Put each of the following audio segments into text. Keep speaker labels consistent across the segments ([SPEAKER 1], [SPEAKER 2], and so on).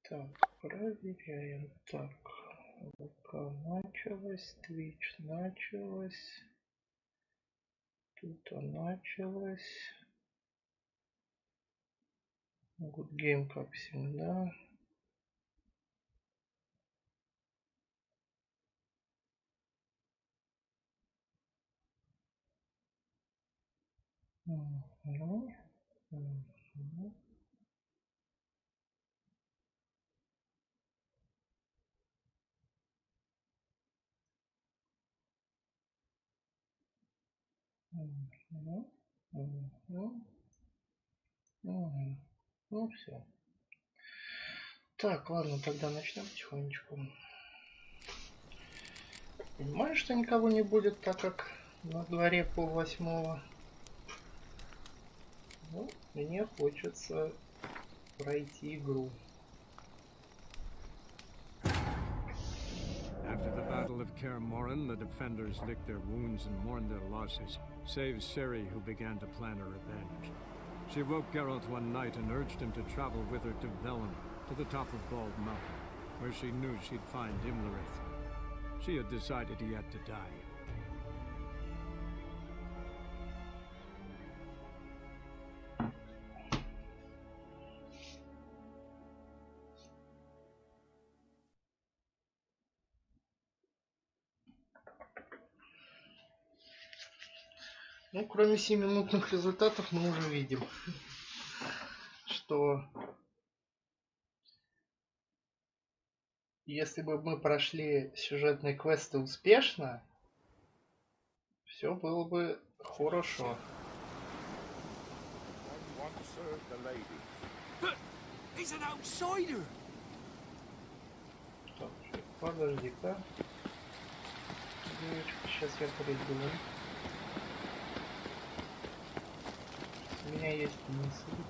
[SPEAKER 1] Так, проверяем. Так, ВК началось, Twitch началось, тут началось. Good Game, как всегда. Угу. Угу. Угу. Угу. Угу. Ну все. Так, ладно, тогда начнем потихонечку. Понимаю, что никого не будет, так как на дворе 7:30. Ну, мне хочется пройти игру.
[SPEAKER 2] After the Battle of Kaer Morhen, the defenders licked their wounds and mourned their losses, save Ciri, who began to plan her revenge. She woke Geralt one night and urged him to travel with her to Velen, to the top of Bald Mountain, where she knew she'd find Imlerith. She had decided he had to die.
[SPEAKER 1] Ну, кроме 7-минутных результатов, мы уже видим, что если бы мы прошли сюжетные квесты успешно, все было бы хорошо. Так, подожди-ка. Девочка, сейчас я приду. У меня есть мысль.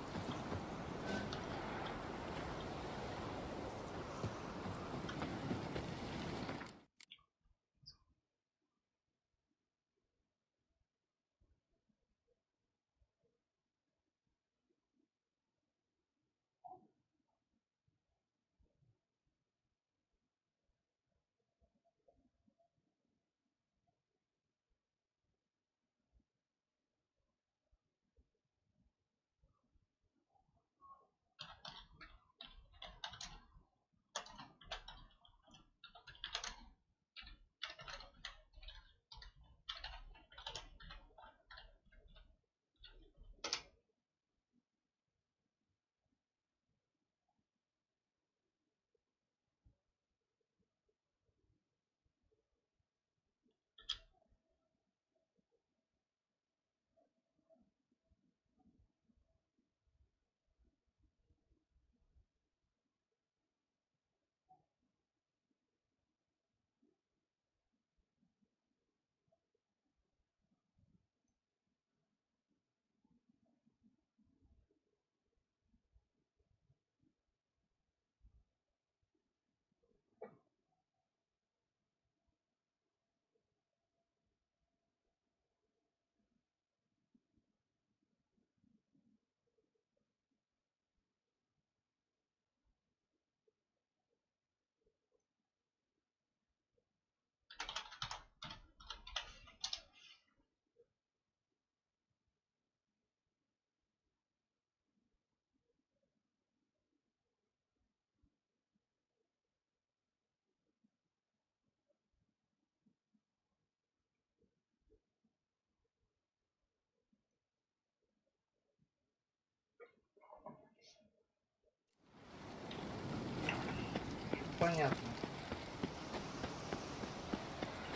[SPEAKER 1] Понятно.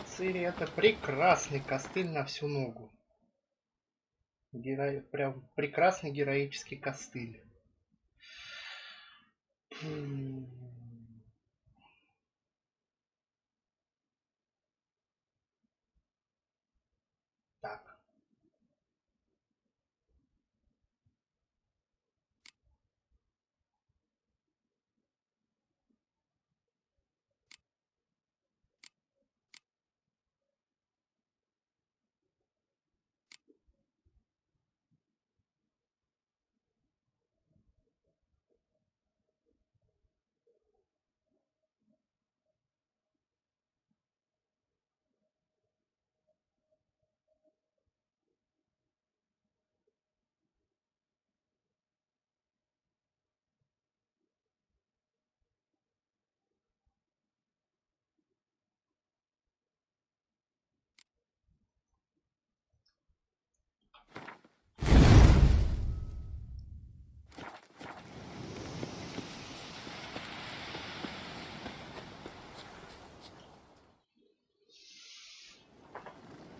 [SPEAKER 1] Цири — это прекрасный костыль на всю ногу. Прям прекрасный героический костыль. Так.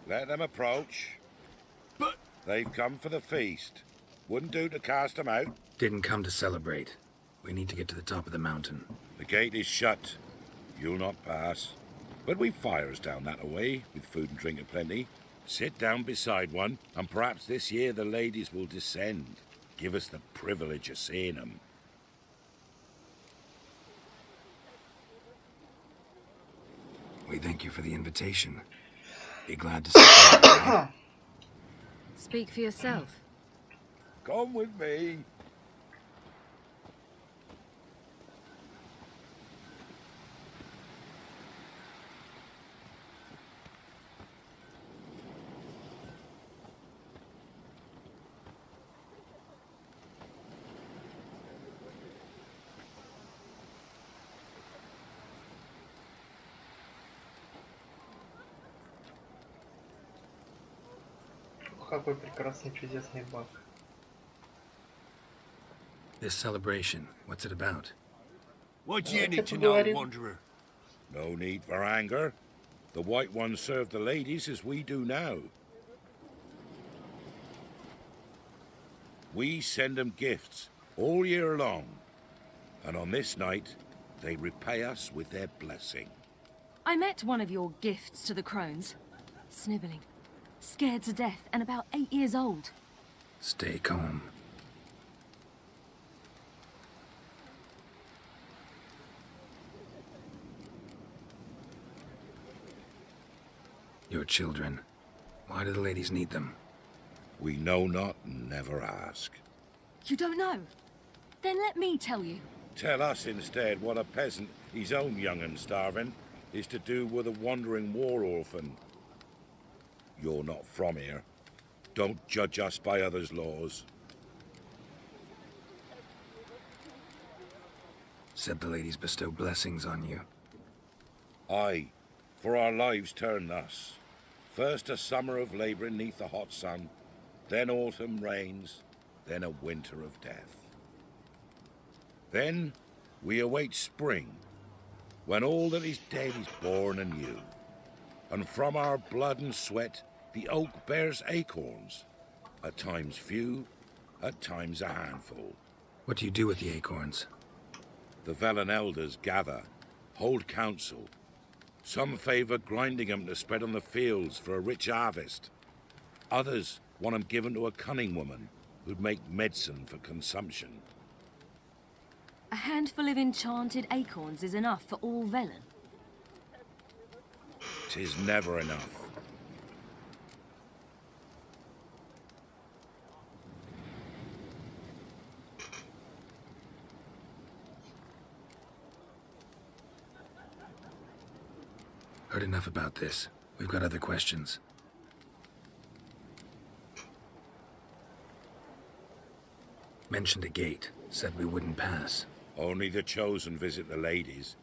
[SPEAKER 3] Let them approach.
[SPEAKER 2] But...
[SPEAKER 3] They've come for the feast. Wouldn't do to cast them out.
[SPEAKER 4] Didn't come to celebrate. We need to get to the top of the mountain.
[SPEAKER 3] The gate is shut. You'll not pass. But we've fires down that away, with food and drink aplenty. Sit down beside one, and perhaps this year the ladies will descend. Give us the privilege of seeing them.
[SPEAKER 4] We thank you for the invitation. Be glad to sit down, right?
[SPEAKER 5] Speak for yourself.
[SPEAKER 3] Come with me.
[SPEAKER 1] Какой прекрасный, чудесный баг.
[SPEAKER 4] This celebration, what's it about?
[SPEAKER 2] What do you need to know, Wanderer?
[SPEAKER 3] No need for anger. The White Ones serve the ladies as we do now. We send them gifts all year long. And on this night, they repay us with their blessing.
[SPEAKER 5] I met one of your gifts to the crones. Snivelling. Scared to death and about 8 years old.
[SPEAKER 4] Stay calm. Your children. Why do the ladies need them?
[SPEAKER 3] We know not and never ask.
[SPEAKER 5] You don't know? Then let me tell you.
[SPEAKER 3] Tell us instead what a peasant, his own young and starving, is to do with a wandering war orphan. You're not from here. Don't judge us by others' laws.
[SPEAKER 4] Said the ladies bestow blessings on you.
[SPEAKER 3] Aye, for our lives turn thus. First a summer of labouring neath the hot sun, then autumn rains, then a winter of death. Then we await spring, when all that is dead is born anew. And from our blood and sweat, the oak bears acorns, at times few, at times a handful.
[SPEAKER 4] What do you do with the acorns?
[SPEAKER 3] The Velen elders gather, hold council. Some favour grinding them to spread on the fields for a rich harvest. Others want them given to a cunning woman who'd make medicine for consumption.
[SPEAKER 5] A handful of enchanted acorns is enough for all Velen.
[SPEAKER 3] 'Tis never enough.
[SPEAKER 4] Heard enough about this. We've got other questions. Mentioned a gate. Said we wouldn't pass.
[SPEAKER 3] Only the chosen visit the ladies.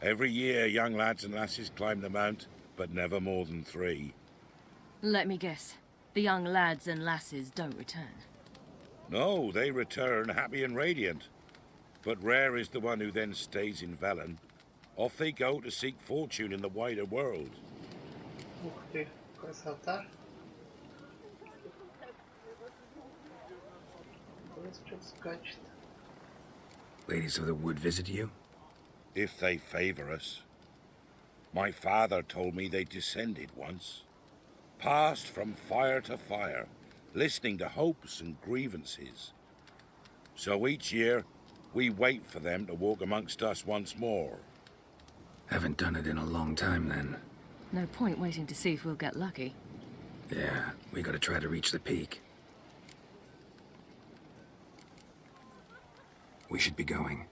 [SPEAKER 3] Every year young lads and lasses climb the mount, but never more than 3.
[SPEAKER 5] Let me guess. The young lads and lasses don't return.
[SPEAKER 3] No, they return happy and radiant. But rare is the one who then stays in Velen. Off they go to seek fortune in the wider world.
[SPEAKER 1] Ух ты, красота. Что-то скачет.
[SPEAKER 4] Ladies of the wood visit you?
[SPEAKER 3] If they favour us. My father told me they descended once. Passed from fire to fire, listening to hopes and grievances. So each year, we wait for them to walk amongst us once more.
[SPEAKER 4] Haven't done it in a long time then.
[SPEAKER 5] No point waiting to see if we'll get lucky.
[SPEAKER 4] Yeah, we gotta try to reach the peak. We should be going.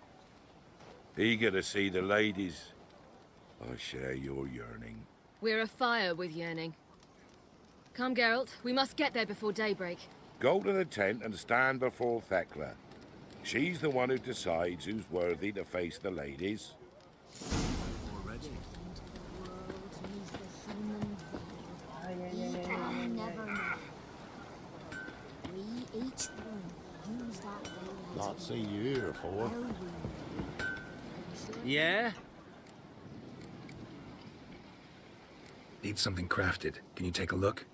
[SPEAKER 3] Eager to see the ladies. I share your yearning.
[SPEAKER 5] We're afire with yearning. Come, Geralt. We must get there before daybreak.
[SPEAKER 3] Go to the tent and stand before Thekla. She's the one who decides who's worthy to face the ladies.
[SPEAKER 2] Already?
[SPEAKER 6] Lots a year for.
[SPEAKER 2] Yeah?
[SPEAKER 4] Need need something crafted. Can you take a look?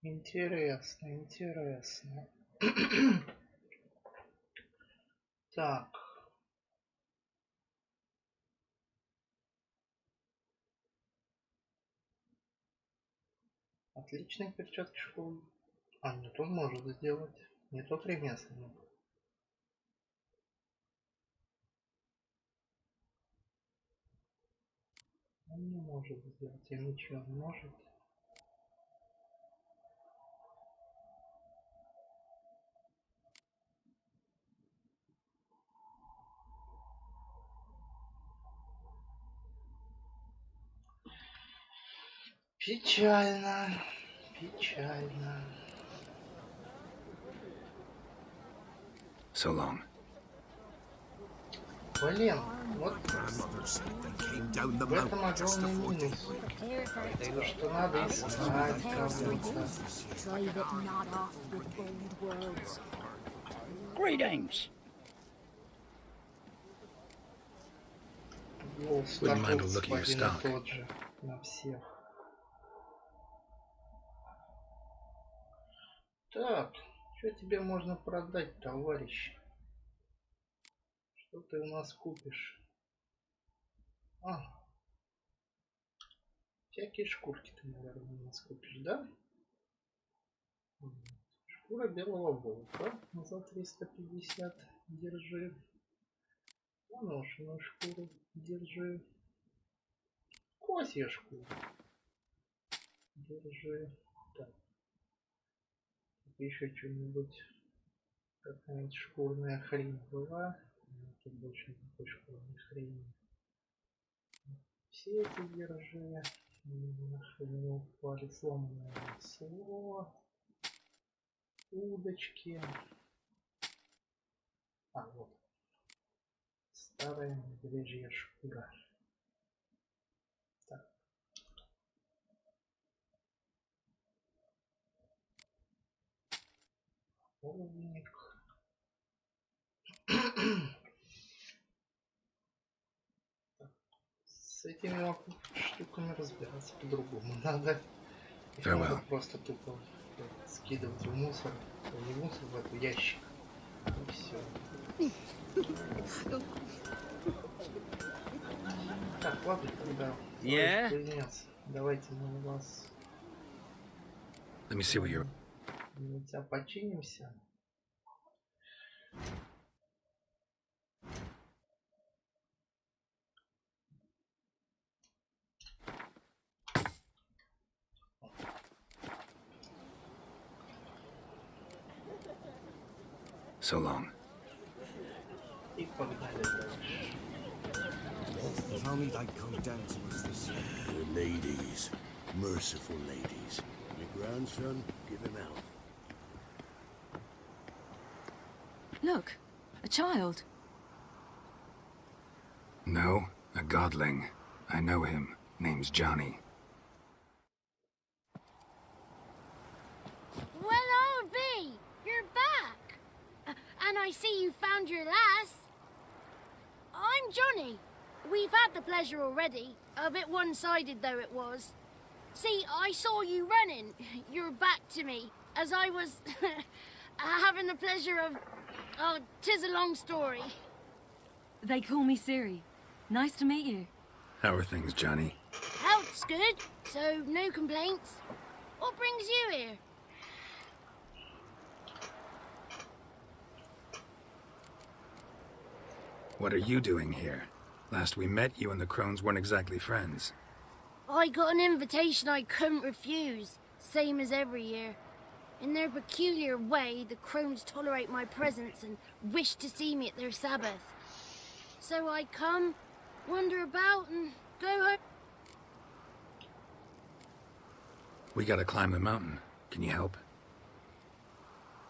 [SPEAKER 1] Интересно, интересно. Так. Отличные перчатки школы. А, нет, он может сделать. Не тот ремесленник. Он не может сделать. И ничего не может. Печально. Печально.
[SPEAKER 4] So long.
[SPEAKER 1] Блин, вот в этом огромный минус. Это что надо искать кого-то.
[SPEAKER 7] Greetings.
[SPEAKER 1] Голос
[SPEAKER 4] Wouldn't mind a
[SPEAKER 1] торговца
[SPEAKER 4] look at your
[SPEAKER 1] один и
[SPEAKER 4] stock.
[SPEAKER 1] тот же на всех. Так, что тебе можно продать, товарищ? Что ты у нас купишь? А, всякие шкурки ты, наверное, у нас купишь, да? Шкура белого волка за 350. Держи. Поношенную шкуру. Держи. Козья шкура. Держи. Так. Еще что-нибудь. Какая-нибудь шкурная хрень была. Тут больше никакой шкурной хрени. Все эти держи. Нахрен упали. Сломанное весло. Удочки. А, вот. Старая медвежья шкура. Так. Половник. С этими штуками разбираться по-другому надо. Их надо просто тупо скидывать в мусор. Не в мусор, в эту ящик. И все. Так, ладно, тогда. Давайте мы у вас.
[SPEAKER 4] Let me see what you're...
[SPEAKER 1] Мы у тебя починимся.
[SPEAKER 4] So long.
[SPEAKER 1] И погнали дальше.
[SPEAKER 6] Tell me they'd come down to us this year. The ladies. Merciful ladies. Your grandson, give him out.
[SPEAKER 5] Look, a child.
[SPEAKER 4] No, a godling. I know him. Name's Johnny.
[SPEAKER 8] Well, I'll be. You're back. And I see you found your lass. I'm Johnny. We've had the pleasure already. A bit one-sided though it was. See, I saw you running. Your back to me. As I was having the pleasure of... Oh, 'tis a long story.
[SPEAKER 5] They call me Siri. Nice to meet you.
[SPEAKER 4] How are things, Johnny?
[SPEAKER 8] Health's good, so no complaints. What brings you here?
[SPEAKER 4] What are you doing here? Last we met, you and the crones weren't exactly friends.
[SPEAKER 8] I got an invitation I couldn't refuse, same as every year. In their peculiar way, the crones tolerate my presence and wish to see me at their Sabbath. So I come, wander about, and go home.
[SPEAKER 4] We gotta climb the mountain. Can you help?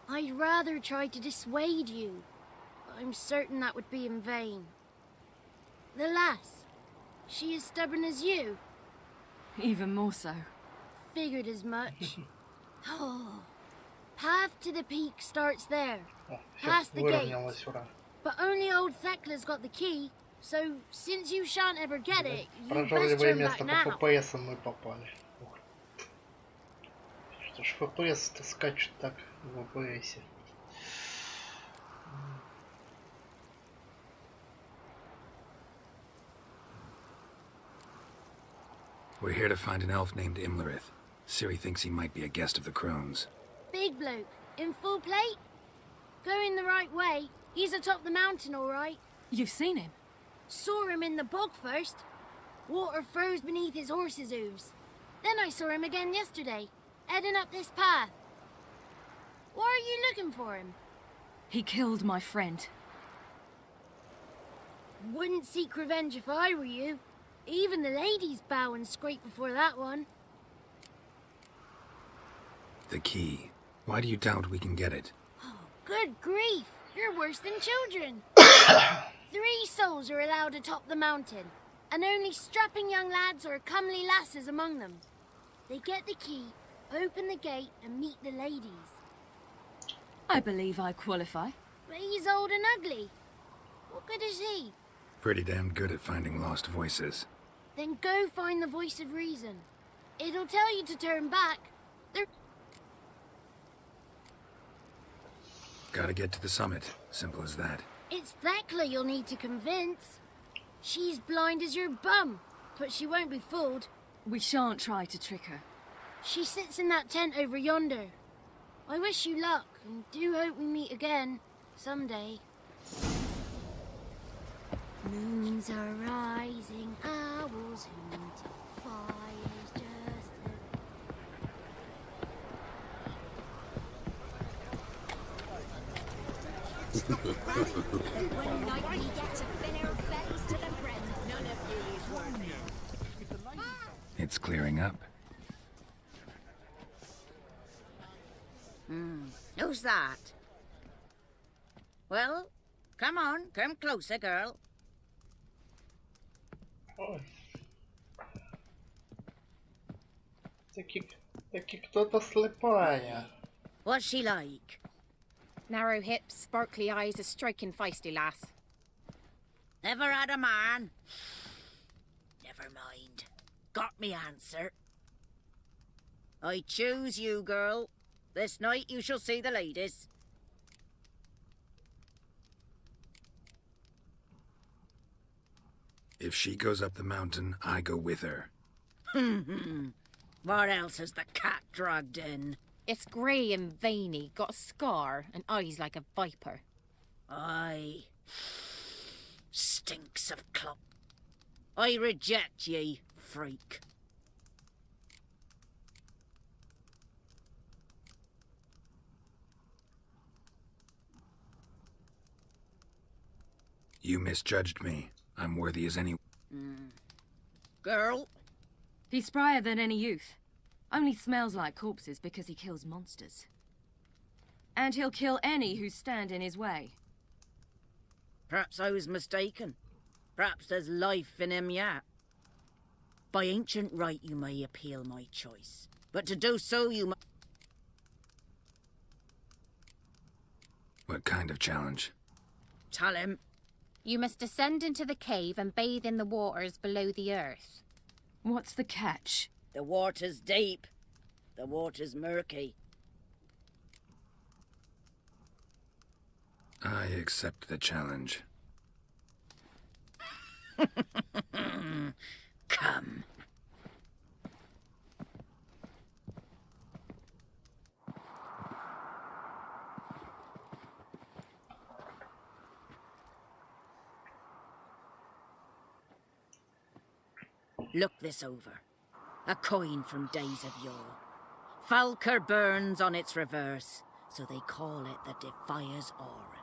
[SPEAKER 8] I'd rather try to dissuade you, but I'm certain that would be in vain. The lass, she as stubborn as you?
[SPEAKER 5] Even more so.
[SPEAKER 8] Figured as much. Oh, path to the peak starts there. Past the gate. But only old Thekla's got the key, so since you shan't ever get it, you
[SPEAKER 1] Прожорливое
[SPEAKER 8] best turn
[SPEAKER 1] место
[SPEAKER 8] back
[SPEAKER 1] по
[SPEAKER 8] now.
[SPEAKER 1] ППС мы попали. Ух. Что ж ФПС-то скачут так в АПСе.
[SPEAKER 4] We're here to find an elf named Imlerith. Ciri thinks he might be a guest of the crones.
[SPEAKER 8] Big bloke, in full plate? Going the right way. He's atop the mountain, all right.
[SPEAKER 5] You've seen him?
[SPEAKER 8] Saw him in the bog first. Water froze beneath his horse's hooves. Then I saw him again yesterday, heading up this path. Why are you looking for him?
[SPEAKER 5] He killed my friend.
[SPEAKER 8] Wouldn't seek revenge if I were you. Even the ladies bow and scrape before that one.
[SPEAKER 4] The key. Why do you doubt we can get it?
[SPEAKER 8] Oh, good grief. You're worse than children. 3 souls are allowed atop the mountain, and only strapping young lads or comely lasses among them. They get the key, open the gate, and meet the ladies.
[SPEAKER 5] I believe I qualify.
[SPEAKER 8] But he's old and ugly. What good is he?
[SPEAKER 4] Pretty damn good at finding lost voices.
[SPEAKER 8] Then go find the voice of reason. It'll tell you to turn back. They're...
[SPEAKER 4] Gotta get to the summit. Simple as that.
[SPEAKER 8] It's Thekla you'll need to convince. She's blind as your bum, but she won't be fooled.
[SPEAKER 5] We shan't try to trick her.
[SPEAKER 8] She sits in that tent over yonder. I wish you luck, and do hope we meet again, someday. Moons are rising, owls hoot, fire's just...
[SPEAKER 7] One night we get to fill our bellies to the brim. None of you is worth it.
[SPEAKER 4] It's clearing up.
[SPEAKER 9] Who's that? Well, come on, come closer, girl.
[SPEAKER 1] Ой. Таки кто-то слепая.
[SPEAKER 9] What's she like?
[SPEAKER 7] Narrow hips, sparkly eyes, a striking feisty lass.
[SPEAKER 9] Ever had a man? Never mind. Got me answer. I choose you, girl. This night you shall see the ladies.
[SPEAKER 4] If she goes up the mountain, I go with her.
[SPEAKER 9] What else has the cat dragged in?
[SPEAKER 7] It's grey and veiny, got a scar, and eyes like a viper.
[SPEAKER 9] Aye. Stinks of clop. I reject ye, freak.
[SPEAKER 4] You misjudged me. I'm worthy as any...
[SPEAKER 9] Girl,
[SPEAKER 5] He's sprier than any youth. Only smells like corpses because he kills monsters. And he'll kill any who stand in his way.
[SPEAKER 9] perhaps I was mistaken. Perhaps there's life in him yet. By ancient right you may appeal my choice, but to do so you must...
[SPEAKER 4] What kind of challenge?
[SPEAKER 9] Tell him.
[SPEAKER 7] You must descend into the cave and bathe in the waters below the earth.
[SPEAKER 5] What's the catch?
[SPEAKER 9] The water's deep. The water's murky.
[SPEAKER 4] I accept the challenge.
[SPEAKER 9] Come. Look this over. A coin from days of yore. Falker burns on its reverse, so they call it the Defier's Oran.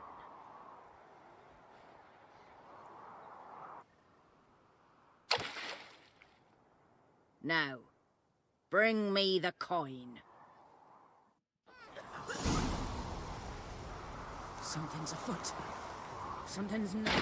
[SPEAKER 9] Now, bring me the coin. Something's afoot. Something's not.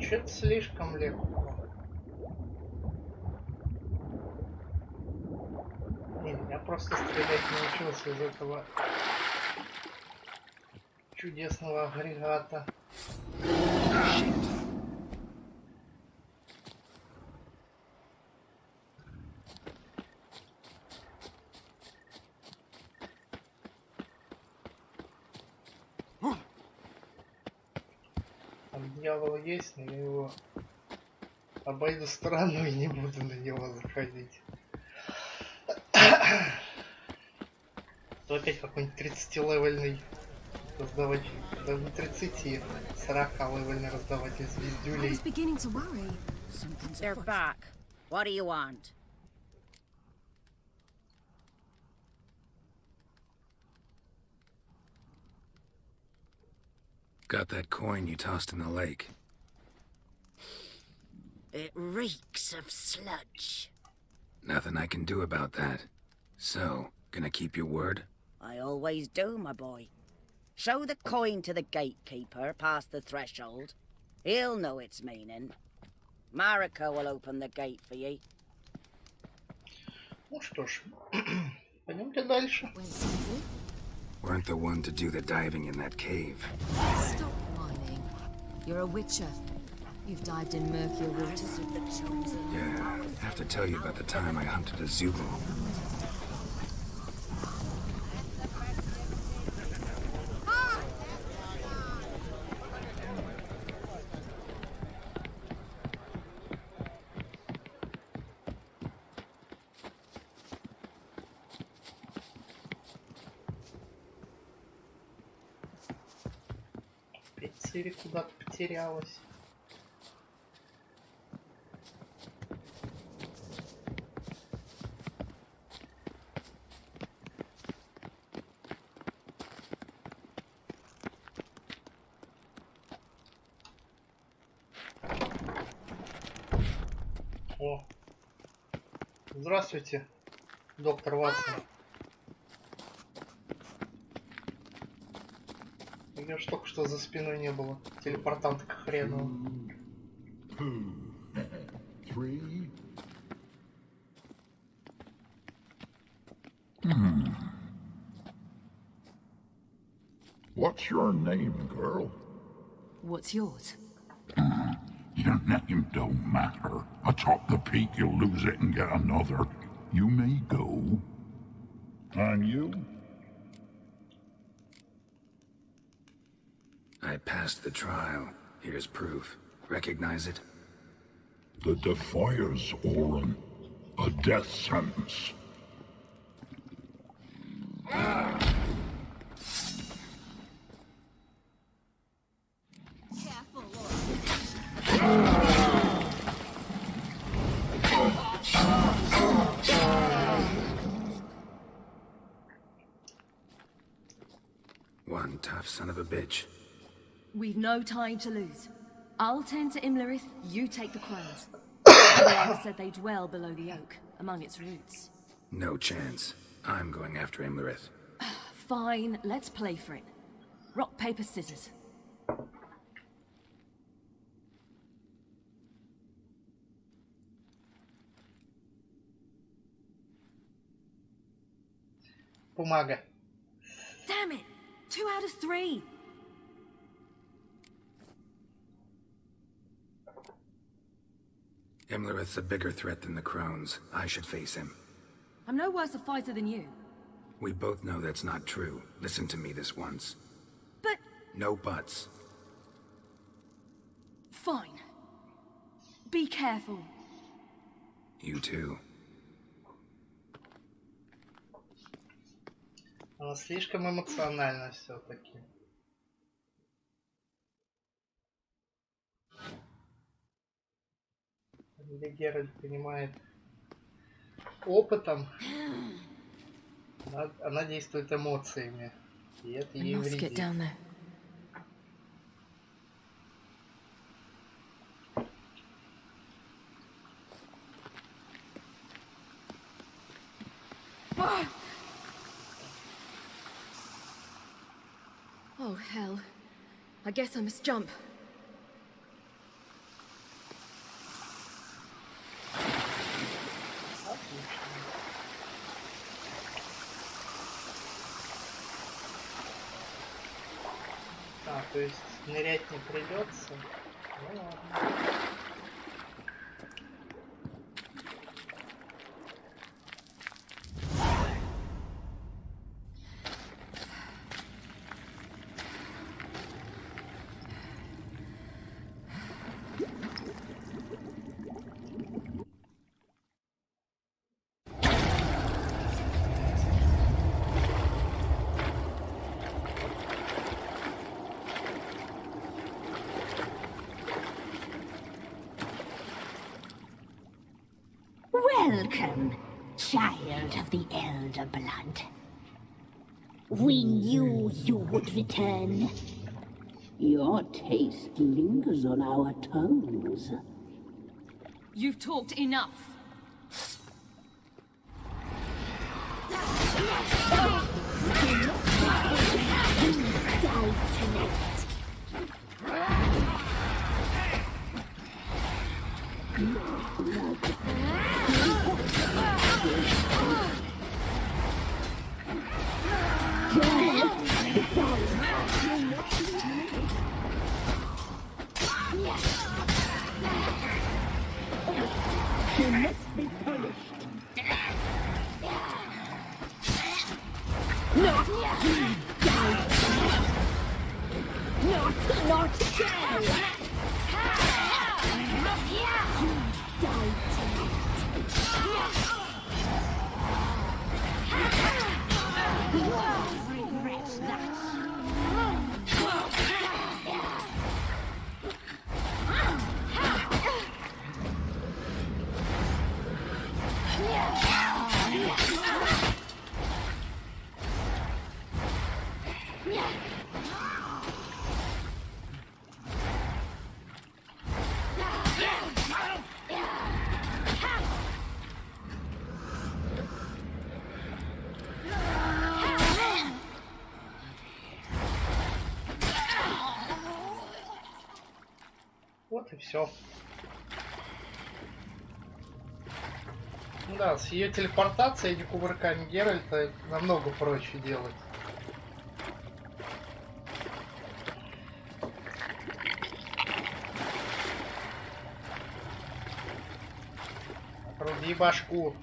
[SPEAKER 1] Чё-то слишком легко. Не, я просто стрелять научился из этого чудесного агрегата. Там дьявол есть, но я его обойду сторону и не буду на него заходить. То опять какой-нибудь 30-левельный раздаватель, даже не 30, 40-левельный раздаватель звездюлей.
[SPEAKER 9] They're back. What do you want?
[SPEAKER 4] Got that coin you tossed in the lake.
[SPEAKER 9] It reeks of sludge.
[SPEAKER 4] Nothing I can do about that. So, gonna keep your word?
[SPEAKER 9] I always do, my boy. Show the coin to the gatekeeper past the threshold. He'll know its meaning. Mariko will open the gate for you.
[SPEAKER 1] Ну что ж, пойдемте дальше.
[SPEAKER 4] Weren't the one to do the diving in that cave.
[SPEAKER 5] Stop whining. You're a witcher. You've dived in murkier waters.
[SPEAKER 4] Yeah, I have to tell you about the time I hunted a Zubul.
[SPEAKER 1] Опять Цири куда-то потерялась. О, здравствуйте, доктор Ватсон. Ее ж только что за спиной не было. Телепортанта хренового.
[SPEAKER 6] 2, 3.
[SPEAKER 10] What's your name, girl?
[SPEAKER 5] What's yours?
[SPEAKER 10] Your name don't matter. Atop the peak, you'll lose it and get another. You may go. And you?
[SPEAKER 4] I passed the trial. Here's proof. Recognize it?
[SPEAKER 10] The Defier's Orin. A death sentence.
[SPEAKER 4] One tough son of a bitch.
[SPEAKER 5] We've no time to lose. I'll tend to Imlerith, you take the crones. Otherwise said they dwell below the oak, among its roots.
[SPEAKER 4] No chance. I'm going after Imlerith.
[SPEAKER 5] Fine, let's play for it. Rock, paper, scissors.
[SPEAKER 1] Бумага.
[SPEAKER 5] Damn it! 2 out of 3!
[SPEAKER 4] Imlerith's a bigger threat than the crones. I should face him.
[SPEAKER 5] I'm no worse a fighter than you.
[SPEAKER 4] We both know that's not true. Listen to me this once.
[SPEAKER 5] But...
[SPEAKER 4] No buts.
[SPEAKER 5] Fine. Be careful.
[SPEAKER 4] You too.
[SPEAKER 1] Она слишком эмоционально все-таки. Где Геральт понимает опытом, она действует эмоциями. И это ей вредит.
[SPEAKER 5] Oh, hell. I guess I must jump.
[SPEAKER 1] А, то есть нырять не придется. Ну ладно.
[SPEAKER 7] Welcome, child of the elder blood. We knew you would return. Your taste lingers on our tongues.
[SPEAKER 5] You've talked enough.
[SPEAKER 7] Die tonight. You must be punished. Not shall. Die regret that.
[SPEAKER 1] Вот и все. Да, с ее телепортацией и кувырками Геральта намного проще делать. Руби башку.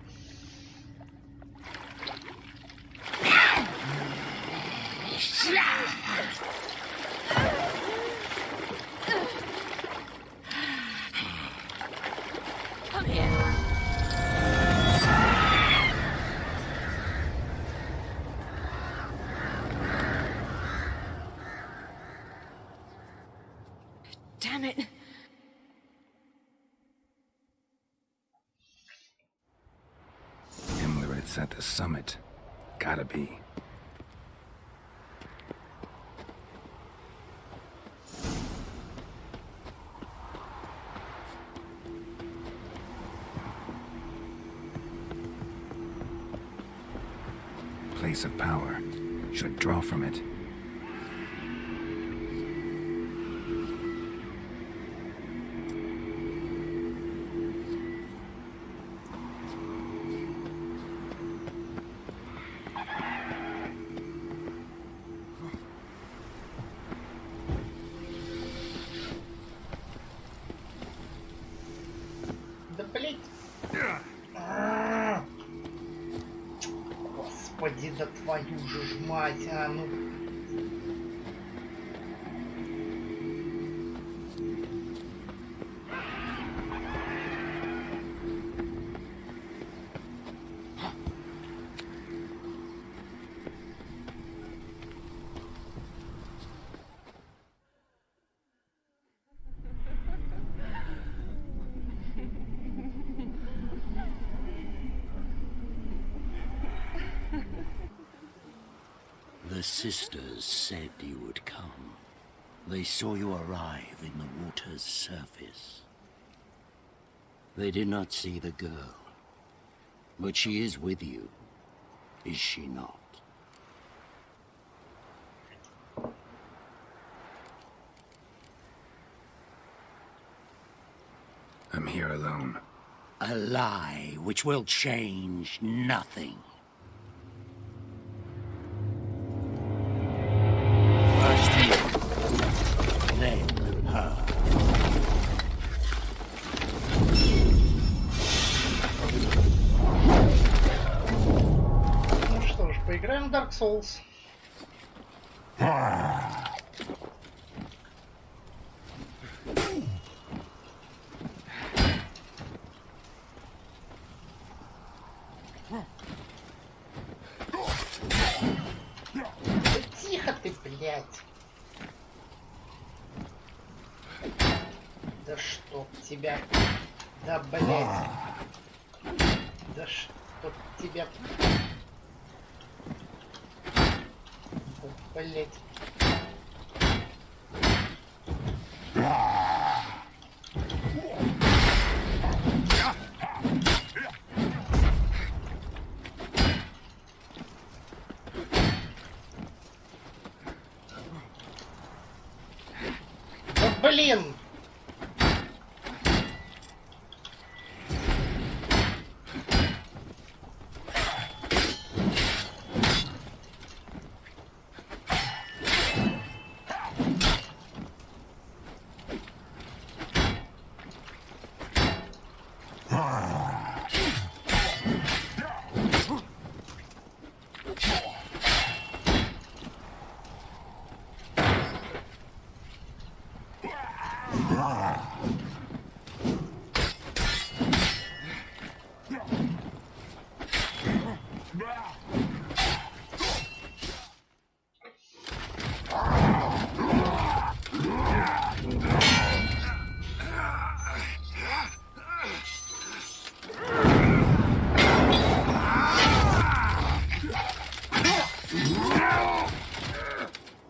[SPEAKER 5] Damn it.
[SPEAKER 4] Himlarit's at the summit. Gotta be. Place of power. Should draw from it.
[SPEAKER 1] Да блять. Господи, да твою же ж мать, а ну.
[SPEAKER 6] The sisters said you would come. They saw you arrive in the water's surface. They did not see the girl. But she is with you, is she not?
[SPEAKER 4] I'm here alone.
[SPEAKER 6] A lie which will change nothing. First you,
[SPEAKER 1] Dark Souls. Тихо ты, блядь. Да чтоб тебя... Да, блядь. Да чтоб тебя... Да, блядь. Да, блин!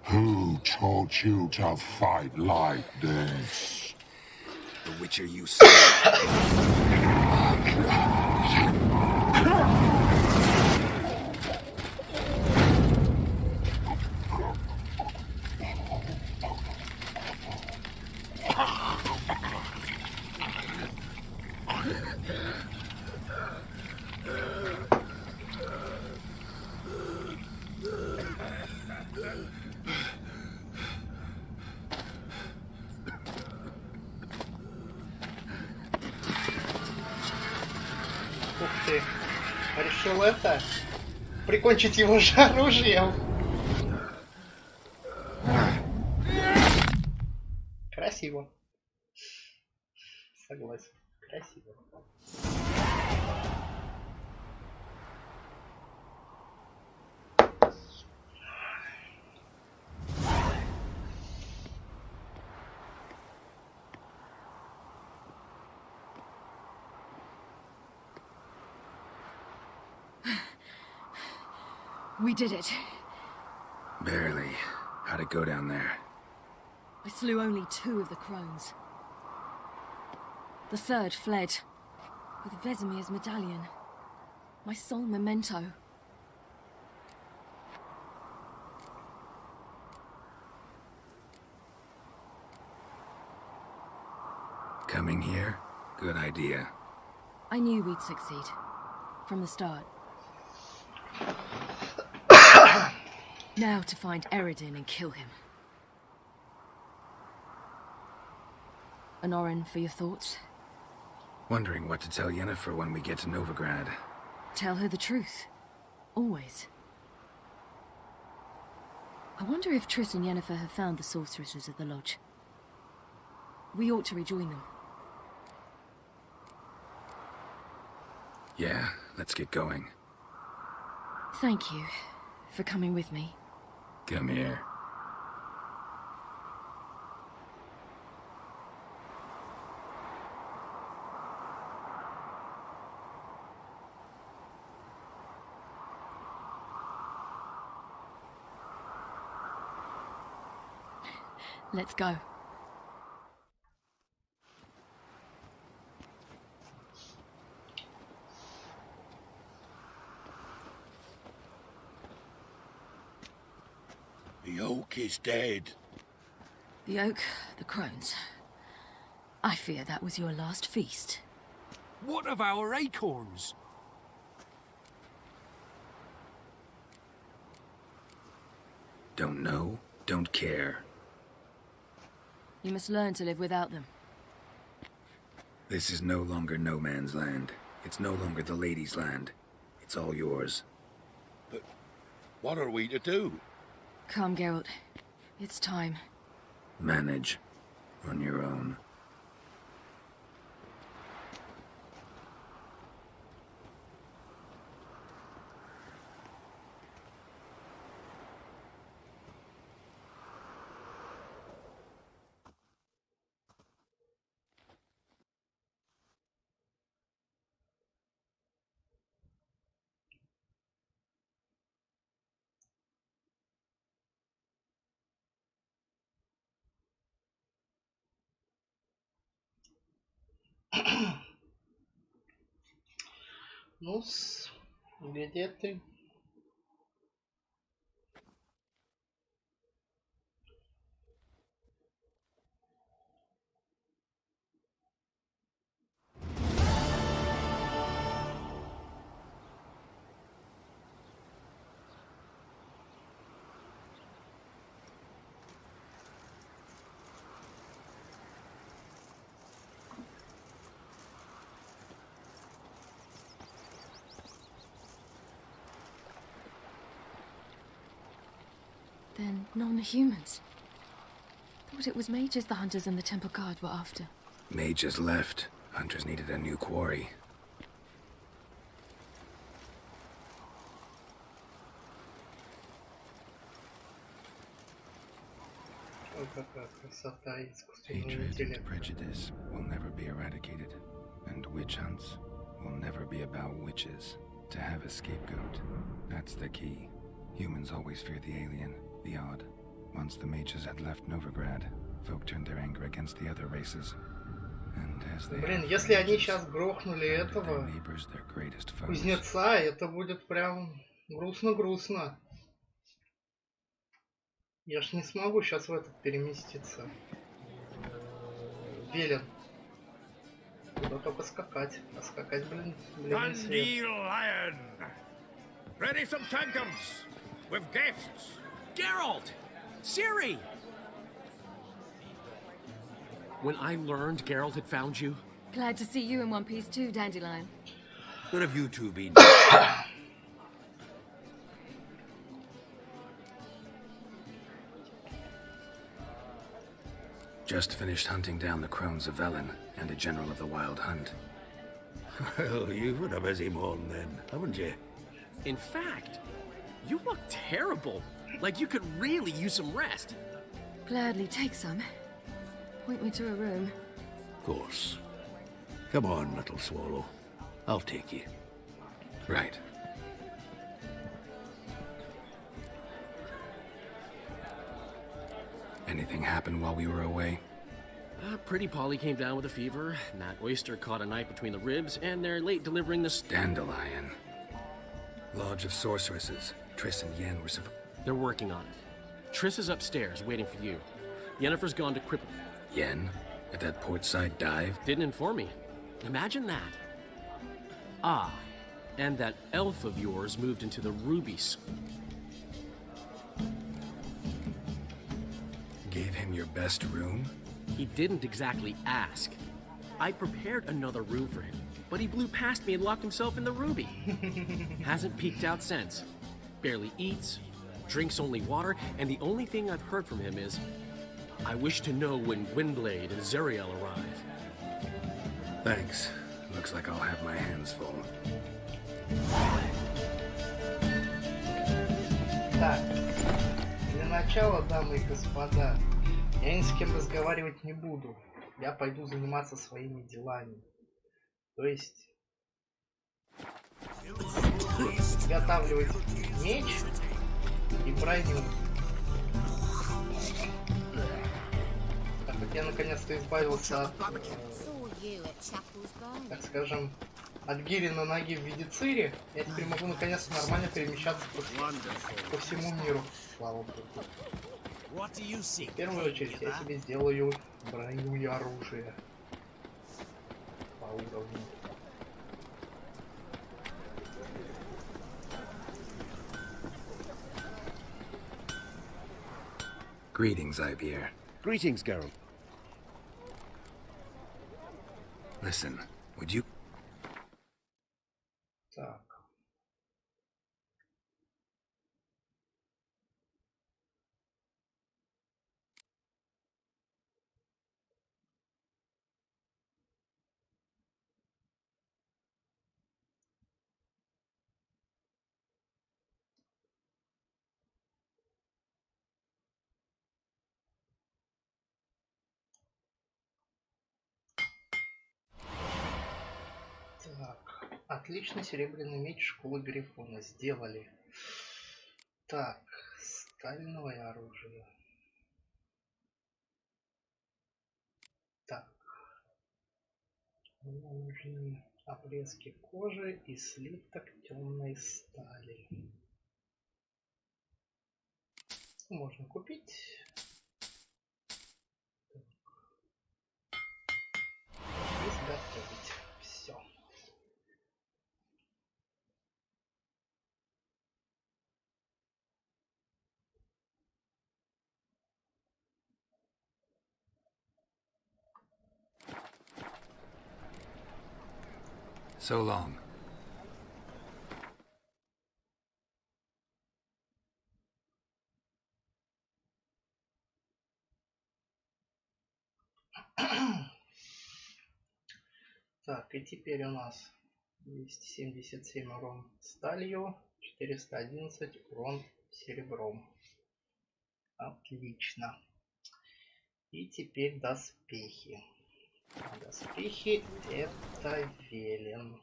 [SPEAKER 10] Who taught you to fight like this?
[SPEAKER 4] The Witcher you saw.
[SPEAKER 1] Ух ты. Решил это... Прикончить его же оружием. Красиво. Согласен. Красиво.
[SPEAKER 5] We did it.
[SPEAKER 4] Barely. How'd it go down there?
[SPEAKER 5] I slew only 2 of the crones. The third fled, with Vesemir's medallion. My sole memento.
[SPEAKER 4] Coming here? Good idea.
[SPEAKER 5] I knew we'd succeed. From the start. Now to find Eredin and kill him. Honorin, for your thoughts?
[SPEAKER 4] Wondering what to tell Yennefer when we get to Novigrad.
[SPEAKER 5] Tell her the truth. Always. I wonder if Triss and Yennefer have found the sorceresses at the lodge. We ought to rejoin them.
[SPEAKER 4] Yeah, let's get going.
[SPEAKER 5] Thank you for coming with me.
[SPEAKER 4] Come here.
[SPEAKER 5] Let's go.
[SPEAKER 3] The oak is dead.
[SPEAKER 5] The oak, the crones. I fear that was your last feast.
[SPEAKER 11] What of our acorns?
[SPEAKER 4] Don't know, don't care.
[SPEAKER 5] You must learn to live without them.
[SPEAKER 4] This is no longer no man's land. It's no longer the lady's land. It's all yours.
[SPEAKER 3] What are we to do?
[SPEAKER 5] Come, Geralt. It's time.
[SPEAKER 4] Manage on your own.
[SPEAKER 1] Ну-с, где ты?
[SPEAKER 5] Then non-humans. Thought it was mages the hunters and the temple guard were after.
[SPEAKER 4] Mages left. Hunters needed a new quarry.
[SPEAKER 1] Ой, какая красота искусственного
[SPEAKER 4] Hatred and
[SPEAKER 1] интеллекта.
[SPEAKER 4] prejudice will never be eradicated, and witch hunts will never be about witches. To have a scapegoat, that's the key. Humans always fear the alien, the odd. Once the mages had left Novigrad, folk turned their anger against the other races. And as they
[SPEAKER 1] Блин,
[SPEAKER 4] have
[SPEAKER 1] если они
[SPEAKER 4] mages,
[SPEAKER 1] сейчас грохнули
[SPEAKER 4] founded their
[SPEAKER 1] этого
[SPEAKER 4] neighbors their greatest foes.
[SPEAKER 1] кузнеца, это будет прям грустно-грустно. Я ж не смогу сейчас в этот переместиться. Велен. Туда только скакать. А скакать, блин, не свет.
[SPEAKER 3] Lion! Ready some tankards with guests.
[SPEAKER 11] Geralt! Ciri! When I learned Geralt had found you,
[SPEAKER 5] Glad to see you in one piece too, Dandelion.
[SPEAKER 6] Where have you two been?
[SPEAKER 4] Just finished hunting down the crones of Velen and a general of the Wild Hunt.
[SPEAKER 6] Well, you've had a busy morning then, haven't you?
[SPEAKER 11] in fact, you look terrible. Like you could really use some rest.
[SPEAKER 5] Gladly take some. Point me to a room.
[SPEAKER 6] Of course. Come on, little swallow. I'll take you.
[SPEAKER 4] Right. Anything happen while we were away?
[SPEAKER 11] Pretty Polly came down with a fever, Matt Oyster caught a knife between the ribs, and they're late delivering the
[SPEAKER 4] Dandelion. Lodge of Sorceresses. Triss and Yen were
[SPEAKER 11] They're working on it. Triss is upstairs, waiting for you. Yennefer's gone to Cripple.
[SPEAKER 4] Yen? At that portside dive?
[SPEAKER 11] Didn't inform me. Imagine that. Ah, and that elf of yours moved into the rubies.
[SPEAKER 4] Gave him your best room?
[SPEAKER 11] He didn't exactly ask. I prepared another room for him, but he blew past me and locked himself in the ruby. Hasn't peeked out since. Barely eats, drinks only water, and the only thing I've heard from him is, I wish to know when Gwynblade and Zariel arrive.
[SPEAKER 4] Thanks. Looks like I'll have my hands full.
[SPEAKER 1] Так, для начала, дамы и господа, я ни с кем разговаривать не буду. Я пойду заниматься своими делами. То есть изготавливать меч и броню. Так вот я наконец-то избавился от, так скажем, от гири на ноги в виде цири. Я теперь могу наконец-то нормально перемещаться по всему миру. Слава богу. В первую очередь я себе сделаю броню и оружие по уровню.
[SPEAKER 4] Greetings, Ibeer.
[SPEAKER 6] Greetings, Geralt.
[SPEAKER 4] Listen, would you...
[SPEAKER 1] Так. Отличный серебряный меч школы Грифона. Сделали. Так, стальное оружие. Так. Мне нужны обрезки кожи и слиток темной стали. Можно купить. Изготовить. Все.
[SPEAKER 4] So long.
[SPEAKER 1] Так, и теперь у нас 277 урон сталью, 411 урон серебром. Отлично. И теперь доспехи. А доспехи это Велен.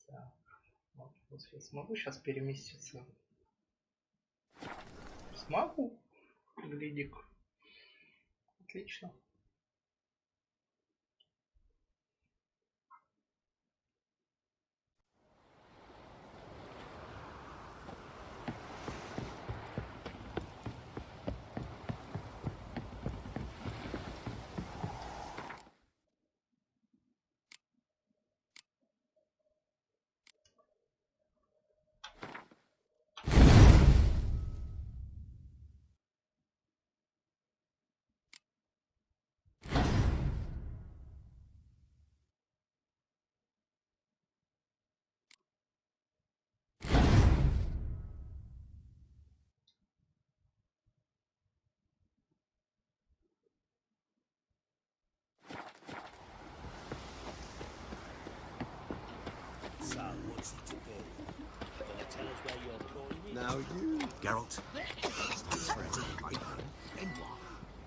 [SPEAKER 1] Так, вот я смогу сейчас переместиться? Смогу. Глядик. Отлично.
[SPEAKER 12] Now you, Geralt. It's for everybody. And what?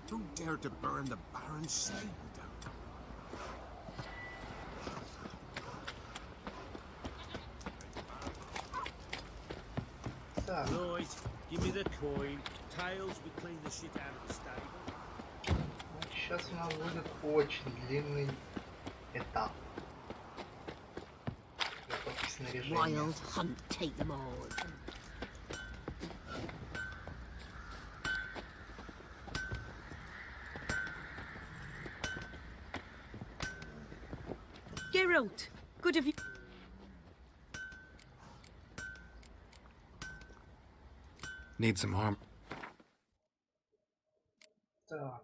[SPEAKER 12] Who dared to burn the Baron's stable down?
[SPEAKER 1] Так.
[SPEAKER 13] Right, give me the coin. Tails, we clean the shit out of the stable.
[SPEAKER 1] Сейчас у нас будет очень длинный этап. Готовки снаряжения.
[SPEAKER 8] Wild hunt, take them all.
[SPEAKER 5] Geralt, good of you.
[SPEAKER 4] Need some arm.
[SPEAKER 1] Так.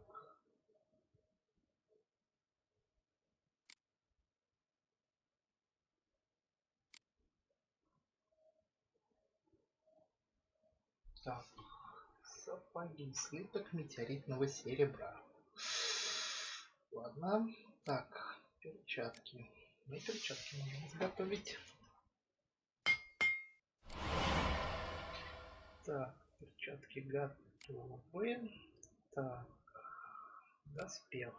[SPEAKER 1] Так. Сапоги. Слиток метеоритного серебра. Ладно. Так. Перчатки. Ну, перчатки можно изготовить. Так. Перчатки готовы. Так. Доспех.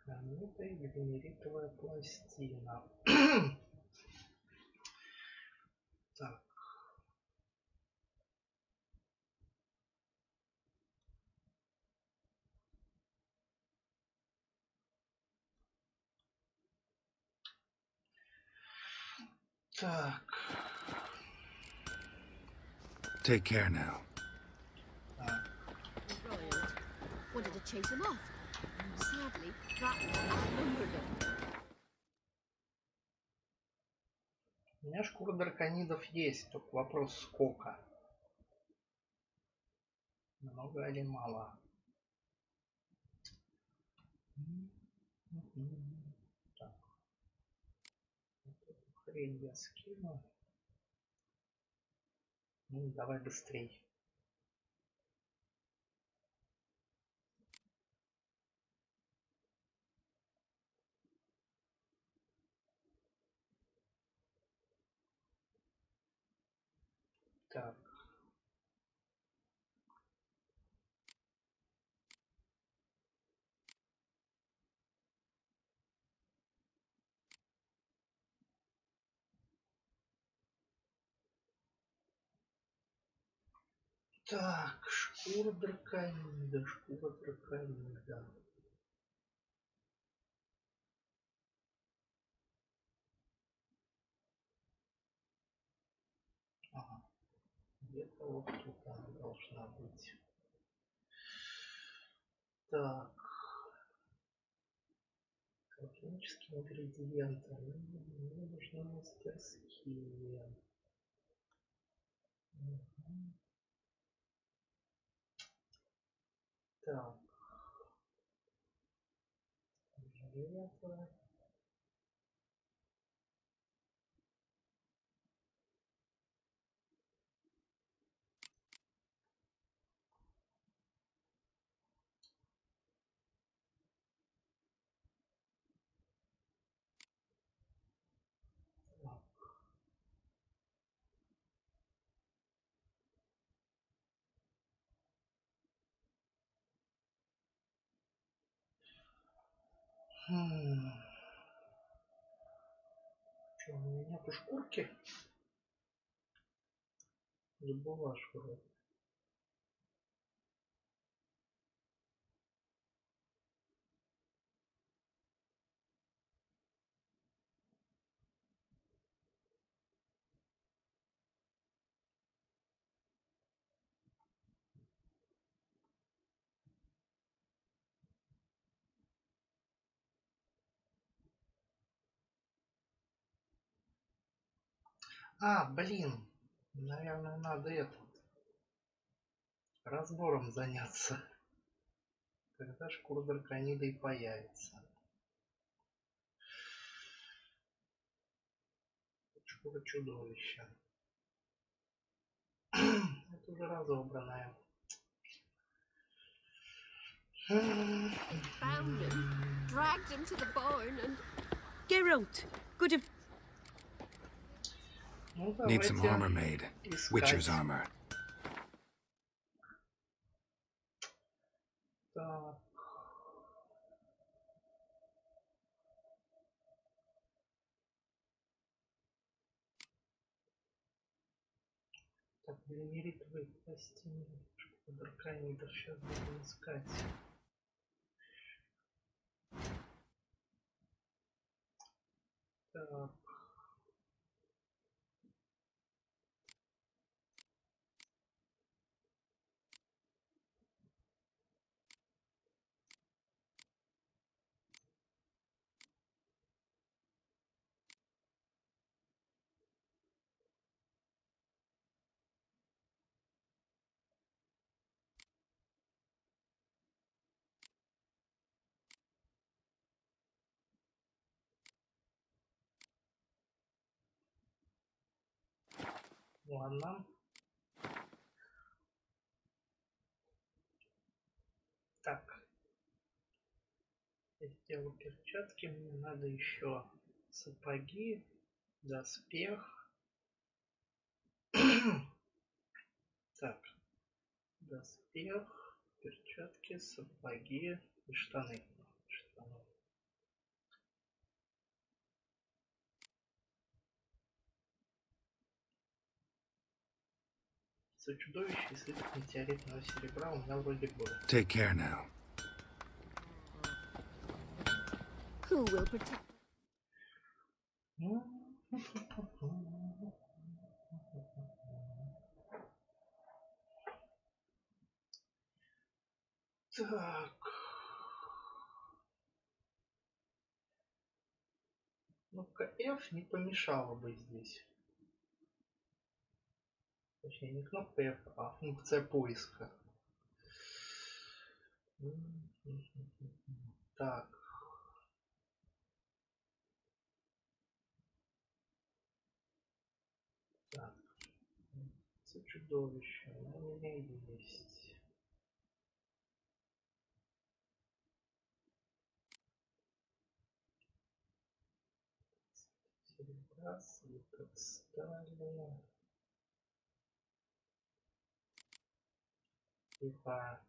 [SPEAKER 1] Гранита и венеритовая пластина. Так. Так.
[SPEAKER 4] Take care now.
[SPEAKER 7] Riot wanted to chase him off. Sadly, that outnumbered him.
[SPEAKER 1] У меня шкура драконидов есть, только вопрос сколько. Много или мало? Так. Вот эту хрень я скину. Ну, давай быстрей. Так. Так, шкура драконида, шкура драконида. Ага. Где-то вот тут она должна быть. Так. Алхимические ингредиенты. Мне нужны мастерские. Мгм. Так. Железо. Так. Что, у меня нету шкурки? Забыла шкуру. А, блин. Наверное, надо это разбором заняться. Когда шкура драконида и появится. Шкура чудовища. Это уже разобранная.
[SPEAKER 7] Found him, dragged him to the barn, and
[SPEAKER 5] Geralt, good of...
[SPEAKER 1] Ну,
[SPEAKER 4] Need some
[SPEAKER 1] давайте
[SPEAKER 4] armor made.
[SPEAKER 1] искать.
[SPEAKER 4] Witcher's armor.
[SPEAKER 1] Так. Так, велимеритовые пластины. Драконидов сейчас будем искать. Так. Ладно. Так. Я сделал перчатки. Мне надо еще сапоги, доспех. Так. Доспех, перчатки, сапоги и штаны. Штаны. Чудовище и слиток метеоритного серебра у меня вроде был.
[SPEAKER 4] Take care now.
[SPEAKER 7] who will protect?
[SPEAKER 1] Так. Ну-ка, F не помешало бы здесь. Точнее, не кнопка F, а функция поиска. Так. Так. Чудовище. У меня есть. Серебра, слиток стали. Тихо.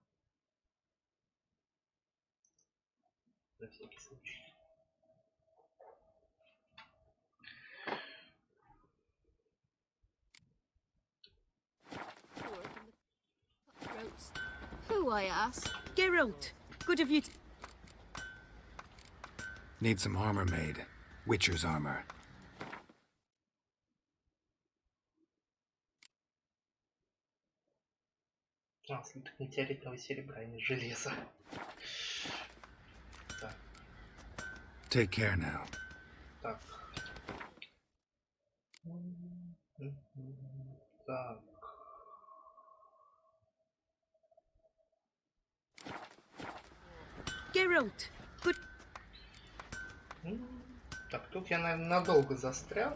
[SPEAKER 1] На всякий случай.
[SPEAKER 8] Who, I ask?
[SPEAKER 5] Geralt, good of you to...
[SPEAKER 4] Need some armor made. Witcher's armor.
[SPEAKER 1] А, слиток метеоритного серебра, а не железа. Так.
[SPEAKER 4] Take care now.
[SPEAKER 1] Так. Так.
[SPEAKER 5] Geralt, good...
[SPEAKER 1] Так, тут я, наверное, надолго застрял.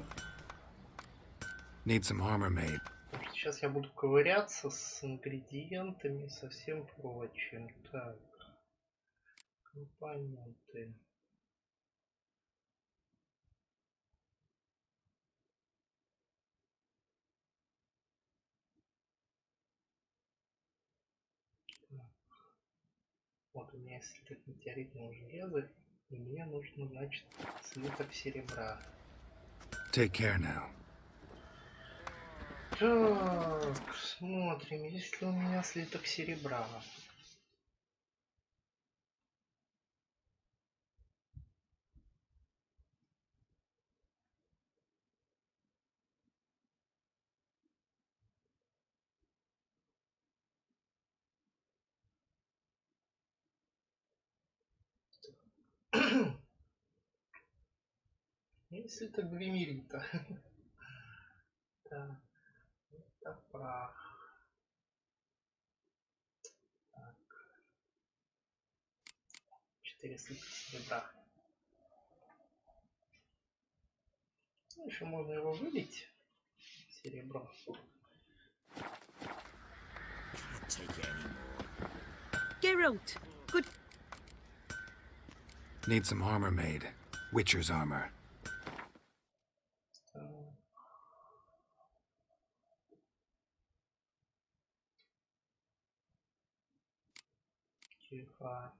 [SPEAKER 4] Need some armor made.
[SPEAKER 1] Сейчас я буду ковыряться с ингредиентами и со всем прочим. Так. Компоненты. Вот у меня есть слиток метеоритного железа, и мне нужно, значит, слиток серебра.
[SPEAKER 4] Take care now.
[SPEAKER 1] Так, смотрим, есть ли у меня слиток серебра. Есть слиток гвимерита. Так, это прах. Так. 4 слитка серебра. Ну, еще можно его вылить. Серебро.
[SPEAKER 5] Geralt, good...
[SPEAKER 4] Need some armor made. Witcher's armor.
[SPEAKER 1] Тихо.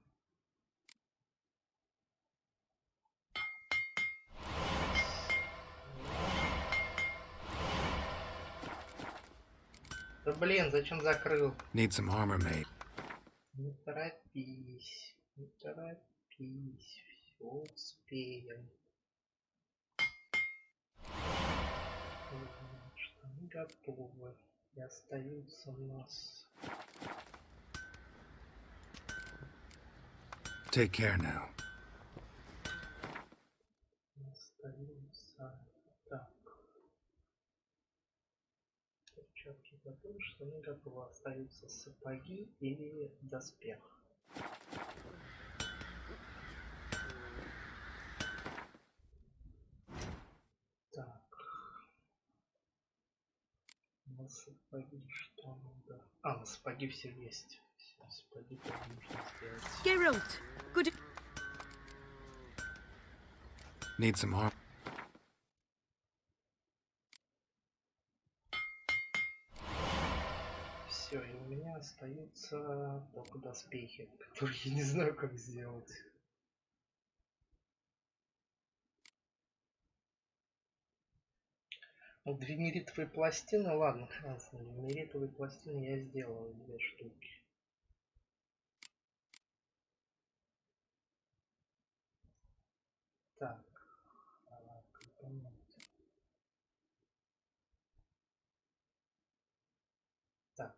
[SPEAKER 1] Да блин, зачем закрыл?
[SPEAKER 4] Need some armor made.
[SPEAKER 1] Не торопись. Не торопись. Все успеем. Что мы готовы. И остаются у нас...
[SPEAKER 4] Take care now.
[SPEAKER 1] Остаются... Так. Перчатки готовы, что не готовы. Остаются сапоги или доспех. Так. На сапоги что надо? А, на сапоги все есть. Все, сапоги тоже нужно сделать.
[SPEAKER 5] Geralt, good...
[SPEAKER 4] Need some armor.
[SPEAKER 1] Все, и у меня остаются только доспехи, которые я не знаю, как сделать. Вот двемеритовые пластины, ладно, красные. Двемеритовые пластины я сделал 2 штуки. Так, компоненты. Так,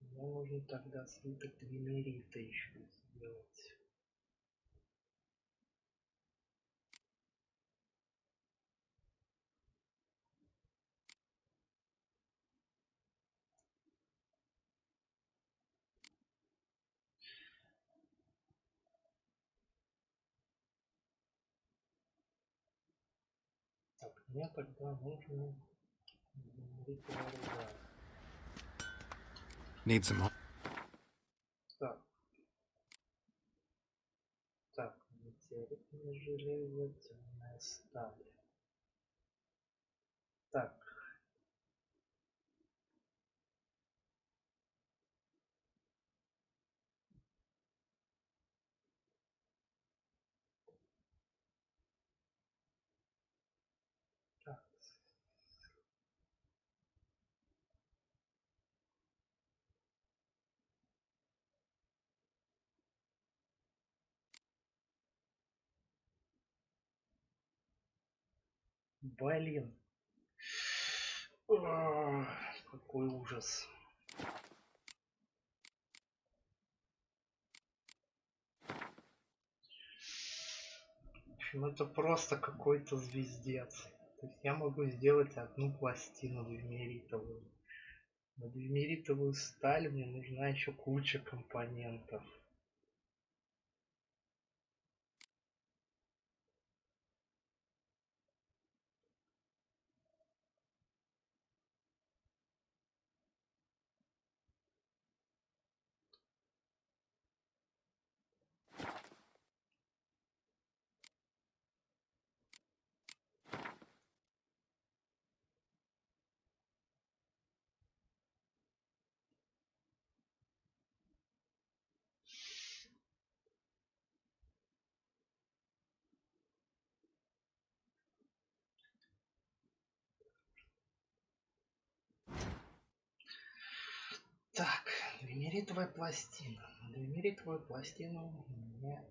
[SPEAKER 1] мне нужно тогда слиток двемерита еще сделать. Так, мне тогда нужно двемеритовая руда.
[SPEAKER 4] Need some armor.
[SPEAKER 1] Так. Так, метеоритное железо, темная сталь. Так. Блин. Ах, какой ужас. В общем, это просто какой-то звездец. То есть я могу сделать одну пластину двемеритовую. На двемеритовую сталь мне нужна еще куча компонентов. Так, двемеритовая пластина. На двемеритовую пластину мне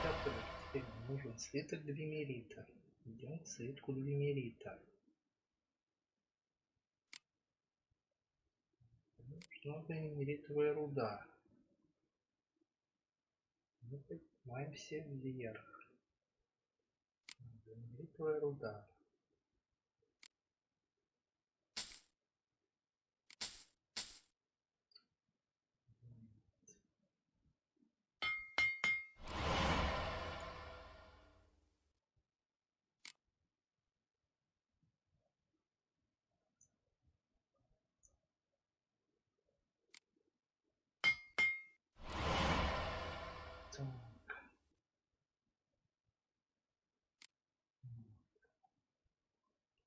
[SPEAKER 1] готовить. Теперь мне нужен слиток двемерита. Идем к слитку двемерита. Нужна двемеритовая руда. Мы поднимаемся вверх. Двемеритовая руда. Так.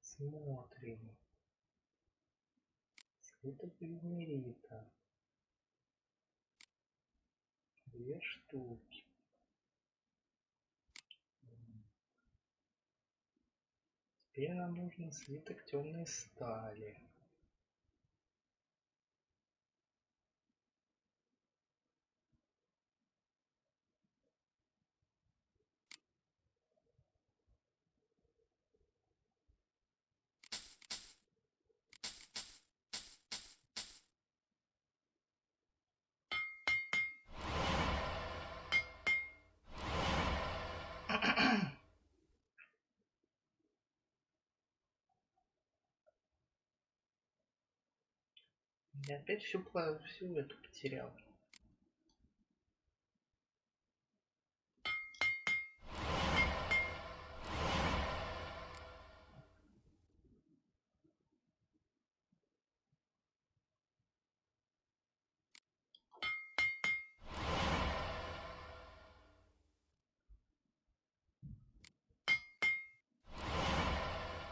[SPEAKER 1] Смотрим. Слиток двемерита. 2 штуки. Теперь нам нужен слиток темной стали. Я опять всю эту потерял.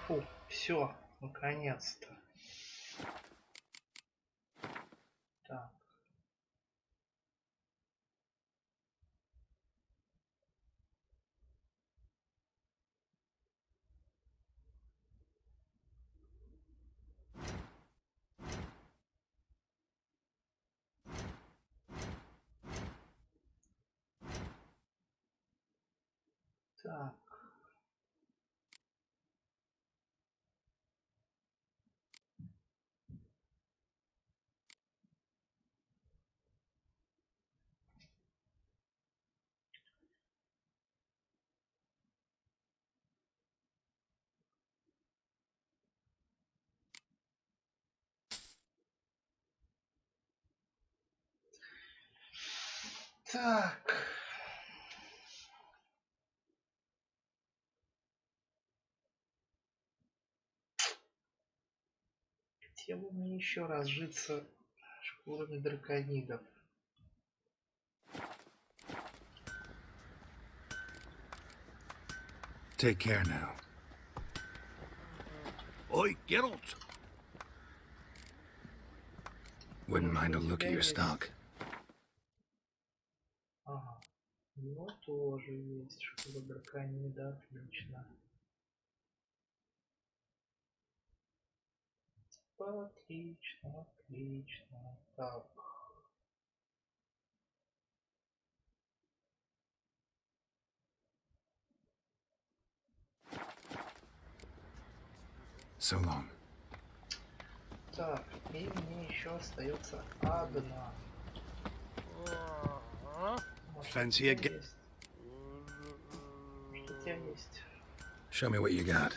[SPEAKER 1] Фу, все, наконец-то. Так. Так. Так. Где бы мне еще разжиться шкурами драконидов?
[SPEAKER 4] Take care now.
[SPEAKER 12] Oi, Geralt!
[SPEAKER 4] Wouldn't mind a look at your stock.
[SPEAKER 1] Ага. У него тоже есть шкура драконида, отлично. Отлично, отлично. Так.
[SPEAKER 4] So long.
[SPEAKER 1] Так, и мне еще остается одна. Может,
[SPEAKER 4] Fancy a
[SPEAKER 1] у тебя есть? Что у тебя есть?
[SPEAKER 4] Show me what you got.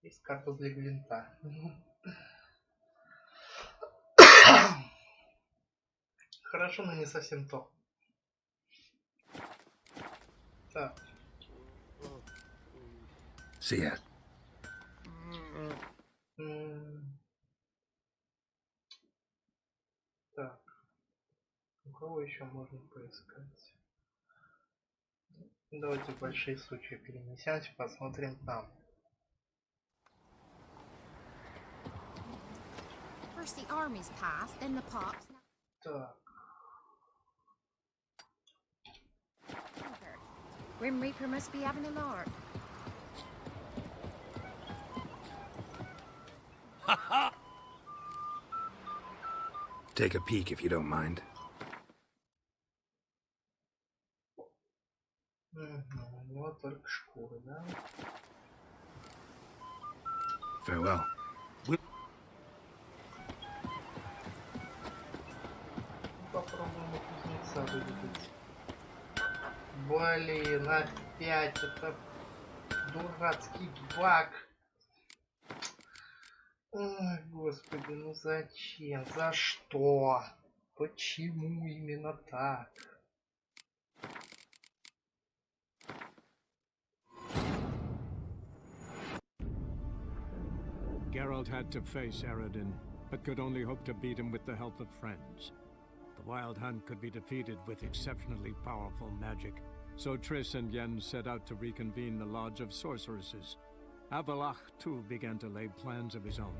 [SPEAKER 1] Есть карта для гвинта. Хорошо, но не совсем то. Так.
[SPEAKER 4] See ya.
[SPEAKER 1] Так. У кого еще можно поискать? Давайте в большие случаи перенесемся, посмотрим там.
[SPEAKER 7] First the armies pass, then the pops.
[SPEAKER 1] Так.
[SPEAKER 7] Grim Reaper must be having a lark.
[SPEAKER 4] Take a peek if you don't mind.
[SPEAKER 1] У него только шкуры, да?
[SPEAKER 4] Farewell.
[SPEAKER 1] Попробуем у кузнеца вылететь. Блин, опять это дурацкий баг. Ой, господи, ну зачем? За что? Почему именно так?
[SPEAKER 2] Geralt had to face Eredin, but could only hope to beat him with the help of friends. The Wild Hunt could be defeated with exceptionally powerful magic, so Triss and Yen set out to reconvene the Lodge of Sorceresses. Avalach, too, began to lay plans of his own.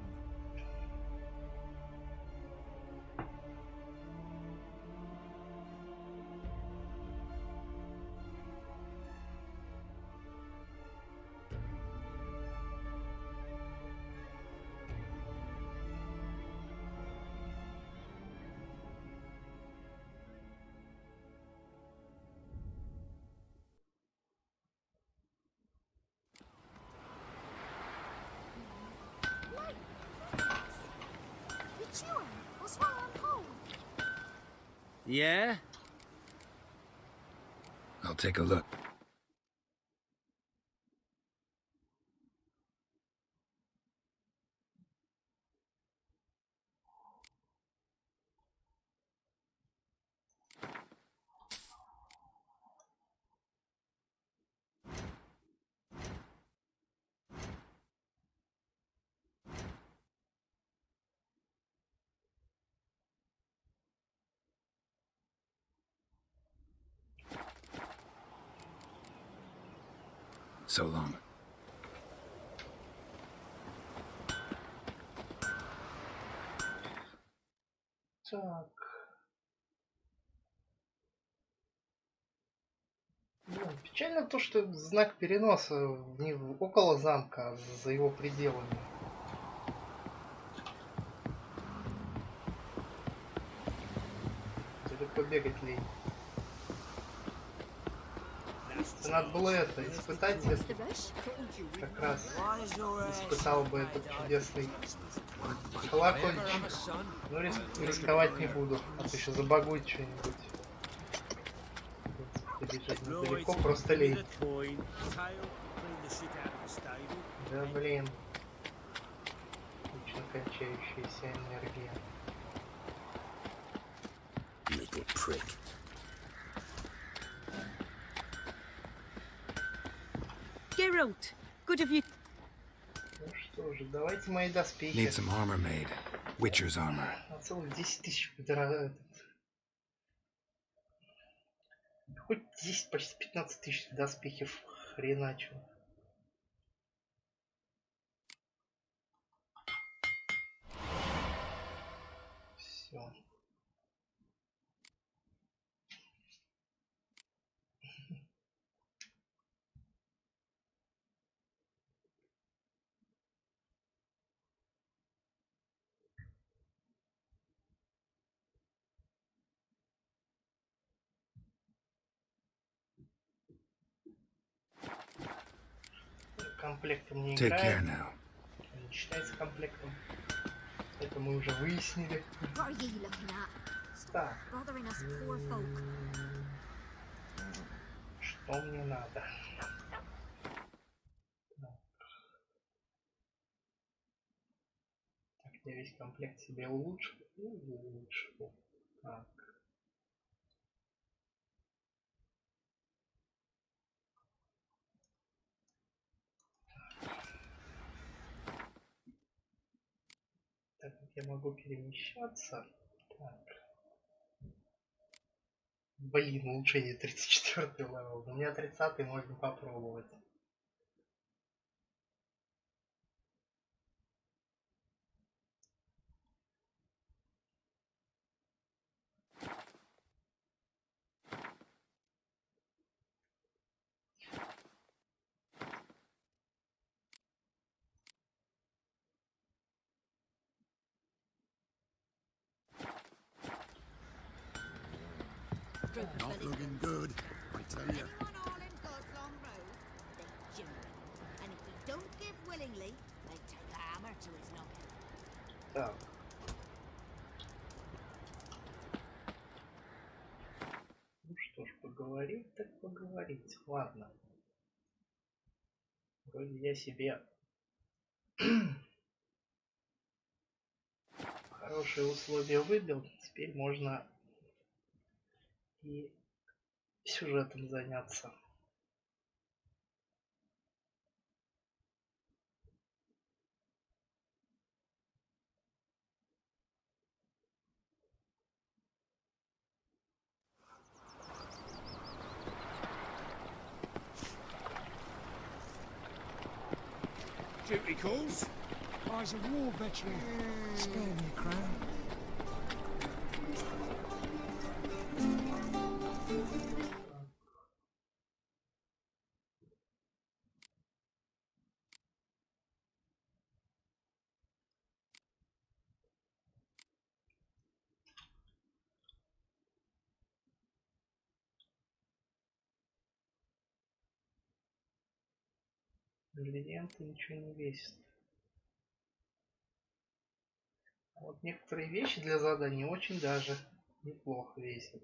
[SPEAKER 7] What's wrong on hold?
[SPEAKER 11] Yeah?
[SPEAKER 4] I'll take a look. So long.
[SPEAKER 1] Так. Блин, печально то, что знак переноса не около замка, а за его пределами. Далеко бегать лень. Надо было это испытать, как раз испытал бы этот чудесный колокольчик. Но рисковать не буду, а то еще забагует что-нибудь. Бежать недалеко, просто лень. Да блин. Вечно кончающаяся энергия.
[SPEAKER 6] Little prick.
[SPEAKER 9] Geralt, good of you.
[SPEAKER 1] Ну что же, давайте мои доспехи.
[SPEAKER 4] Need some armor made. Witcher's armor.
[SPEAKER 1] На целых 10 тысяч хоть 10, почти 15 тысяч доспехов хреначу. Все. комплектом не
[SPEAKER 4] Take care
[SPEAKER 1] играет.
[SPEAKER 4] now.
[SPEAKER 1] Не считается комплектом. Это мы уже выяснили.
[SPEAKER 7] What are you looking at?
[SPEAKER 1] Так.
[SPEAKER 7] Bothering us poor folk.
[SPEAKER 1] Что мне надо? Так, я весь комплект себе улучшил. Так. Так, я могу перемещаться. Так. Блин, улучшение 34 левел. У меня 30 можно попробовать.
[SPEAKER 12] Not looking good, I tell you.
[SPEAKER 7] Anyone all in God's long road? They jump. And if he don't give willingly, they take a hammer to his noggin.
[SPEAKER 1] Так. Ну что ж, поговорить так поговорить. Ладно. Вроде я себе хорошие условия выбил. Теперь можно и сюжетом заняться.
[SPEAKER 12] Duty calls.
[SPEAKER 14] I was a war veteran. Spare me a crown.
[SPEAKER 1] Ингредиенты ничего не весят. А вот некоторые вещи для заданий очень даже неплохо весят.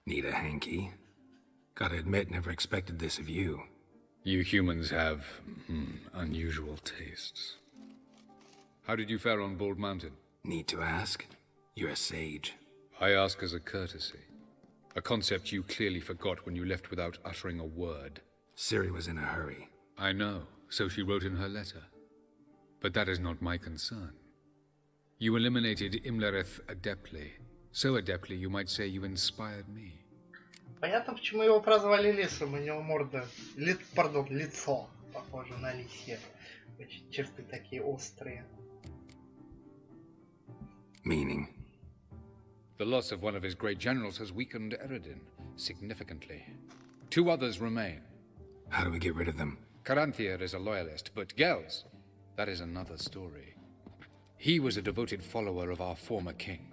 [SPEAKER 4] Need a hanky? Gotta admit, never expected this of you.
[SPEAKER 15] You humans have unusual tastes. How did you fare on Bald Mountain?
[SPEAKER 4] Need to ask? You're a sage.
[SPEAKER 15] I ask as a courtesy. A concept you clearly forgot when you left without uttering a word.
[SPEAKER 4] Ciri was in a hurry.
[SPEAKER 15] I know, so she wrote in her letter. But that is not my concern. You eliminated Imlerith adeptly. So adeptly, you might say you inspired me.
[SPEAKER 1] Понятно, почему его прозвали лисом. У него морда, лицо похоже на лисье. Очень черты такие острые.
[SPEAKER 4] Meaning?
[SPEAKER 15] The loss of one of his great generals has weakened Eredin significantly. 2 others remain.
[SPEAKER 4] How do we get rid of them?
[SPEAKER 15] Caranthir is a loyalist, but Gels, that is another story. He was a devoted follower of our former king.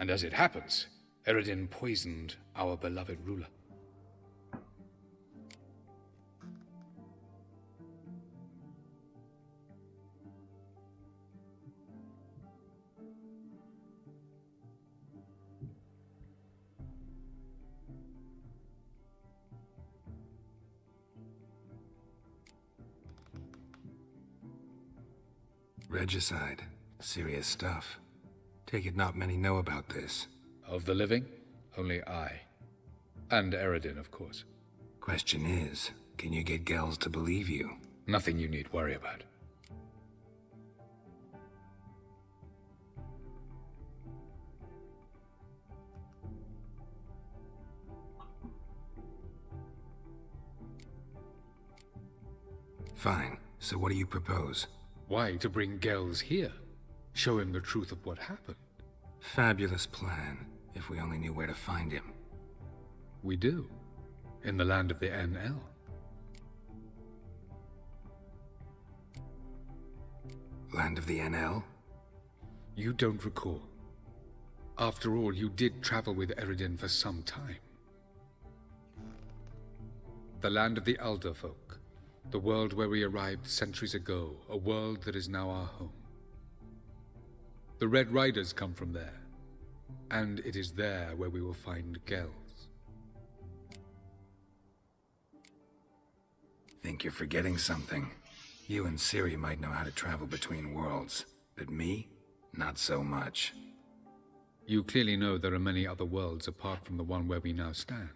[SPEAKER 15] And as it happens, Eredin poisoned our beloved ruler.
[SPEAKER 4] Regicide. Serious stuff. Take it not many know about this.
[SPEAKER 15] Of the living, only I. And Eredin, of course.
[SPEAKER 4] Question is, can you get Gels to believe you?
[SPEAKER 15] Nothing you need worry about.
[SPEAKER 4] Fine. So what do you propose?
[SPEAKER 15] Why, to bring Gels here. Show him the truth of what happened.
[SPEAKER 4] Fabulous plan, if we only knew where to find him.
[SPEAKER 15] We do. In the land of the NL.
[SPEAKER 4] Land of the NL?
[SPEAKER 15] You don't recall. After all, you did travel with Eredin for some time. The land of the Alder folk. The world where we arrived centuries ago. A world that is now our home. The Red Riders come from there. And it is there where we will find Gels.
[SPEAKER 4] Think you're forgetting something. You and Ciri might know how to travel between worlds, but me? Not so much.
[SPEAKER 15] You clearly know there are many other worlds apart from the one where we now stand.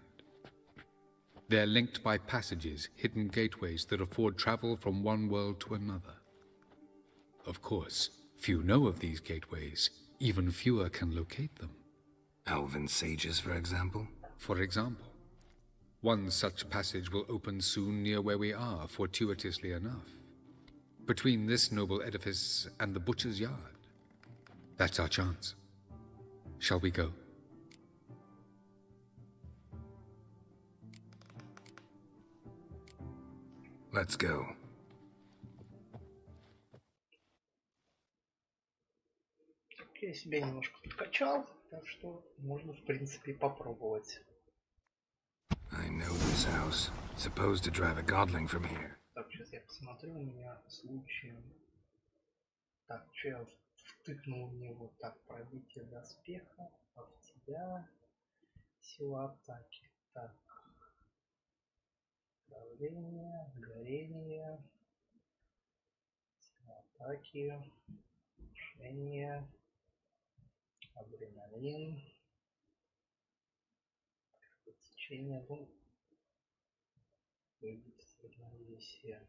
[SPEAKER 15] They're linked by passages, hidden gateways that afford travel from one world to another. Of course, few know of these gateways. Even fewer can locate them.
[SPEAKER 4] Elven sages, for example?
[SPEAKER 15] For example. One such passage will open soon near where we are, fortuitously enough. Between this noble edifice and the butcher's yard. That's our chance. Shall we go?
[SPEAKER 4] Let's go.
[SPEAKER 1] Я себя немножко подкачал, так что можно, в принципе, попробовать.
[SPEAKER 4] I know this house. Supposed to drive a godling from here.
[SPEAKER 1] Так, сейчас я посмотрю, у меня случаем... Так, что я втыкнул в него? Так, пробитие доспеха, от тебя, сила атаки. Так, давление, горение, сила атаки, решение, адреналин, течение, ну, выйдет равновесие.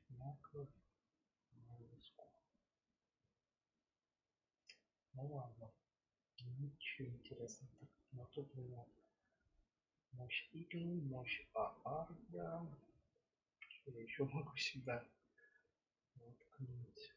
[SPEAKER 1] Макро, ну ладно, ничего интересного. Так, но тут у меня мощь Игни, мощь Аарда. Что я еще могу сюда воткнуть?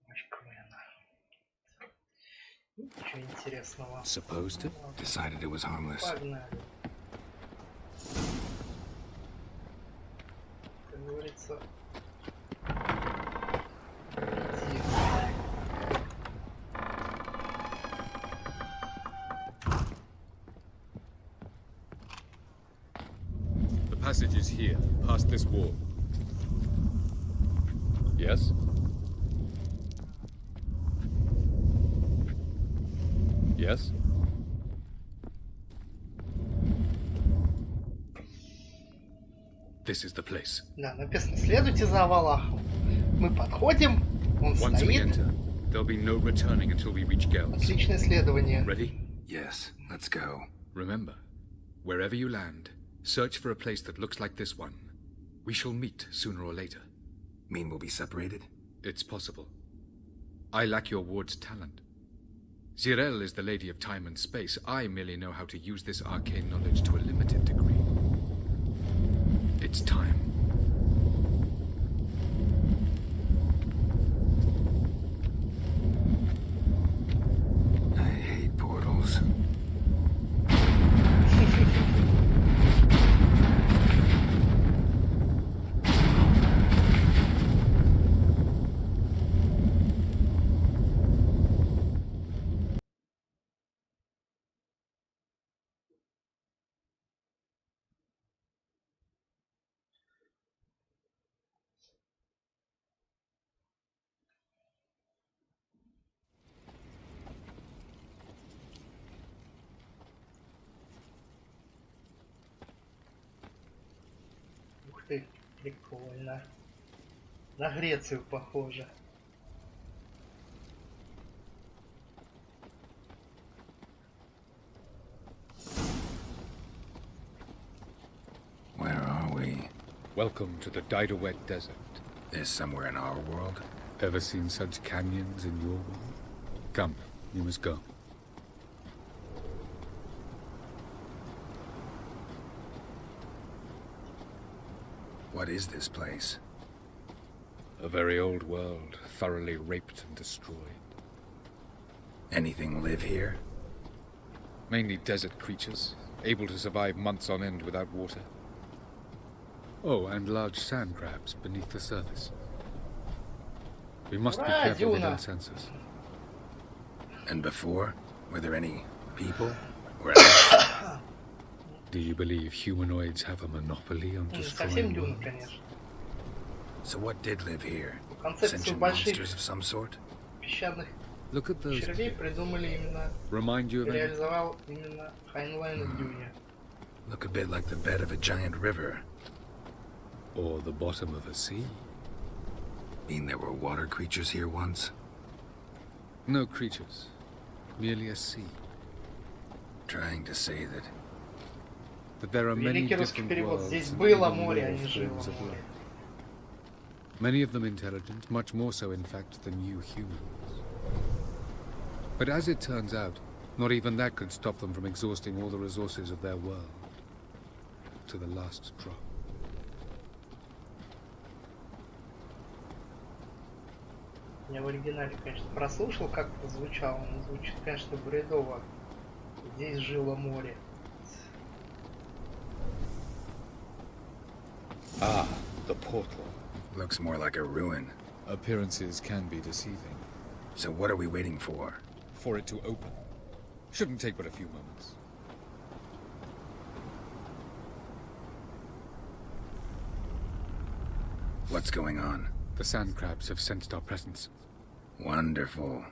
[SPEAKER 1] Мощь Квена. Ничего интересного.
[SPEAKER 4] Supposed to? Decided it was harmless.
[SPEAKER 1] Погнали. Как говорится...
[SPEAKER 15] The passage is here, past this wall. Yes? Yes? This is the place.
[SPEAKER 1] Да, написано, следуйте за Авалахом. Мы подходим, он
[SPEAKER 15] Once we
[SPEAKER 1] стоит.
[SPEAKER 15] enter, there'll be no returning until we reach Gels.
[SPEAKER 1] Отличное исследование.
[SPEAKER 15] Ready?
[SPEAKER 4] Yes, let's go.
[SPEAKER 15] Remember, wherever you land, search for a place that looks like this one. We shall meet sooner or later.
[SPEAKER 4] Mean we'll be separated?
[SPEAKER 15] It's possible. I lack your ward's talent. Zirel is the lady of time and space. I merely know how to use this arcane knowledge to a limited degree. It's time.
[SPEAKER 4] I hate portals.
[SPEAKER 1] Ух ты, прикольно. На Грецию похоже.
[SPEAKER 15] Welcome to the Diderwet Desert.
[SPEAKER 4] This somewhere in our world?
[SPEAKER 15] Ever seen such canyons in your world? Come, you must go.
[SPEAKER 4] What is this place?
[SPEAKER 15] A very old world, thoroughly raped and destroyed.
[SPEAKER 4] Anything live here?
[SPEAKER 15] Mainly desert creatures, able to survive months on end without water. Oh, and large sand crabs beneath the surface. We must be careful they don't sense us.
[SPEAKER 4] And before? Were there any people? Or else?
[SPEAKER 15] Do you believe humanoids have a monopoly on destroying worlds?
[SPEAKER 4] So what did live here?
[SPEAKER 1] Концепцию
[SPEAKER 4] Sentient
[SPEAKER 1] больших
[SPEAKER 4] monsters of some sort?
[SPEAKER 1] песчаных
[SPEAKER 15] Look at those
[SPEAKER 1] червей придумали именно,
[SPEAKER 15] Remind you of any?
[SPEAKER 1] реализовал именно Хайнлайн в Дюне.
[SPEAKER 4] Look a bit like the bed of a giant river.
[SPEAKER 15] Or the bottom of a sea?
[SPEAKER 4] Mean there were water creatures here once?
[SPEAKER 15] No creatures, merely a sea.
[SPEAKER 4] Trying to say that...
[SPEAKER 15] But there are many
[SPEAKER 1] Великий русский
[SPEAKER 15] different
[SPEAKER 1] перевод.
[SPEAKER 15] worlds
[SPEAKER 1] Здесь
[SPEAKER 15] and
[SPEAKER 1] было
[SPEAKER 15] even
[SPEAKER 1] море, а
[SPEAKER 15] more
[SPEAKER 1] не жило
[SPEAKER 15] forms of
[SPEAKER 1] море.
[SPEAKER 15] life. Many of them intelligent, much more so in fact than you humans. But as it turns out, not even that could stop them from exhausting all the resources of their world. To the last drop.
[SPEAKER 1] Я в оригинале, конечно, прослушал, как это звучало, но звучит, конечно, бредово. Здесь жило море.
[SPEAKER 15] Ah, the portal.
[SPEAKER 4] Looks more like a ruin.
[SPEAKER 15] Appearances can be deceiving.
[SPEAKER 4] So what are we waiting for?
[SPEAKER 15] For it to open. Shouldn't take but a few moments.
[SPEAKER 4] What's going on?
[SPEAKER 15] The sand crabs have sensed our presence.
[SPEAKER 4] Wonderful.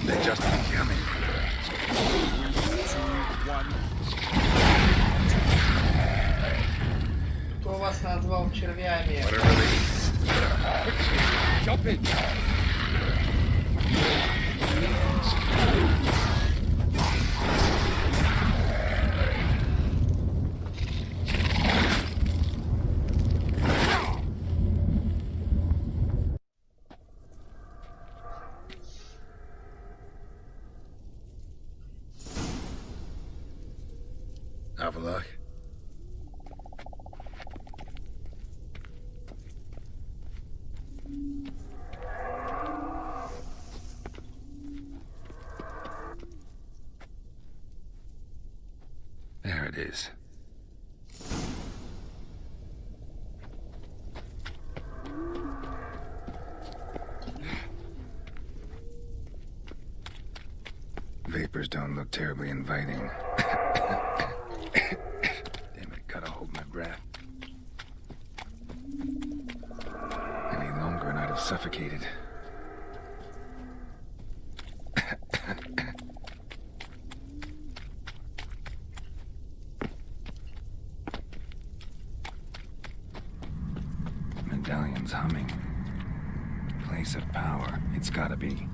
[SPEAKER 4] They're just coming.
[SPEAKER 1] Кто вас назвал червями?
[SPEAKER 15] Jump in!
[SPEAKER 4] Have a look. There it is. Vapors don't look terribly inviting. Damn it, gotta hold my breath. Any longer and I'd have suffocated. Medallion's humming. Place of power, it's gotta be.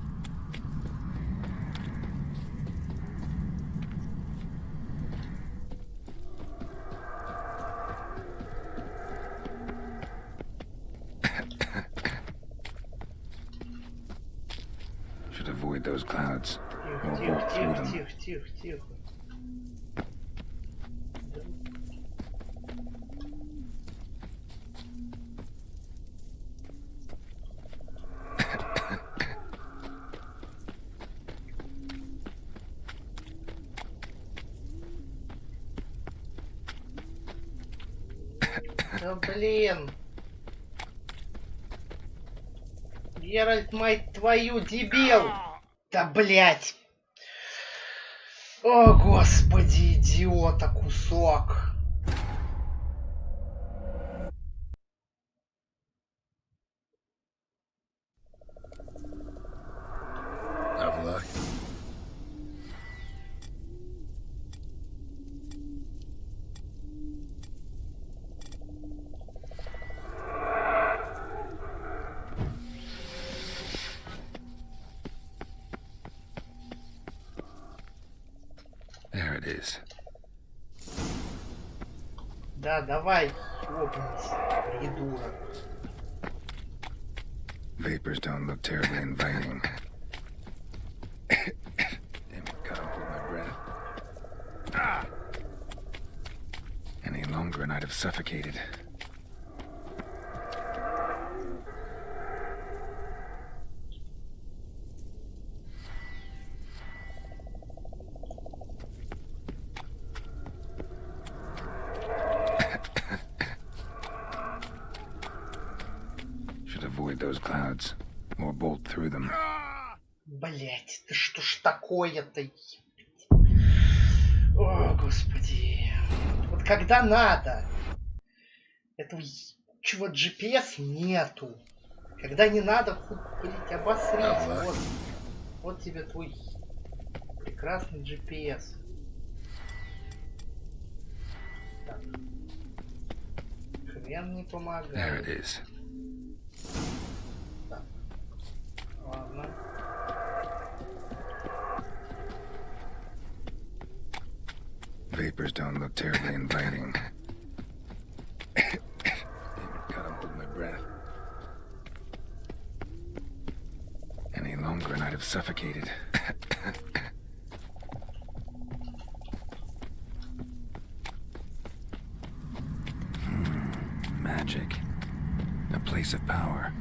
[SPEAKER 4] Should avoid those clouds. Or
[SPEAKER 1] Тихо,
[SPEAKER 4] walk through
[SPEAKER 1] тихо,
[SPEAKER 4] them.
[SPEAKER 1] тихо, тихо, тихо. Да блин. Геральт, мать твою, дебил! Да блять! О, господи, идиота, кусок!
[SPEAKER 4] it is.
[SPEAKER 1] Да, давай, лопнись, придурок.
[SPEAKER 4] Vapors don't look terribly inviting. Damn it, gotta hold my breath. Any longer and I'd have suffocated. Should avoid those clouds or bolt through them.
[SPEAKER 1] Блять, ты что ж такое-то? О, господи. Вот когда надо. Этого чего GPS нету. Когда не надо, хоть, блять, обосрись. Вот. Вот тебе твой прекрасный GPS. Так. Хрен не помогает.
[SPEAKER 4] There it is.
[SPEAKER 1] Так. Ладно.
[SPEAKER 4] Vapors don't look terribly inviting. Damn it, gotta hold my breath. Any longer and I'd have suffocated. Magic. A place of power.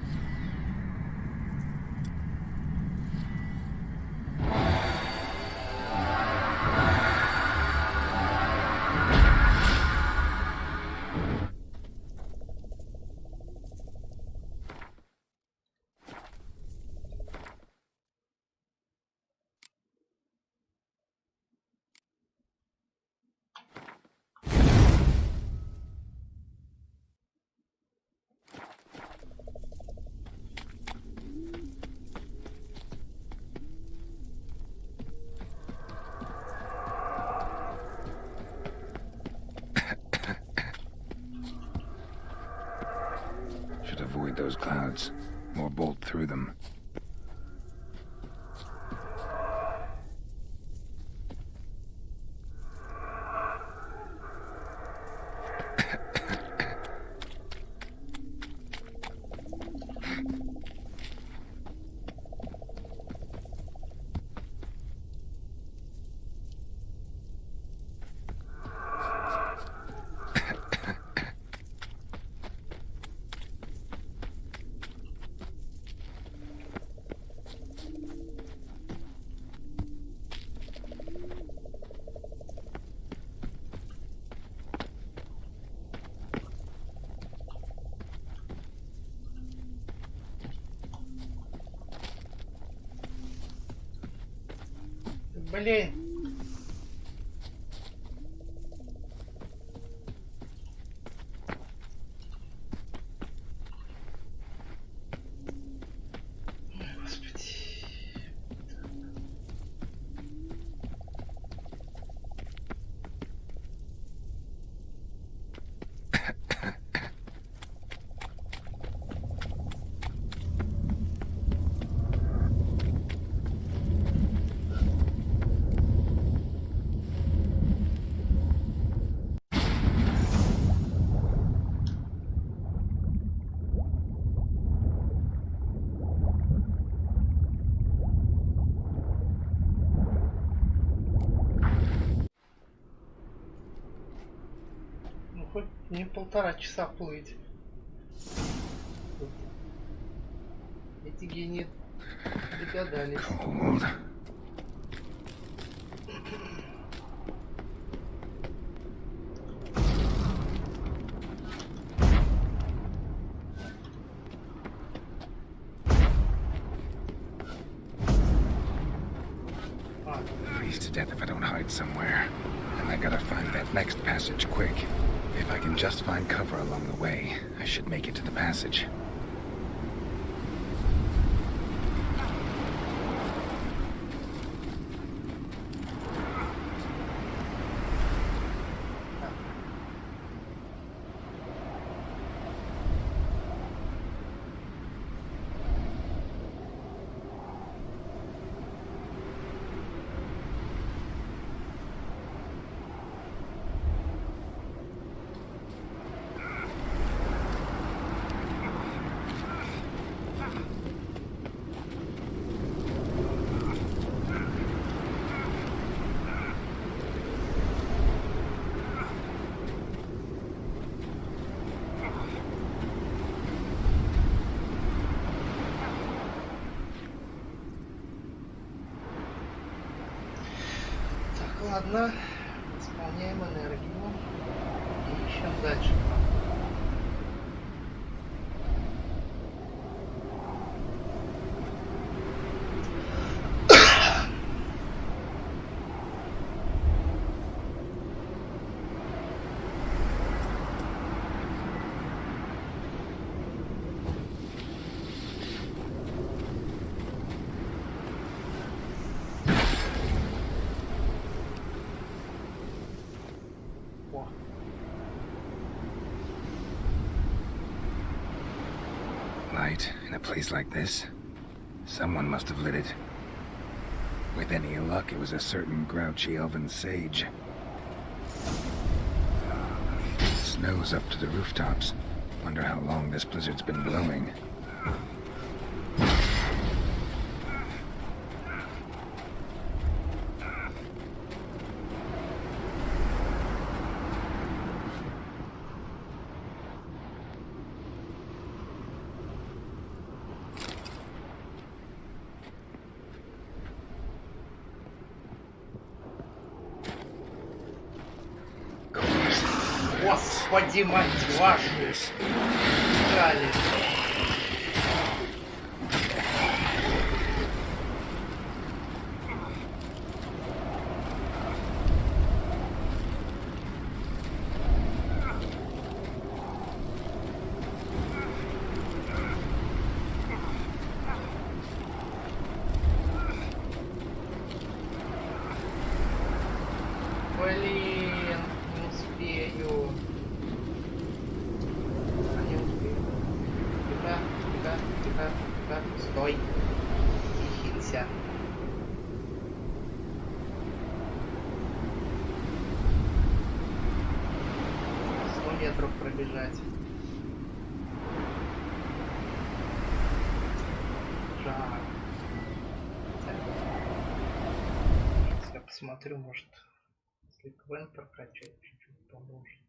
[SPEAKER 4] Should avoid those clouds or bolt through them.
[SPEAKER 1] Блин. Хоть не 1,5 часа плыть. Эти гении догадались.
[SPEAKER 4] Freeze to death if I don't hide somewhere. And I gotta find that next passage quick. If I can just find cover along the way, I should make it to the passage.
[SPEAKER 1] Ладно, восполняем энергию и ищем дальше.
[SPEAKER 4] Light in a place like this? Someone must have lit it. With any luck, it was a certain grouchy elven sage. Snow's up to the rooftops. Wonder how long this blizzard's been blowing.
[SPEAKER 1] Господи, мать вашу! Жали. Блин, не успею. Не успею. Тихо. Стой. Тихиться. 100 метров пробежать. Жар. Сейчас я посмотрю, может, если КВН прокачать, чуть-чуть поможет.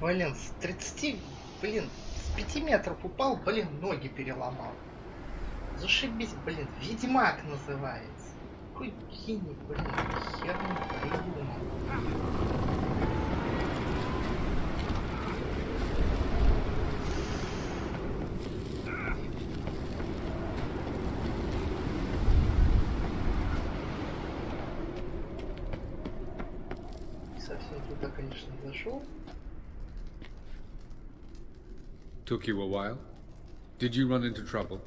[SPEAKER 1] Блин, с 30, блин, с 5 метров упал, блин, ноги переломал. Зашибись, блин, Ведьмак называется. Какой гений, блин, херню придумал. Совсем туда, конечно, зашел.
[SPEAKER 15] Took you a while? Did you run into trouble?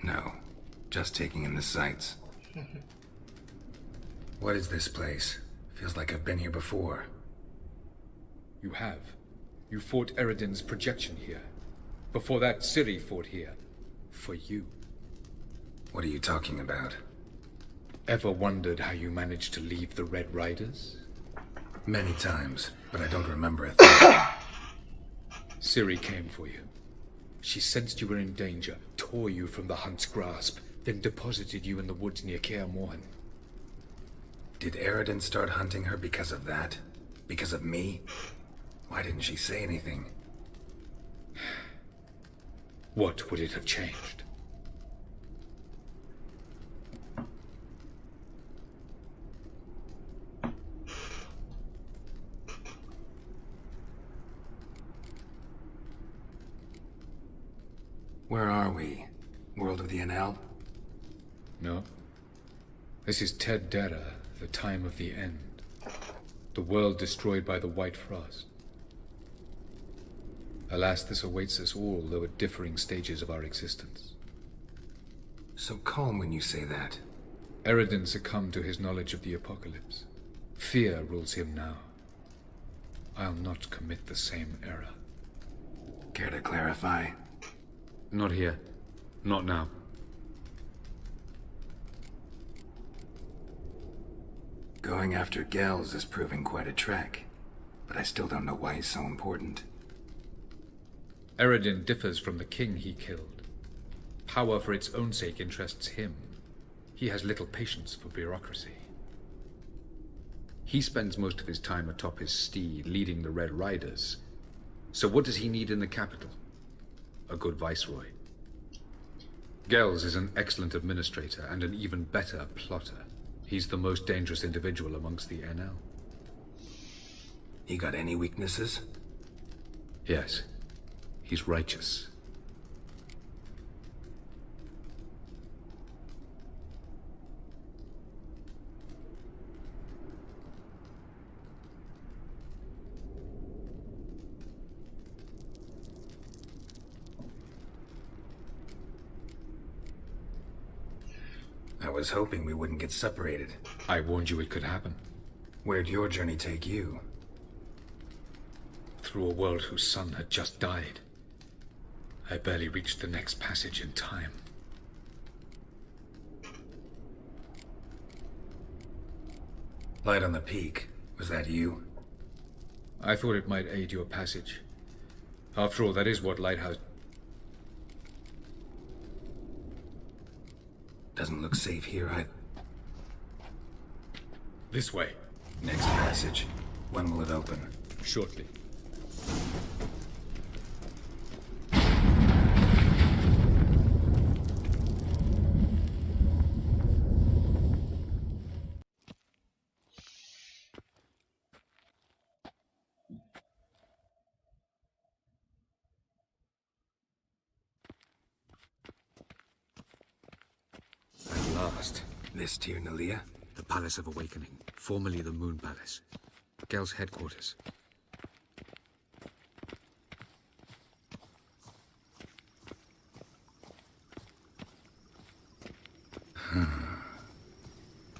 [SPEAKER 4] No. Just taking in the sights. What is this place? Feels like I've been here before.
[SPEAKER 15] You have. You fought Eredin's projection here. Before that, Ciri fought here. For you.
[SPEAKER 4] What are you talking about?
[SPEAKER 15] Ever wondered how you managed to leave the Red Riders?
[SPEAKER 4] Many times, but I don't remember a thing.
[SPEAKER 15] Ciri came for you. She sensed you were in danger, tore you from the Hunt's grasp, then deposited you in the woods near Kaer Morhen.
[SPEAKER 4] Did Eredin start hunting her because of that? Because of me? Why didn't she say anything?
[SPEAKER 15] What would it have changed?
[SPEAKER 4] Where are we? World of the NL?
[SPEAKER 15] No. This is Ted Dera, the time of the end. The world destroyed by the White Frost. Alas, this awaits us all, though at differing stages of our existence.
[SPEAKER 4] So calm when you say that.
[SPEAKER 15] Eredin succumbed to his knowledge of the apocalypse. Fear rules him now. I'll not commit the same error.
[SPEAKER 4] Care to clarify?
[SPEAKER 15] Not here. Not now.
[SPEAKER 4] Going after Gels is proving quite a trek, but I still don't know why he's so important.
[SPEAKER 15] Eredin differs from the king he killed. Power for its own sake interests him. He has little patience for bureaucracy. He spends most of his time atop his steed, leading the Red Riders. So what does he need in the capital? A good viceroy. Gels is an excellent administrator and an even better plotter. He's the most dangerous individual amongst the NL.
[SPEAKER 4] He got any weaknesses?
[SPEAKER 15] Yes. He's righteous.
[SPEAKER 4] I was hoping we wouldn't get separated.
[SPEAKER 15] I warned you it could happen.
[SPEAKER 4] Where'd your journey take you?
[SPEAKER 15] Through a world whose son had just died. I barely reached the next passage in time.
[SPEAKER 4] Light on the peak. Was that you?
[SPEAKER 15] I thought it might aid your passage. After all, that is what Lighthouse...
[SPEAKER 4] Doesn't look safe here.
[SPEAKER 15] This way.
[SPEAKER 4] Next passage. When will it open?
[SPEAKER 15] Shortly.
[SPEAKER 11] At last.
[SPEAKER 4] This Tir Nalia?
[SPEAKER 11] The Palace of Awakening, formerly the Moon Palace. Gel's headquarters.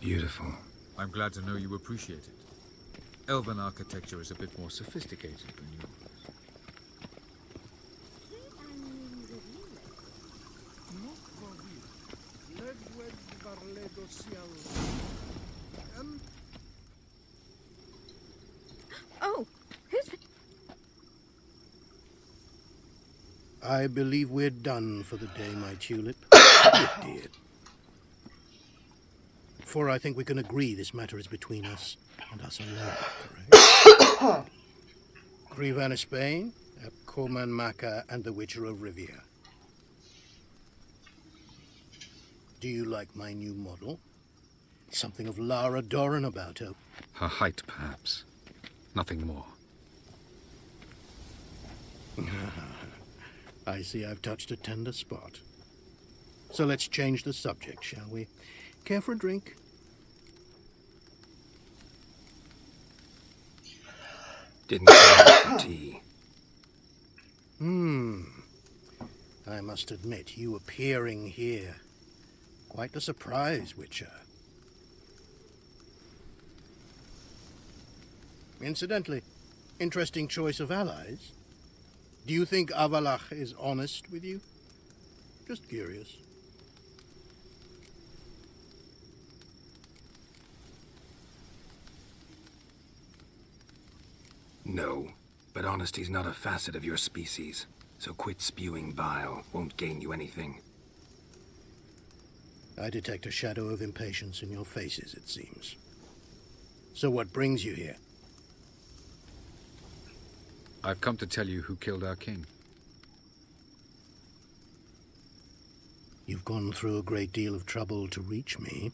[SPEAKER 4] Beautiful.
[SPEAKER 16] I'm glad to know you appreciate it. Elven architecture is a bit more sophisticated than yours.
[SPEAKER 5] Oh, who's...
[SPEAKER 14] I believe we're done for the day, my tulip. Good dear. For I think we can agree this matter is between us and us alone, correct? Grivan of Spain, Corman Maca, and the Witcher of Rivia. Do you like my new model? Something of Lara Doran about her.
[SPEAKER 15] Her height, perhaps. Nothing more.
[SPEAKER 14] I see I've touched a tender spot. So let's change the subject, shall we? Care for a drink?
[SPEAKER 4] Didn't come for tea.
[SPEAKER 14] I must admit, you appearing here. Quite a surprise, Witcher. Incidentally, interesting choice of allies. Do you think Avalach is honest with you? Just curious.
[SPEAKER 4] No, but honesty's not a facet of your species. So quit spewing bile. Won't gain you anything.
[SPEAKER 14] I detect a shadow of impatience in your faces, it seems. So what brings you here?
[SPEAKER 15] I've come to tell you who killed our king.
[SPEAKER 14] You've gone through a great deal of trouble to reach me.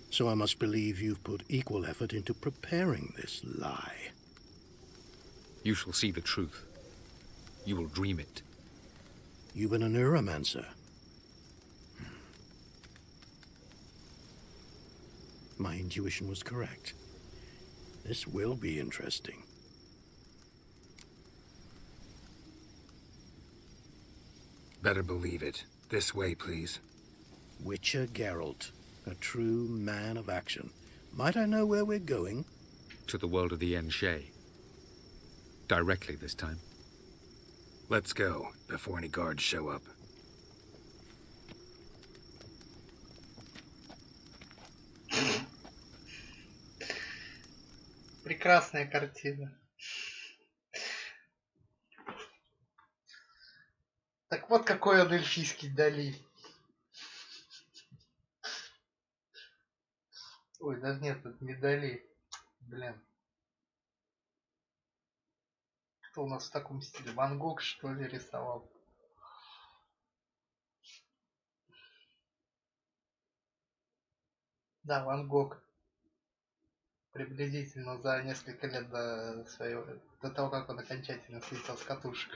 [SPEAKER 14] So I must believe you've put equal effort into preparing this lie.
[SPEAKER 15] You shall see the truth. You will dream it.
[SPEAKER 14] You've been a neuromancer. My intuition was correct. This will be interesting.
[SPEAKER 4] Better believe it. This way, please.
[SPEAKER 14] Witcher Geralt, a true man of action. Might I know where we're going?
[SPEAKER 15] To the world of the Enshe. Directly this time.
[SPEAKER 4] Let's go, before any guards show up.
[SPEAKER 1] Прекрасная картина. Так вот какой он эльфийский Дали. Ой, даже нет, это не Дали. Блин. Кто у нас в таком стиле? Ван Гог, что ли, рисовал? Да, Ван Гог. Приблизительно за несколько лет до того, как он окончательно слетел с катушек.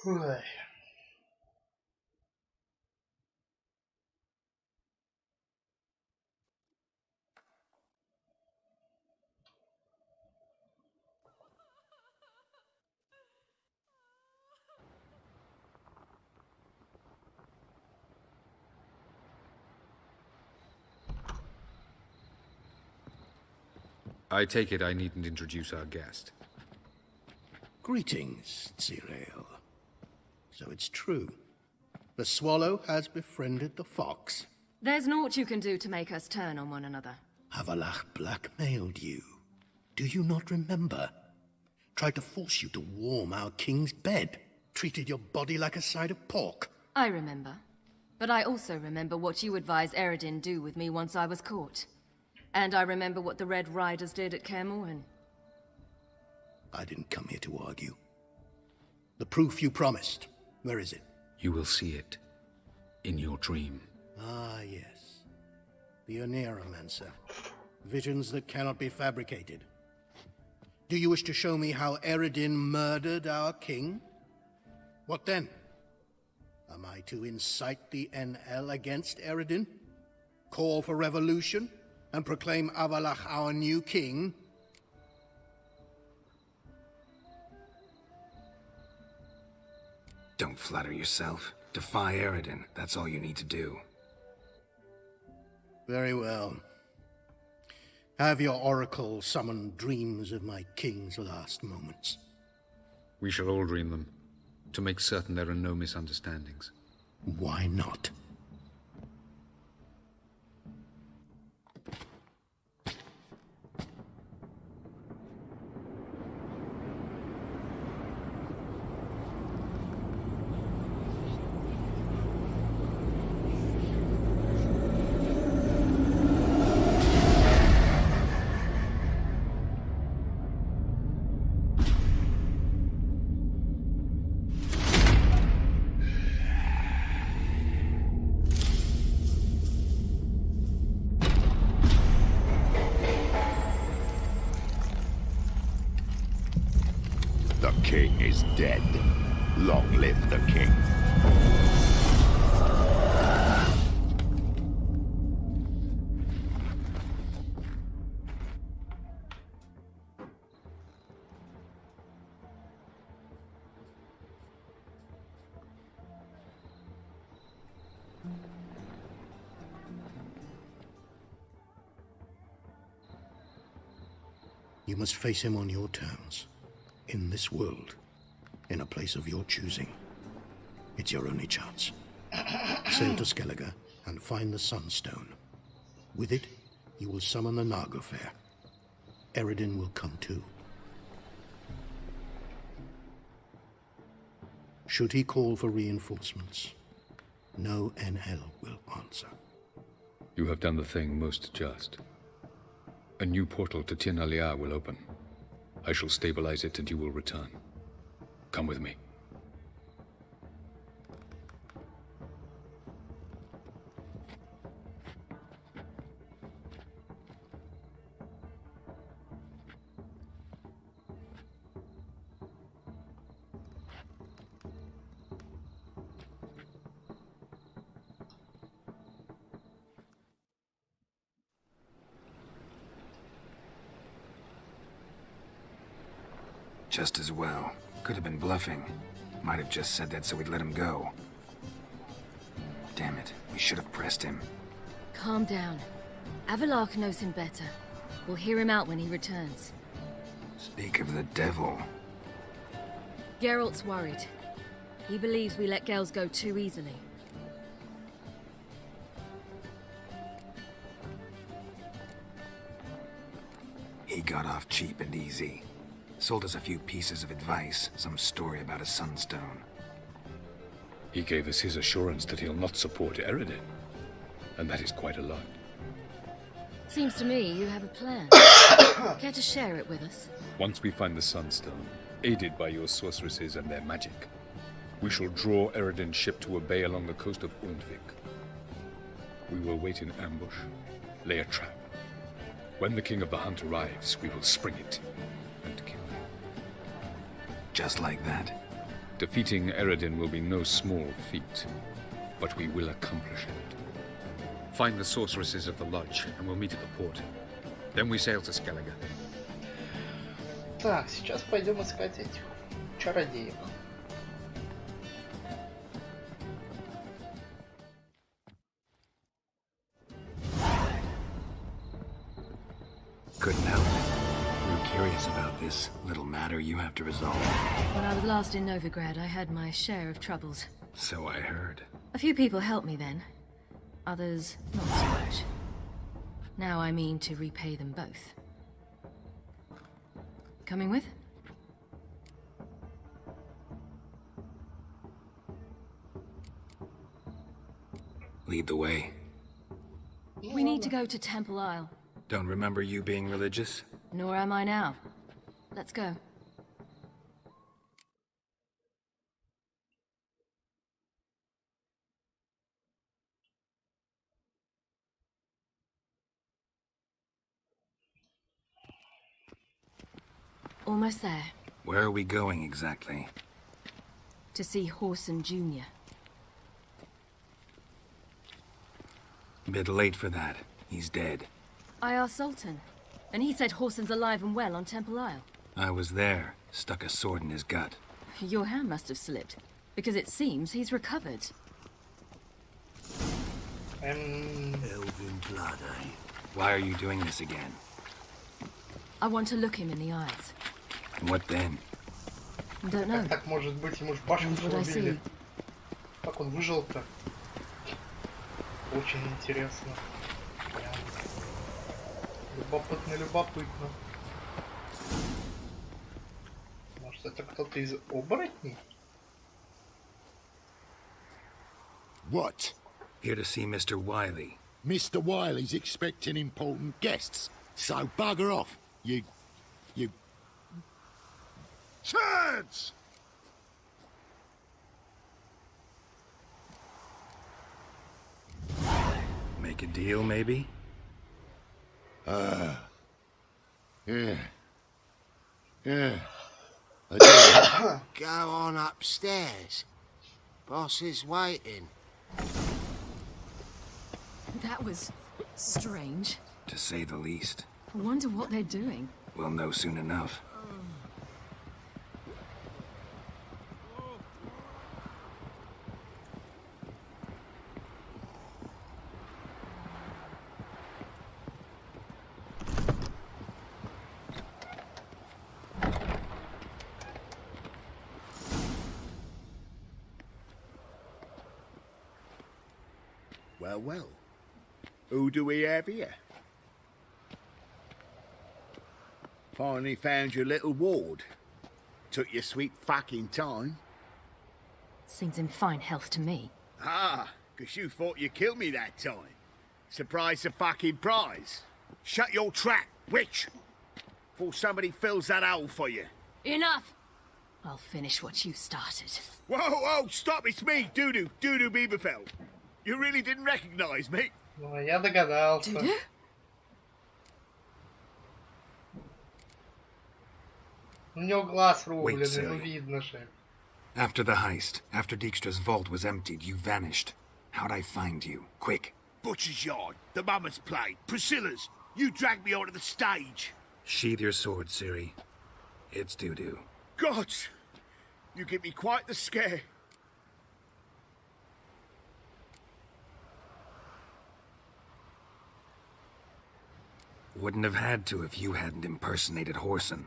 [SPEAKER 1] Ой.
[SPEAKER 15] I take it I needn't introduce our guest.
[SPEAKER 14] Greetings, Cyril. So it's true. The swallow has befriended the fox.
[SPEAKER 5] There's naught you can do to make us turn on one another.
[SPEAKER 14] Avalach blackmailed you. Do you not remember? Tried to force you to warm our king's bed. Treated your body like a side of pork.
[SPEAKER 5] I remember. But I also remember what you advised Eredin do with me once I was caught. And I remember what the Red Riders did at Kaer Morhen.
[SPEAKER 14] I didn't come here to argue. The proof you promised. Where is it?
[SPEAKER 15] You will see it. In your dream.
[SPEAKER 14] Ah, yes. The Oneiromancer. Visions that cannot be fabricated. Do you wish to show me how Eredin murdered our king? What then? Am I to incite the NL against Eredin? Call for revolution? And proclaim Avalach our new king?
[SPEAKER 4] Don't flatter yourself. Defy Eredin. That's all you need to do.
[SPEAKER 14] Very well. Have your oracle summon dreams of my king's last moments.
[SPEAKER 15] We shall all dream them, to make certain there are no misunderstandings.
[SPEAKER 14] Why not?
[SPEAKER 10] The king is dead. Long live the king.
[SPEAKER 14] You must face him on your terms. In this world. In a place of your choosing. It's your only chance. Sail to Skellige and find the Sunstone. With it, you will summon the Naga Fair. Eredin will come too. Should he call for reinforcements, no NL will answer.
[SPEAKER 15] You have done the thing most just. A new portal to Tirnalia will open. I shall stabilize it and you will return. Come with me.
[SPEAKER 4] Just as well. Could have been bluffing. Might have just said that so we'd let him go. Damn it, we should have pressed him.
[SPEAKER 5] Calm down. Avalark knows him better. We'll hear him out when he returns.
[SPEAKER 4] Speak of the devil.
[SPEAKER 5] Geralt's worried. He believes we let Gels go too easily.
[SPEAKER 4] He got off cheap and easy. Sold us a few pieces of advice, some story about a sunstone.
[SPEAKER 15] He gave us his assurance that he'll not support Eredin. And that is quite a lot.
[SPEAKER 5] Seems to me you have a plan. Care to share it with us?
[SPEAKER 15] Once we find the Sunstone, aided by your sorceresses and their magic, we shall draw Eredin's ship to a bay along the coast of Undvik. We will wait in ambush, lay a trap. When the King of the Hunt arrives, we will spring it and kill him.
[SPEAKER 4] Just like that?
[SPEAKER 15] Defeating Eredin will be no small feat, but we will accomplish it. Find the sorceresses of the lodge, and we'll meet at the port. Then we sail to Skellige.
[SPEAKER 1] Так, сейчас пойдем искать этих чародеев.
[SPEAKER 4] Couldn't help it. We're curious about this little matter you have to resolve.
[SPEAKER 5] When I was last in Novigrad, I had my share of troubles.
[SPEAKER 4] So I heard.
[SPEAKER 5] A few people helped me then. Others, not so much. Now I mean to repay them both. Coming with?
[SPEAKER 4] Lead the way.
[SPEAKER 5] We need to go to Temple Isle.
[SPEAKER 4] Don't remember you being religious?
[SPEAKER 5] Nor am I now. Let's go. Almost there.
[SPEAKER 4] Where are we going exactly?
[SPEAKER 5] To see Horson Jr.
[SPEAKER 4] A bit late for that. He's dead.
[SPEAKER 5] I asked Sultan, and he said Horson's alive and well on Temple Isle.
[SPEAKER 4] I was there. Stuck a sword in his gut.
[SPEAKER 5] Your hand must have slipped, because it seems he's recovered.
[SPEAKER 12] Elven blood, eh?
[SPEAKER 4] Why are you doing this again?
[SPEAKER 5] I want to look him in the eyes.
[SPEAKER 4] What then?
[SPEAKER 5] Don't know.
[SPEAKER 1] Так может быть, ему ж башенку убили. Как он выжил-то? Очень интересно. Прям любопытно, любопытно. Может, это кто-то из оборотней?
[SPEAKER 10] What?
[SPEAKER 4] Here to see Mr. Wiley.
[SPEAKER 10] Mr. Wiley's expecting important guests, so bugger off, you... Turds!
[SPEAKER 4] Make a deal, maybe?
[SPEAKER 10] Yeah.
[SPEAKER 17] Go on upstairs. Boss is waiting.
[SPEAKER 5] That was strange.
[SPEAKER 4] To say the least.
[SPEAKER 5] I wonder what they're doing.
[SPEAKER 4] We'll know soon enough.
[SPEAKER 18] Well, well. Who do we have here? Finally found your little ward. Took your sweet fucking time.
[SPEAKER 5] Seems in fine health to me.
[SPEAKER 18] Ah, 'cause you thought you killed me that time. Surprise the fucking prize. Shut your trap, witch! Before somebody fills that hole for you.
[SPEAKER 5] Enough! I'll finish what you started.
[SPEAKER 18] Whoa, whoa, stop, it's me, Dudu Bieberfeld. You really didn't recognize me?
[SPEAKER 1] Ну, я догадался.
[SPEAKER 5] Dudu?
[SPEAKER 1] У него глаз
[SPEAKER 4] Wait,
[SPEAKER 1] рубленый, ну
[SPEAKER 4] silly.
[SPEAKER 1] видно же.
[SPEAKER 4] After the heist, after Dijkstra's vault was emptied, you vanished. How'd I find you? Quick.
[SPEAKER 18] Butcher's Yard, the Mama's Play, Priscilla's. You dragged me onto the stage.
[SPEAKER 4] Sheathe your sword, Ciri. It's Dudu.
[SPEAKER 18] God, you give me quite the scare.
[SPEAKER 4] Wouldn't have had to if you hadn't impersonated Whoreson.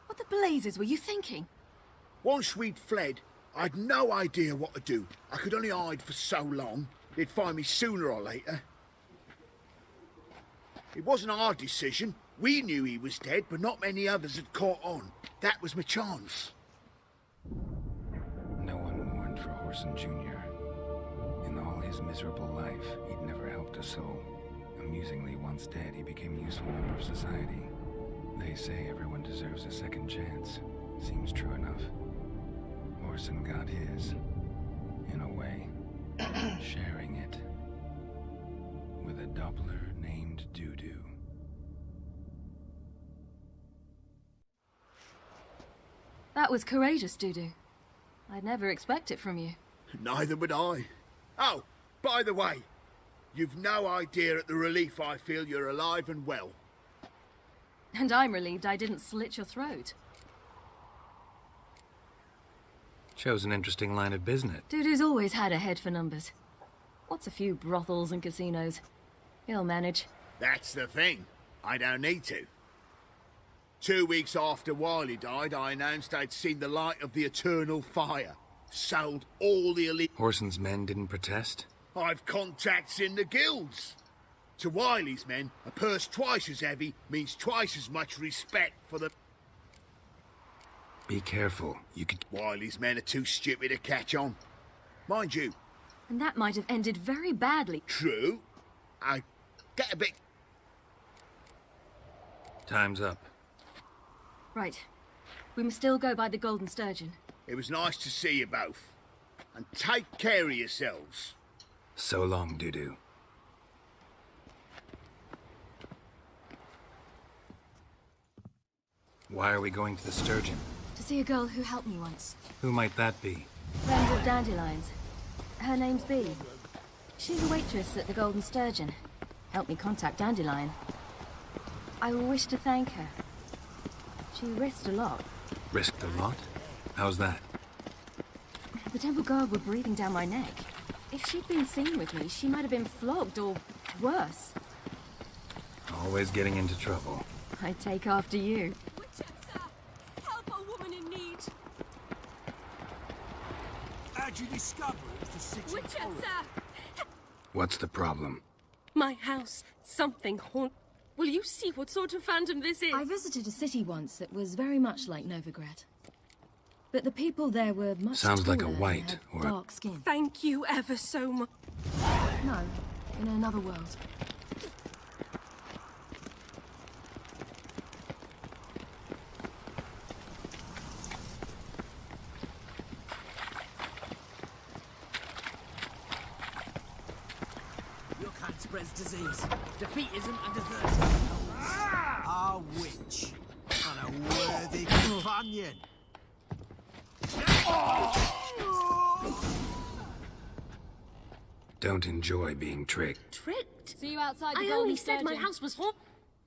[SPEAKER 5] What the blazes were you thinking?
[SPEAKER 18] Once we'd fled, I'd no idea what to do. I could only hide for so long. They'd find me sooner or later. It wasn't our decision. We knew he was dead, but not many others had caught on. That was my chance.
[SPEAKER 4] No one mourned for Whoreson Jr. In all his miserable life, he'd never helped a soul. Amusingly, once dead, he became a useful member of society. They say everyone deserves a second chance. Seems true enough. Whoreson got his, in a way, sharing it with a Doppler named Dudu.
[SPEAKER 5] That was courageous, Dudu. I'd never expect it from you.
[SPEAKER 18] Neither would I. Oh, by the way, you've no idea at the relief I feel you're alive and well.
[SPEAKER 5] And I'm relieved I didn't slit your throat.
[SPEAKER 4] Chose an interesting line of business.
[SPEAKER 5] Dudu's always had a head for numbers. What's a few brothels and casinos? He'll manage.
[SPEAKER 18] That's the thing. I don't need to. 2 weeks after Wiley died, I announced I'd seen the light of the eternal fire. Sold all the elite...
[SPEAKER 4] Whoreson's men didn't protest?
[SPEAKER 18] I've contacts in the guilds. To Wiley's men, a purse twice as heavy means twice as much respect for the...
[SPEAKER 4] Be careful. You could...
[SPEAKER 18] Wiley's men are too stupid to catch on. Mind you.
[SPEAKER 5] And that might have ended very badly.
[SPEAKER 18] True. I get a bit...
[SPEAKER 4] Time's up.
[SPEAKER 5] Right. We must still go by the Golden Sturgeon.
[SPEAKER 18] It was nice to see you both. And take care of yourselves.
[SPEAKER 4] So long, Dudu. Why are we going to the Sturgeon?
[SPEAKER 5] To see a girl who helped me once.
[SPEAKER 4] Who might that be?
[SPEAKER 5] Friend of Dandelion's. Her name's Bee. She's a waitress at the Golden Sturgeon. Helped me contact Dandelion. I wish to thank her. She risked a lot.
[SPEAKER 4] Risked a lot? How's that?
[SPEAKER 5] The Temple Guard were breathing down my neck. If she'd been seen with me, she might have been flogged or worse.
[SPEAKER 4] Always getting into trouble.
[SPEAKER 5] I take after you.
[SPEAKER 7] Help a woman in need.
[SPEAKER 12] How'd you discover it was the city?
[SPEAKER 4] What's the problem?
[SPEAKER 19] My house. Something haunt. Will you see what sort of phantom this is?
[SPEAKER 5] I visited a city once that was very much like Novigrad. But the people there were much
[SPEAKER 4] Sounds like a
[SPEAKER 5] taller and
[SPEAKER 4] white
[SPEAKER 5] had
[SPEAKER 4] or
[SPEAKER 5] dark skin.
[SPEAKER 19] Thank you ever so much.
[SPEAKER 5] No, in another world.
[SPEAKER 13] Your kind spreads disease. Defeatism and desertion. A witch. And a worthy companion.
[SPEAKER 4] Don't enjoy being tricked.
[SPEAKER 19] Tricked?
[SPEAKER 5] See you outside the
[SPEAKER 19] I
[SPEAKER 5] Golden
[SPEAKER 19] only said my
[SPEAKER 5] Sturgeon.
[SPEAKER 19] house was haunted.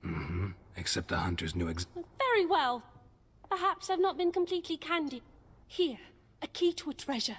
[SPEAKER 4] Mm-hmm. Except the hunters knew
[SPEAKER 19] Very well. Perhaps I've not been completely candid. Here, a key to a treasure.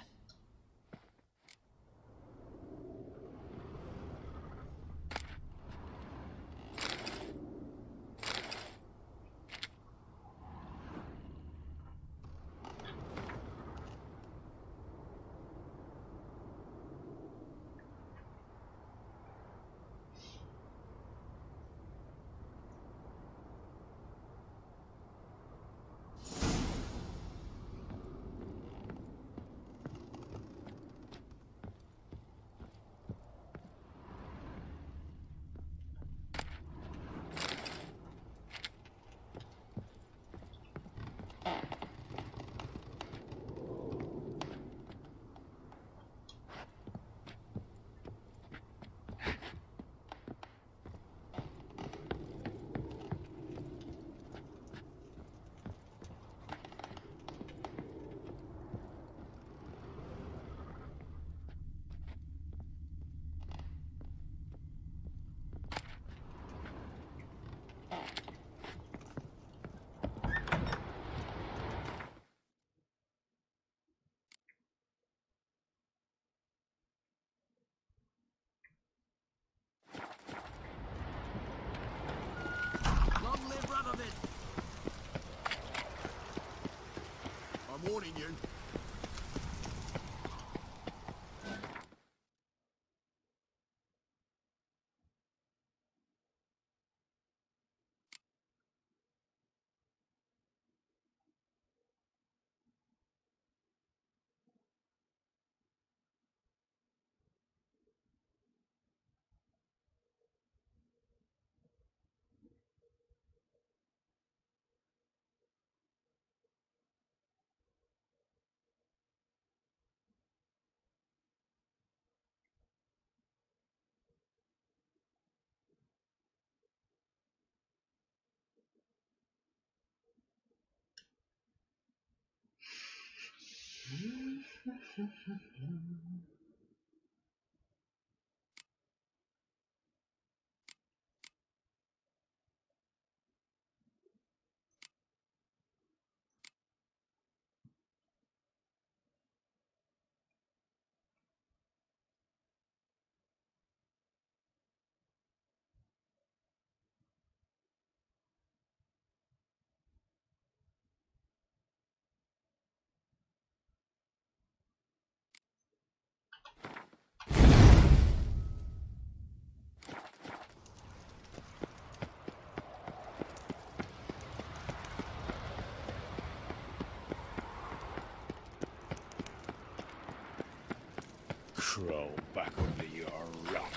[SPEAKER 3] crawl back under your rock.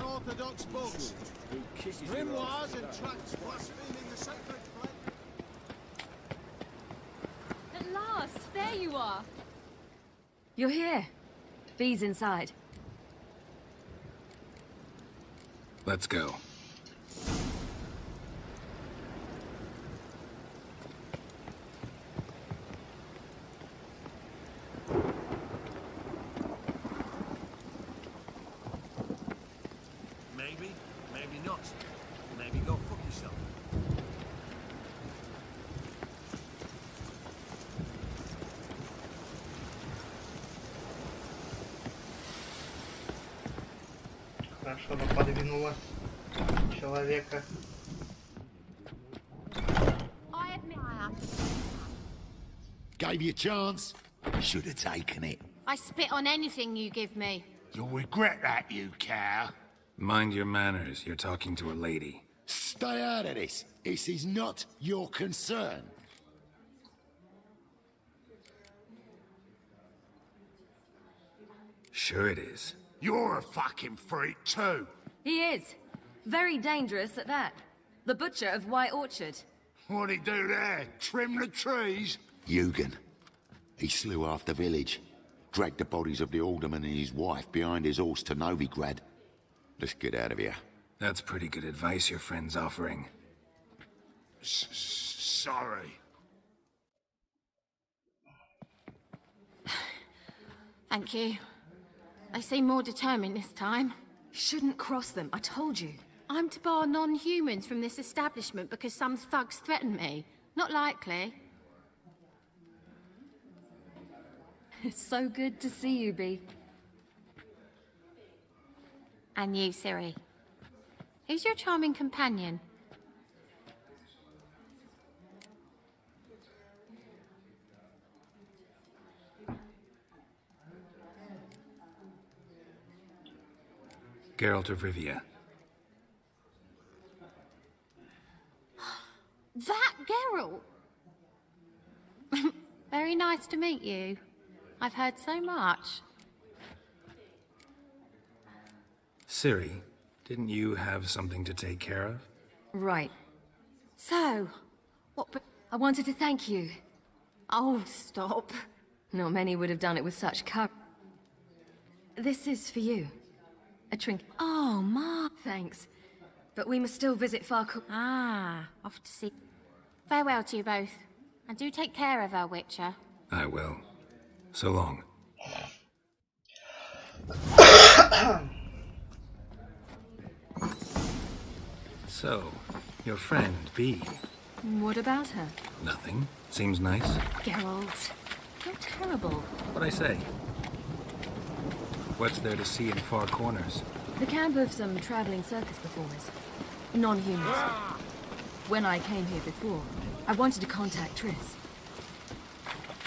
[SPEAKER 13] Orthodox books, grimoires and tracts blaspheming the sacred flame.
[SPEAKER 5] At last, there you are. You're here. Bee's inside.
[SPEAKER 4] Let's go.
[SPEAKER 13] Maybe not. Maybe go fuck yourself.
[SPEAKER 1] Хорошо, она подвинула человека.
[SPEAKER 18] Gave you a chance. Should have taken it.
[SPEAKER 8] I spit on anything you give me.
[SPEAKER 18] You'll regret that, you cow.
[SPEAKER 4] Mind your manners. You're talking to a lady.
[SPEAKER 18] Stay out of this. This is not your concern.
[SPEAKER 4] Sure it is.
[SPEAKER 18] You're a fucking freak too.
[SPEAKER 5] He is. Very dangerous at that. The butcher of White Orchard.
[SPEAKER 18] What'd he do there? Trim the trees? Eugen. He slew half the village. Dragged the bodies of the alderman and his wife behind his horse to Novigrad. Let's get out of here.
[SPEAKER 4] That's pretty good advice your friend's offering.
[SPEAKER 18] Sorry.
[SPEAKER 8] Thank you. I seem more determined this time.
[SPEAKER 5] Shouldn't cross them, I told you.
[SPEAKER 8] I'm to bar non-humans from this establishment because some thugs threaten me. Not likely.
[SPEAKER 5] It's so good to see you, Bee.
[SPEAKER 8] And you, Siri. Who's your charming companion?
[SPEAKER 4] Geralt of Rivia.
[SPEAKER 8] That Geralt! Very nice to meet you. I've heard so much.
[SPEAKER 4] Ciri, didn't you have something to take care of?
[SPEAKER 5] Right.
[SPEAKER 8] So, what...
[SPEAKER 5] I wanted to thank you.
[SPEAKER 8] Oh, stop.
[SPEAKER 5] Not many would have done it with such courage. This is for you. A trinket.
[SPEAKER 8] Oh, Ma.
[SPEAKER 5] Thanks. But we must still visit Farco.
[SPEAKER 8] Ah, off to see. Farewell to you both. And do take care of her, Witcher.
[SPEAKER 4] I will. So long. So, your friend, Bee.
[SPEAKER 5] What about her?
[SPEAKER 4] Nothing. Seems nice.
[SPEAKER 5] Geralt, you're terrible.
[SPEAKER 4] What'd I say? What's there to see in far corners?
[SPEAKER 5] The camp of some traveling circus performers. Non-humans. When I came here before, I wanted to contact Triss.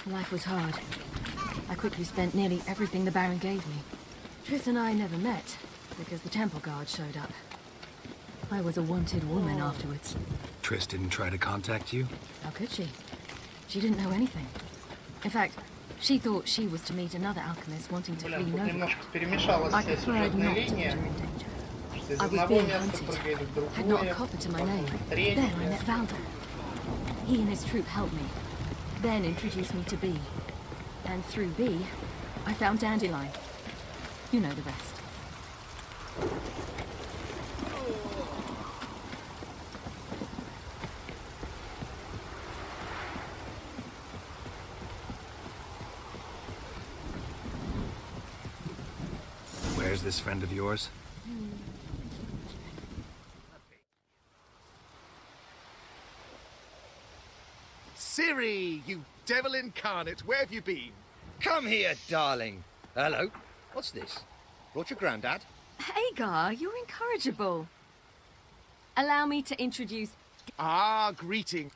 [SPEAKER 5] Life was hard. I quickly spent nearly everything the Baron gave me. Triss and I never met, because the temple guard showed up. I was a wanted woman afterwards.
[SPEAKER 4] Triss didn't try to contact you?
[SPEAKER 5] How could she? She didn't know anything. In fact, she thought she was to meet another alchemist wanting to flee Nova. I preferred not to put her in danger. I was being hunted. Had not a copper to my name. Then I met Valder. He and his troop helped me. Then introduced me to Bee. And through Bee, I found Dandelion. You know the rest.
[SPEAKER 4] Where's this friend of yours?
[SPEAKER 20] Ciri, you devil incarnate, where have you been?
[SPEAKER 21] Come here, darling. Hello. What's this?
[SPEAKER 20] Brought your granddad?
[SPEAKER 5] Hagar, you're incorrigible. Allow me to introduce...
[SPEAKER 20] Ah, greeting.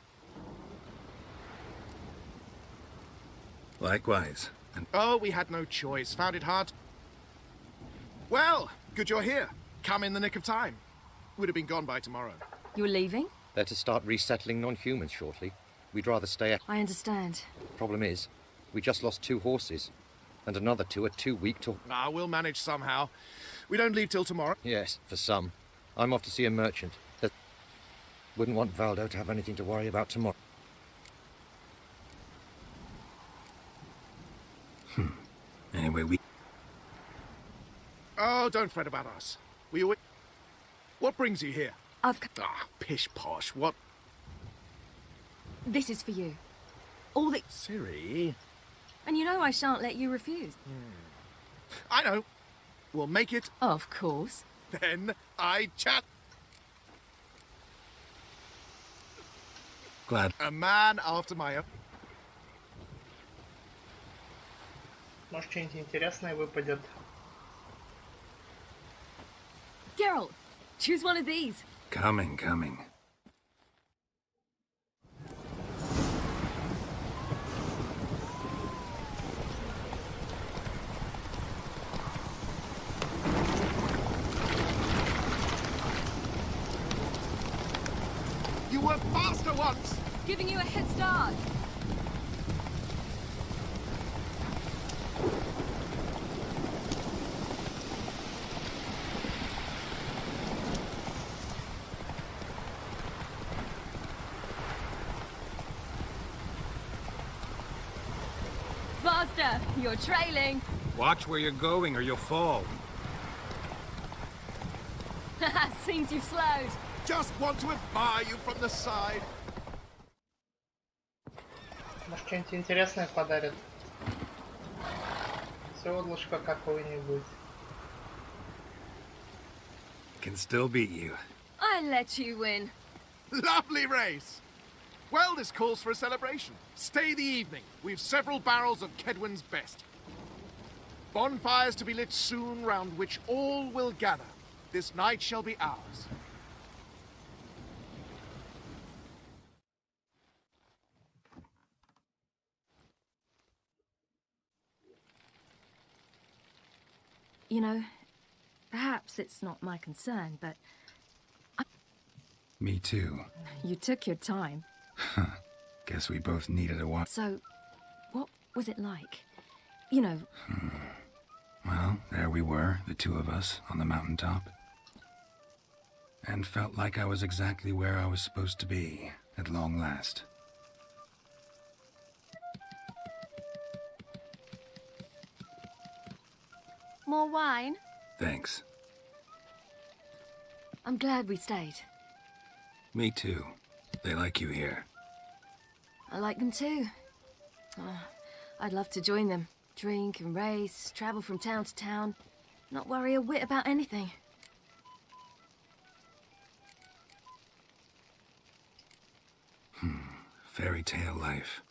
[SPEAKER 4] Likewise.
[SPEAKER 20] Oh, we had no choice. Found it hard. Well, good you're here. Come in the nick of time. Would have been gone by tomorrow.
[SPEAKER 5] You're leaving?
[SPEAKER 21] They're to start resettling non-humans shortly. We'd rather stay at...
[SPEAKER 5] I understand.
[SPEAKER 21] Problem is, we just lost 2 horses. And another 2 are too weak to...
[SPEAKER 20] Ah, we'll manage somehow. We don't leave till tomorrow.
[SPEAKER 21] Yes, for some. I'm off to see a merchant. Wouldn't want Valdo to have anything to worry about tomorrow.
[SPEAKER 4] Anyway, we...
[SPEAKER 20] Oh, don't fret about us. We always... What brings you here?
[SPEAKER 5] I've...
[SPEAKER 20] Ah, pish-posh, what...
[SPEAKER 5] This is for you. All the...
[SPEAKER 20] Ciri...
[SPEAKER 5] And you know I shan't let you refuse.
[SPEAKER 20] I know. We'll make it...
[SPEAKER 5] Of course.
[SPEAKER 20] Then I chat...
[SPEAKER 4] Glad.
[SPEAKER 20] A man after my own...
[SPEAKER 1] Может, что-нибудь интересное выпадет.
[SPEAKER 5] Geralt, choose one of these.
[SPEAKER 4] Coming.
[SPEAKER 20] You were faster once!
[SPEAKER 5] Giving you a head start. Faster! You're trailing.
[SPEAKER 2] Watch where you're going or you'll fall.
[SPEAKER 5] Seems you've slowed.
[SPEAKER 20] Just want to admire you from the side.
[SPEAKER 1] Может, что-нибудь интересное подарит. Седлышко какое-нибудь.
[SPEAKER 4] Can still beat you.
[SPEAKER 5] I let you win.
[SPEAKER 20] Lovely race! Well, this calls for a celebration. Stay the evening. We've several barrels of Kedwin's best. Bonfires to be lit soon, round which all will gather. This night shall be ours.
[SPEAKER 5] You know, perhaps it's not my concern, but...
[SPEAKER 4] Me too.
[SPEAKER 5] You took your time.
[SPEAKER 4] Guess we both needed a while.
[SPEAKER 5] So, what was it like? You know...
[SPEAKER 4] Well, there we were, the 2 of us, on the mountaintop. And felt like I was exactly where I was supposed to be, at long last.
[SPEAKER 5] More wine?
[SPEAKER 4] Thanks.
[SPEAKER 5] I'm glad we stayed.
[SPEAKER 4] Me too. They like you here.
[SPEAKER 5] I like them too. Oh, I'd love to join them. Drink and race, travel from town to town. Not worry a whit about anything.
[SPEAKER 4] Fairy tale life.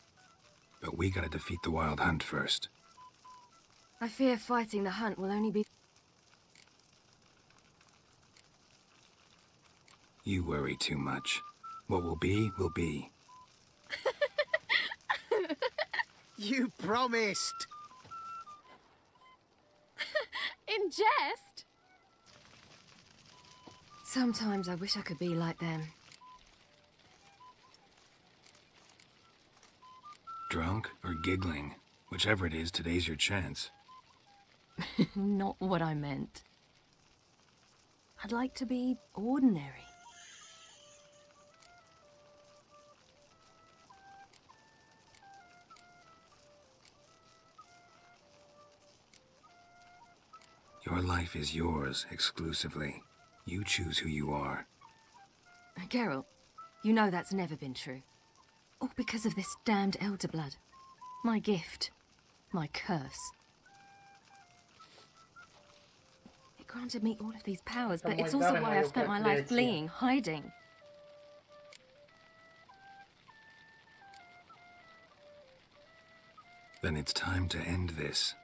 [SPEAKER 4] But we gotta defeat the Wild Hunt first.
[SPEAKER 5] I fear fighting the hunt will only be...
[SPEAKER 4] You worry too much. What will be, will be.
[SPEAKER 20] You promised!
[SPEAKER 5] In jest? Sometimes I wish I could be like them.
[SPEAKER 4] Drunk or giggling. Whichever it is, today's your chance.
[SPEAKER 5] Not what I meant. I'd like to be ordinary.
[SPEAKER 4] Your life is yours, exclusively. You choose who you are.
[SPEAKER 5] Geralt, you know that's never been true. All because of this damned elder blood. My gift. My curse. It granted me all of these powers, but it's also why I've spent my life fleeing, hiding.
[SPEAKER 4] Then it's time to end this.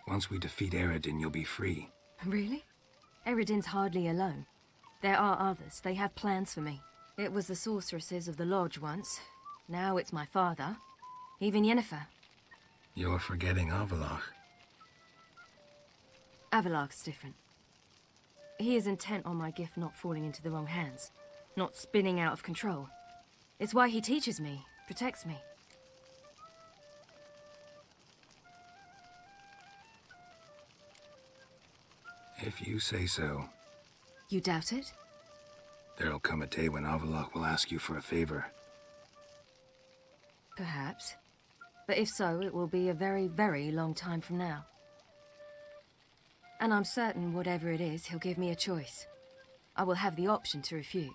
[SPEAKER 4] Once we defeat Eredin, you'll be free.
[SPEAKER 5] Really? Eredin's hardly alone. There are others. They have plans for me. It was the sorceresses of the lodge once. Now it's my father. Even Yennefer.
[SPEAKER 4] You're forgetting Avalach.
[SPEAKER 5] Avalach's different. He is intent on my gift not falling into the wrong hands. Not spinning out of control. It's why he teaches me, protects me.
[SPEAKER 4] If you say so.
[SPEAKER 5] You doubt it?
[SPEAKER 4] There'll come a day when Avalach will ask you for a favor.
[SPEAKER 5] Perhaps. But if so, it will be a very, very long time from now. And I'm certain whatever it is, he'll give me a choice. I will have the option to refuse.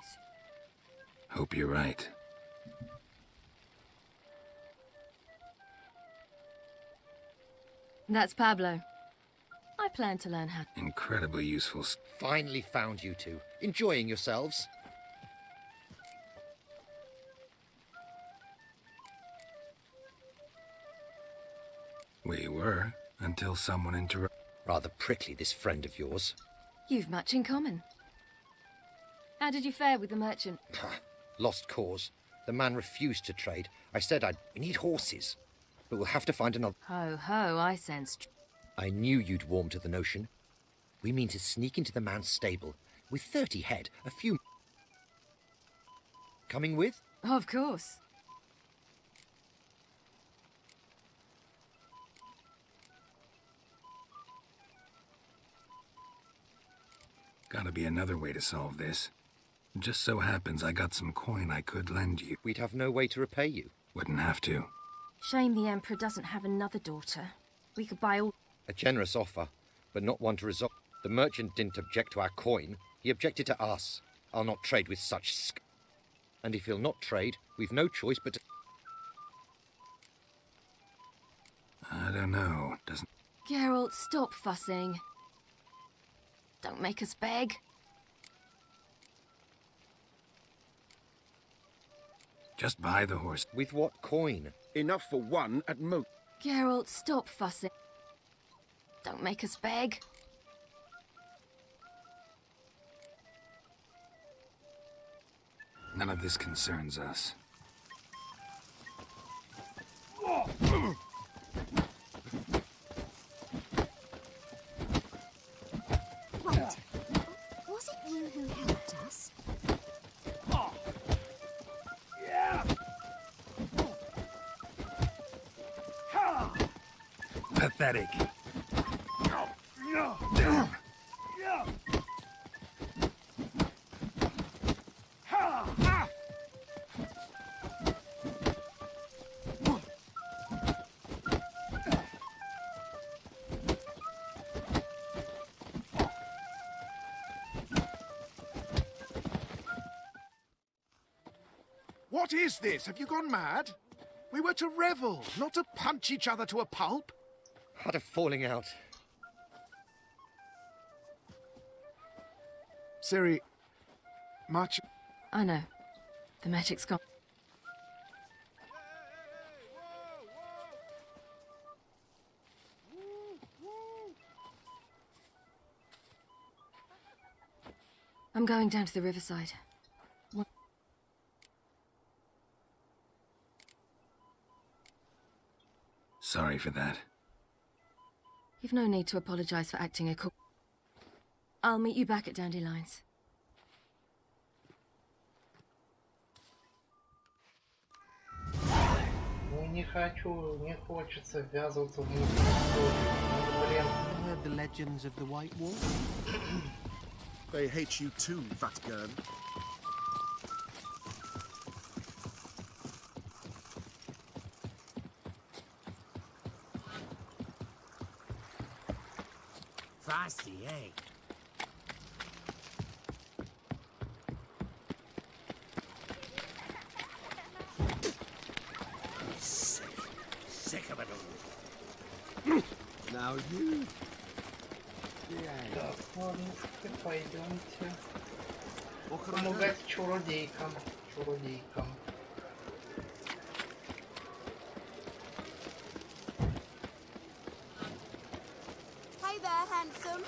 [SPEAKER 4] Hope you're right.
[SPEAKER 5] That's Pablo. I plan to learn how.
[SPEAKER 4] Incredibly useful.
[SPEAKER 21] Finally found you two. Enjoying yourselves?
[SPEAKER 4] We were, until someone interrupted.
[SPEAKER 21] Rather prickly, this friend of yours.
[SPEAKER 5] You've much in common. How did you fare with the merchant?
[SPEAKER 21] Lost cause. The man refused to trade. I said we need horses, but we'll have to find another.
[SPEAKER 5] Ho, ho, I sensed.
[SPEAKER 21] I knew you'd warm to the notion. We mean to sneak into the man's stable. With 30 head, a few... Coming with?
[SPEAKER 5] Of course.
[SPEAKER 4] Gotta be another way to solve this. Just so happens I got some coin I could lend you.
[SPEAKER 21] We'd have no way to repay you.
[SPEAKER 4] Wouldn't have to.
[SPEAKER 5] Shame the Emperor doesn't have another daughter. We could buy all...
[SPEAKER 21] A generous offer, but not one to resolve. The merchant didn't object to our coin. He objected to us. I'll not trade with such And if he'll not trade, we've no choice but to...
[SPEAKER 4] I don't know. Doesn't...
[SPEAKER 5] Geralt, stop fussing. Don't make us beg.
[SPEAKER 4] Just buy the horse.
[SPEAKER 21] With what coin?
[SPEAKER 12] Enough for one at most.
[SPEAKER 5] Geralt, stop fussing. Don't make us beg.
[SPEAKER 4] None of this concerns us.
[SPEAKER 7] Wait. Was it you who helped us?
[SPEAKER 4] Pathetic.
[SPEAKER 20] What is this? Have you gone mad? We were to revel, not to punch each other to a pulp.
[SPEAKER 21] Had a falling out.
[SPEAKER 20] Ciri, much...
[SPEAKER 5] I know. The magic's gone. I'm going down to the riverside.
[SPEAKER 4] Sorry for that.
[SPEAKER 5] You've no need to apologize for acting a cook. I'll meet you back at Dandelions.
[SPEAKER 1] Ну не хочу, не хочется ввязываться в мутную историю. Блин.
[SPEAKER 13] Heard the legends of the White Wall?
[SPEAKER 12] They hate you too, fat girl.
[SPEAKER 13] Feisty, eh? Sick of it all. Now you...
[SPEAKER 1] Так, ладно, пойдемте. Помогать чародейкам.
[SPEAKER 7] Hey there, handsome.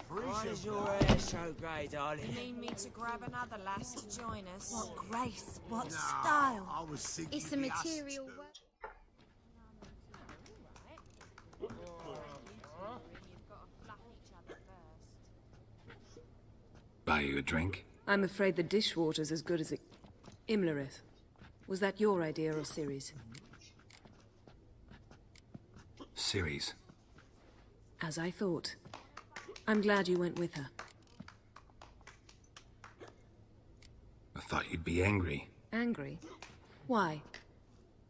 [SPEAKER 13] Why is your hair so grey, darling?
[SPEAKER 7] You need me to grab another lass to join us? What grace, what style.
[SPEAKER 12] I was thinking
[SPEAKER 7] It's a material work.
[SPEAKER 4] Buy you a drink?
[SPEAKER 6] I'm afraid the dishwater's as good as it... Imlerith, was that your idea or Ciri's?
[SPEAKER 4] Ciri's.
[SPEAKER 6] As I thought. I'm glad you went with her.
[SPEAKER 4] I thought you'd be angry.
[SPEAKER 6] Angry? Why?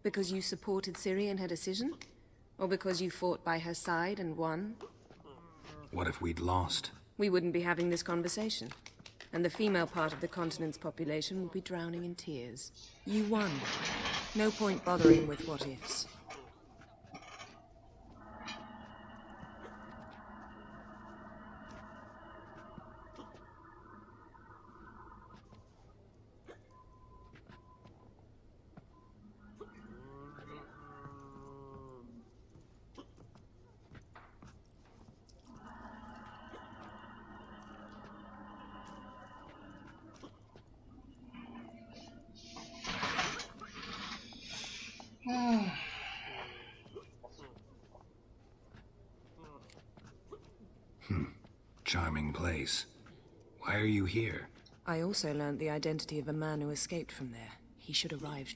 [SPEAKER 6] Because you supported Ciri in her decision? Or because you fought by her side and won?
[SPEAKER 4] What if we'd lost?
[SPEAKER 6] We wouldn't be having this conversation. And the female part of the continent's population would be drowning in tears. You won. No point bothering with what-ifs.
[SPEAKER 4] Charming place. Why are you here?
[SPEAKER 6] I also learned the identity of a man who escaped from there. He should arrive.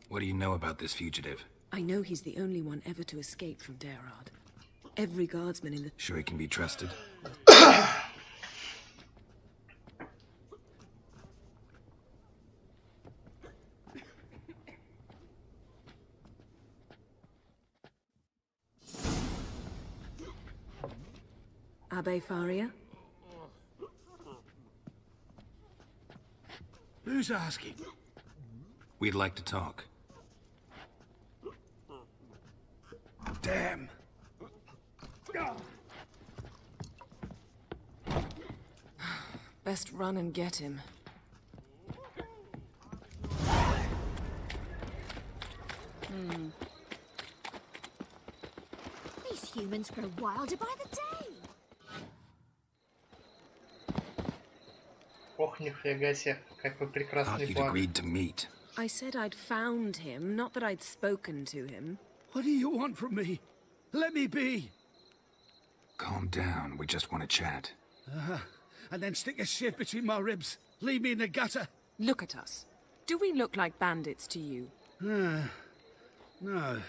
[SPEAKER 4] What do you know about this fugitive?
[SPEAKER 6] I know he's the only one ever to escape from Daerad. Every guardsman in the...
[SPEAKER 4] Sure he can be trusted?
[SPEAKER 6] Abbe Faria?
[SPEAKER 14] Who's asking?
[SPEAKER 4] We'd like to talk.
[SPEAKER 14] Damn.
[SPEAKER 6] Best run and get him.
[SPEAKER 7] These humans grow wilder by the day.
[SPEAKER 1] Ох, нифига себе, как вы прекрасный
[SPEAKER 4] You'd
[SPEAKER 1] план.
[SPEAKER 4] agreed to meet.
[SPEAKER 6] I said I'd found him, not that I'd spoken to him.
[SPEAKER 14] What do you want from me? Let me be.
[SPEAKER 4] Calm down, we just want to chat.
[SPEAKER 14] And then stick a shiv between my ribs. Leave me in the gutter.
[SPEAKER 6] Look at us. Do we look like bandits to you?
[SPEAKER 14] No. No,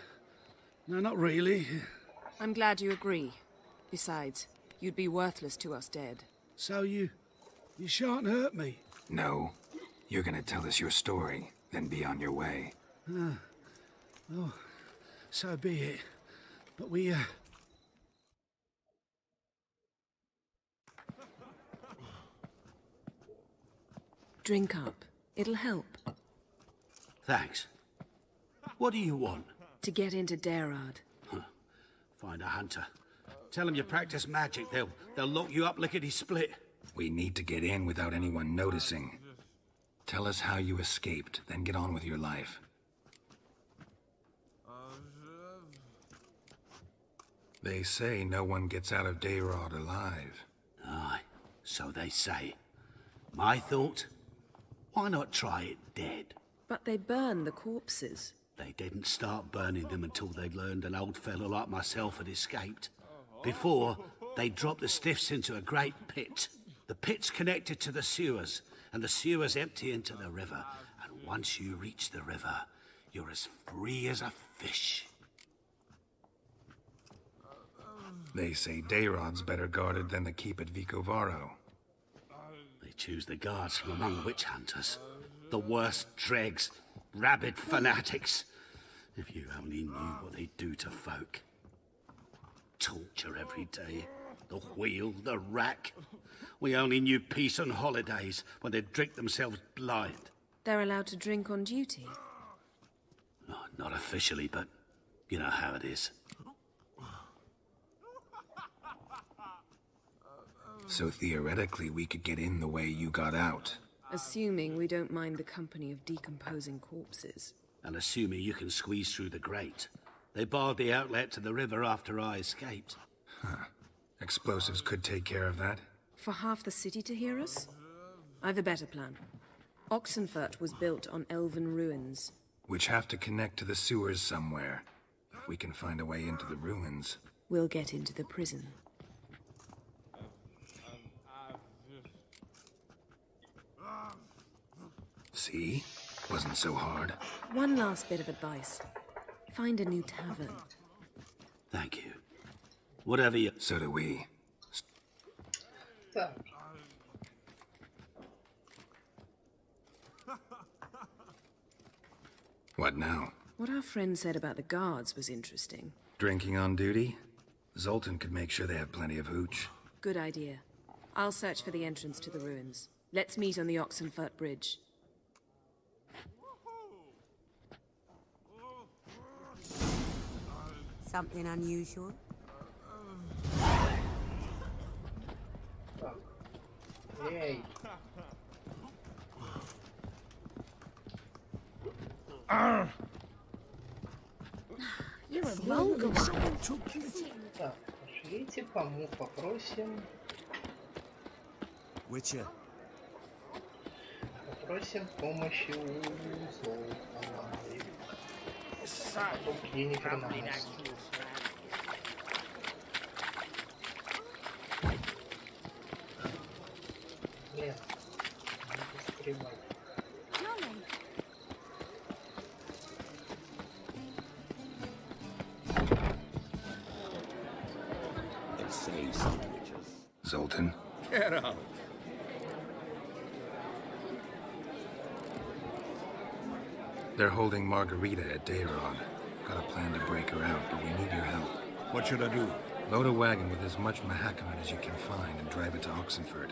[SPEAKER 14] not really.
[SPEAKER 6] I'm glad you agree. Besides, you'd be worthless to us dead.
[SPEAKER 14] So you shan't hurt me.
[SPEAKER 4] No. You're gonna tell us your story, then be on your way.
[SPEAKER 14] Oh, so be it. But we,
[SPEAKER 6] Drink up. It'll help.
[SPEAKER 14] Thanks. What do you want?
[SPEAKER 6] To get into Daerad.
[SPEAKER 14] Find a hunter. Tell them you practice magic. They'll lock you up lickety-split.
[SPEAKER 4] We need to get in without anyone noticing. Tell us how you escaped, then get on with your life. They say no one gets out of Daerad alive.
[SPEAKER 14] Aye, so they say. My thought? Why not try it dead?
[SPEAKER 6] But they burn the corpses.
[SPEAKER 14] They didn't start burning them until they'd learned an old fellow like myself had escaped. Before, they dropped the stiffs into a great pit. The pit's connected to the sewers, and the sewers empty into the river. And once you reach the river, you're as free as a fish.
[SPEAKER 4] They say Daerad's better guarded than the keep at Vicovaro.
[SPEAKER 14] They choose the guards from among witch hunters. The worst dregs, rabid fanatics. If you only knew what they do to folk. Torture every day. The wheel, the rack. We only knew peace on holidays when they'd drink themselves blind.
[SPEAKER 6] They're allowed to drink on duty?
[SPEAKER 14] Oh, not officially, but you know how it is.
[SPEAKER 4] So theoretically, we could get in the way you got out.
[SPEAKER 6] Assuming we don't mind the company of decomposing corpses.
[SPEAKER 14] And assuming you can squeeze through the grate. They barred the outlet to the river after I escaped.
[SPEAKER 4] Huh. Explosives could take care of that.
[SPEAKER 6] For half the city to hear us? I've a better plan. Oxenfurt was built on elven ruins.
[SPEAKER 4] Which have to connect to the sewers somewhere. If we can find a way into the ruins.
[SPEAKER 6] We'll get into the prison.
[SPEAKER 4] See? Wasn't so hard.
[SPEAKER 6] One last bit of advice. Find a new tavern.
[SPEAKER 9] Thank you. Whatever you...
[SPEAKER 4] So do we.
[SPEAKER 1] Так.
[SPEAKER 4] What now?
[SPEAKER 6] What our friend said about the guards was interesting.
[SPEAKER 4] Drinking on duty? Zoltan could make sure they have plenty of hooch.
[SPEAKER 6] Good idea. I'll search for the entrance to the ruins. Let's meet on the Oxenfurt Bridge.
[SPEAKER 7] Something unusual?
[SPEAKER 1] Эй.
[SPEAKER 7] You're a vulgar one.
[SPEAKER 1] Так, пошлите, попросим.
[SPEAKER 12] Witcher.
[SPEAKER 1] Попросим помощи у Золтана. Потом Енифер на нас. Нет, надо скребать.
[SPEAKER 4] Zoltan?
[SPEAKER 12] Get out.
[SPEAKER 4] They're holding Margarita at Dayrod. Got a plan to break her out, but we need your help.
[SPEAKER 9] What should I do?
[SPEAKER 4] Load a wagon with as much Mahakaman as you can find and drive it to Oxenfurt.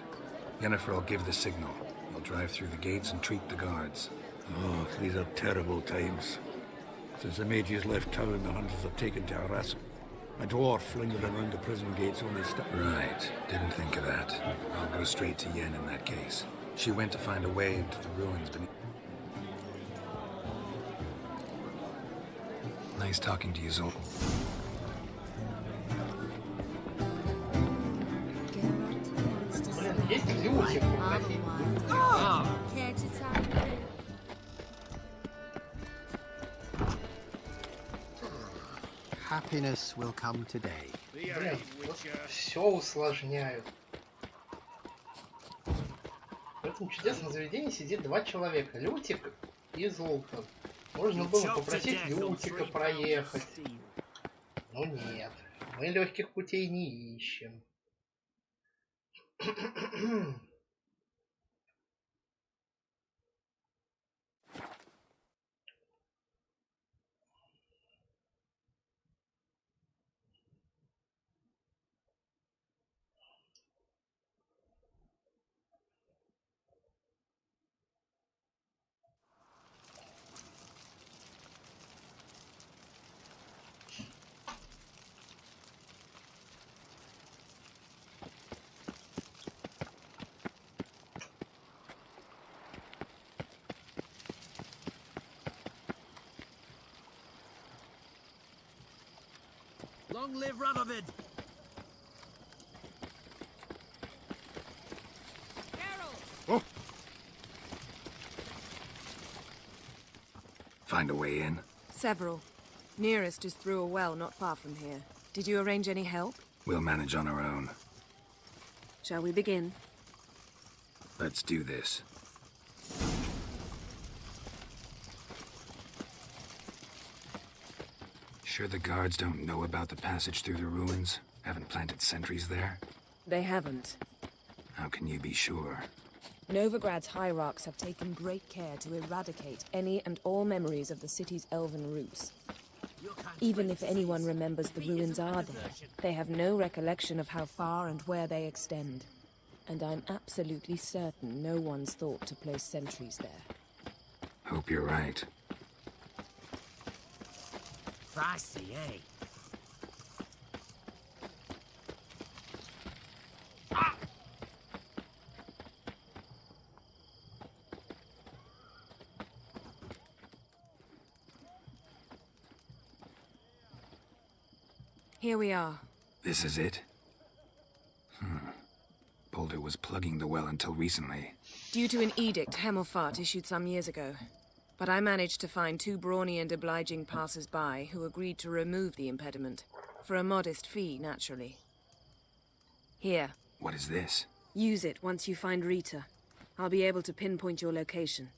[SPEAKER 4] Yennefer will give the signal. You'll drive through the gates and treat the guards.
[SPEAKER 9] Oh, these are terrible times. Since the mages left town, the hunters have taken to harass them. A dwarf lingered around the prison gates only step.
[SPEAKER 4] Right. Didn't think of that. I'll go straight to Yen in that case. She went to find a way into the ruins beneath. Nice talking to you, Zoltan.
[SPEAKER 1] Блин, есть люди попросить?
[SPEAKER 7] Care to tell me?
[SPEAKER 13] Happiness will come today.
[SPEAKER 1] Блин, все усложняют. В этом чудесном заведении сидит два человека. Лютик и Золтан. Можно было попросить Лютика проехать. Но нет. Мы легких путей не ищем.
[SPEAKER 13] Long live Radovid!
[SPEAKER 4] Oh. Find a way in?
[SPEAKER 6] Several. Nearest is through a well not far from here. Did you arrange any help?
[SPEAKER 4] We'll manage on our own.
[SPEAKER 6] Shall we begin?
[SPEAKER 4] Let's do this. Sure the guards don't know about the passage through the ruins? Haven't planted sentries there?
[SPEAKER 6] They haven't.
[SPEAKER 4] How can you be sure?
[SPEAKER 6] Novigrad's hierarchs have taken great care to eradicate any and all memories of the city's elven roots. Even if anyone remembers the ruins are there, they have no recollection of how far and where they extend. And I'm absolutely certain no one's thought to place sentries there.
[SPEAKER 4] Hope you're right.
[SPEAKER 13] Pricey, eh?
[SPEAKER 6] Here we are.
[SPEAKER 4] This is it? Boulder was plugging the well until recently.
[SPEAKER 6] Due to an edict Hemmelfart issued some years ago. But I managed to find 2 brawny and obliging passers-by who agreed to remove the impediment. For a modest fee, naturally. Here.
[SPEAKER 4] What is this?
[SPEAKER 6] Use it once you find Rita. I'll be able to pinpoint your location.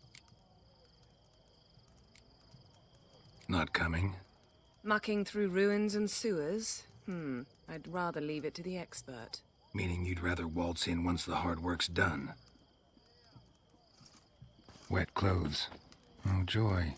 [SPEAKER 4] Not coming?
[SPEAKER 6] Mucking through ruins and sewers? I'd rather leave it to the expert.
[SPEAKER 4] Meaning you'd rather waltz in once the hard work's done. Wet clothes. Oh, joy.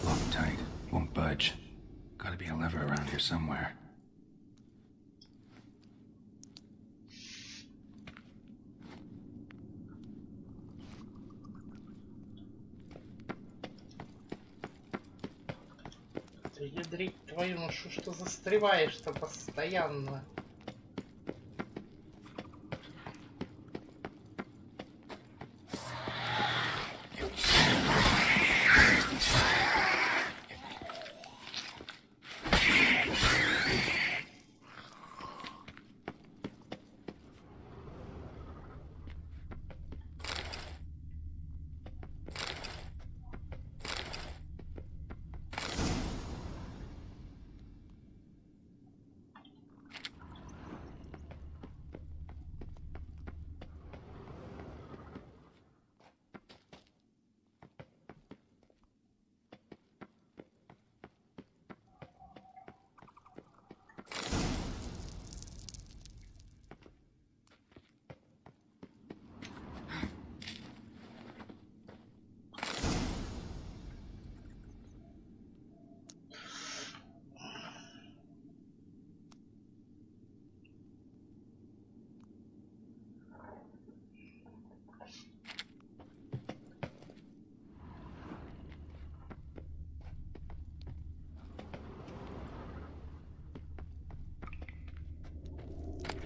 [SPEAKER 4] Locked tight. Won't budge. Gotta be a lever around here somewhere.
[SPEAKER 1] Ты ядрить твою, ну что застреваешь-то постоянно?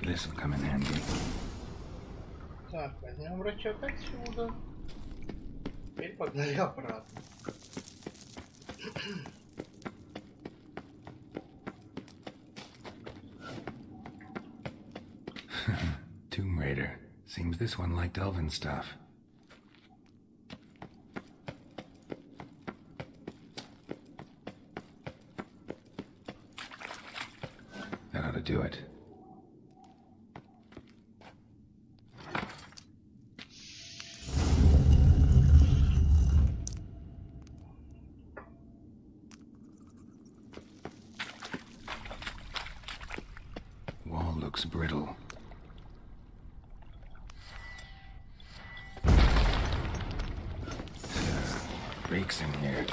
[SPEAKER 4] This'll come in handy.
[SPEAKER 1] Так, возьмем рычаг отсюда. Теперь погнали обратно.
[SPEAKER 4] Tomb Raider. Seems this one liked elven stuff. That ought to do it. Wall looks brittle. Breaks in here.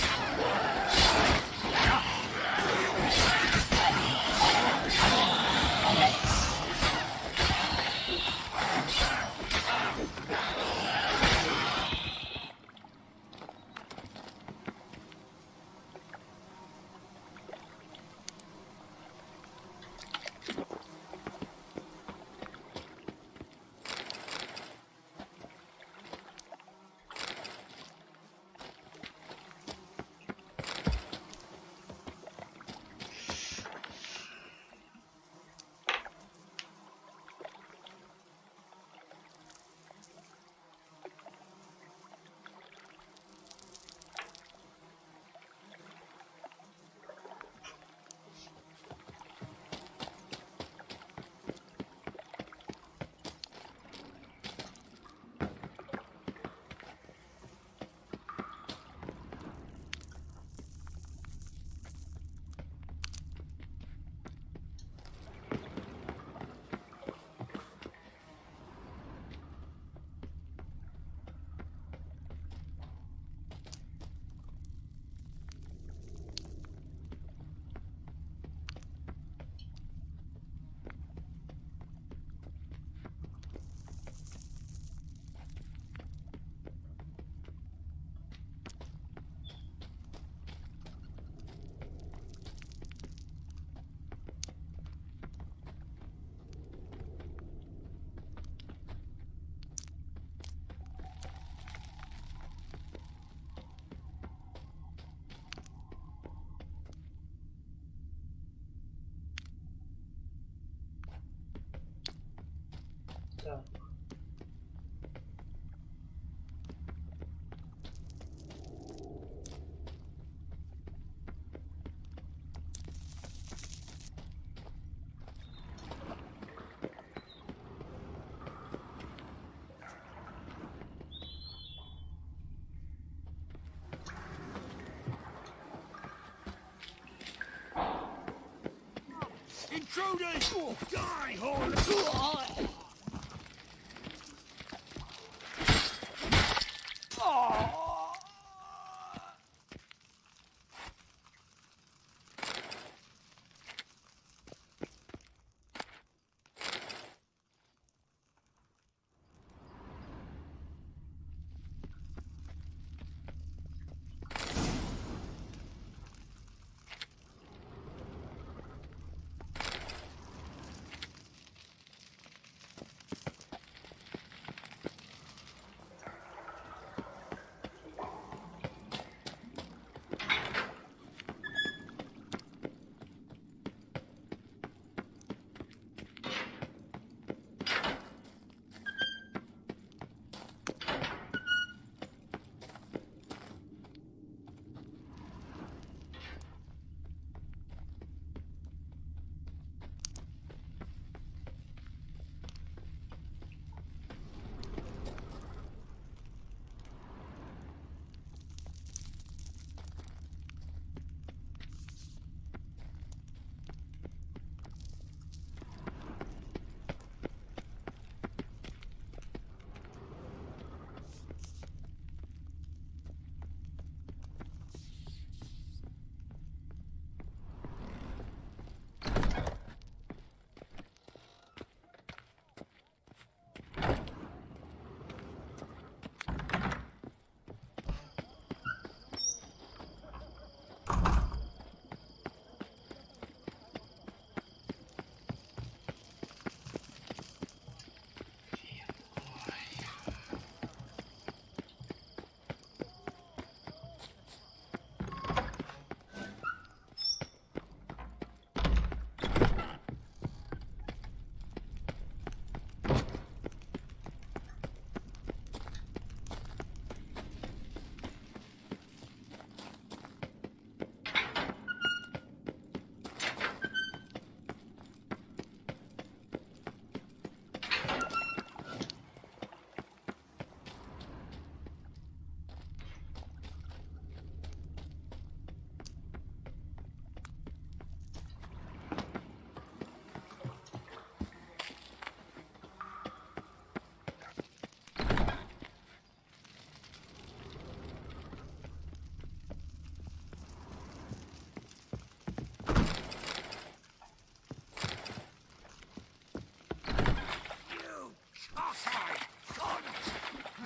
[SPEAKER 13] Intruders! Die, horn!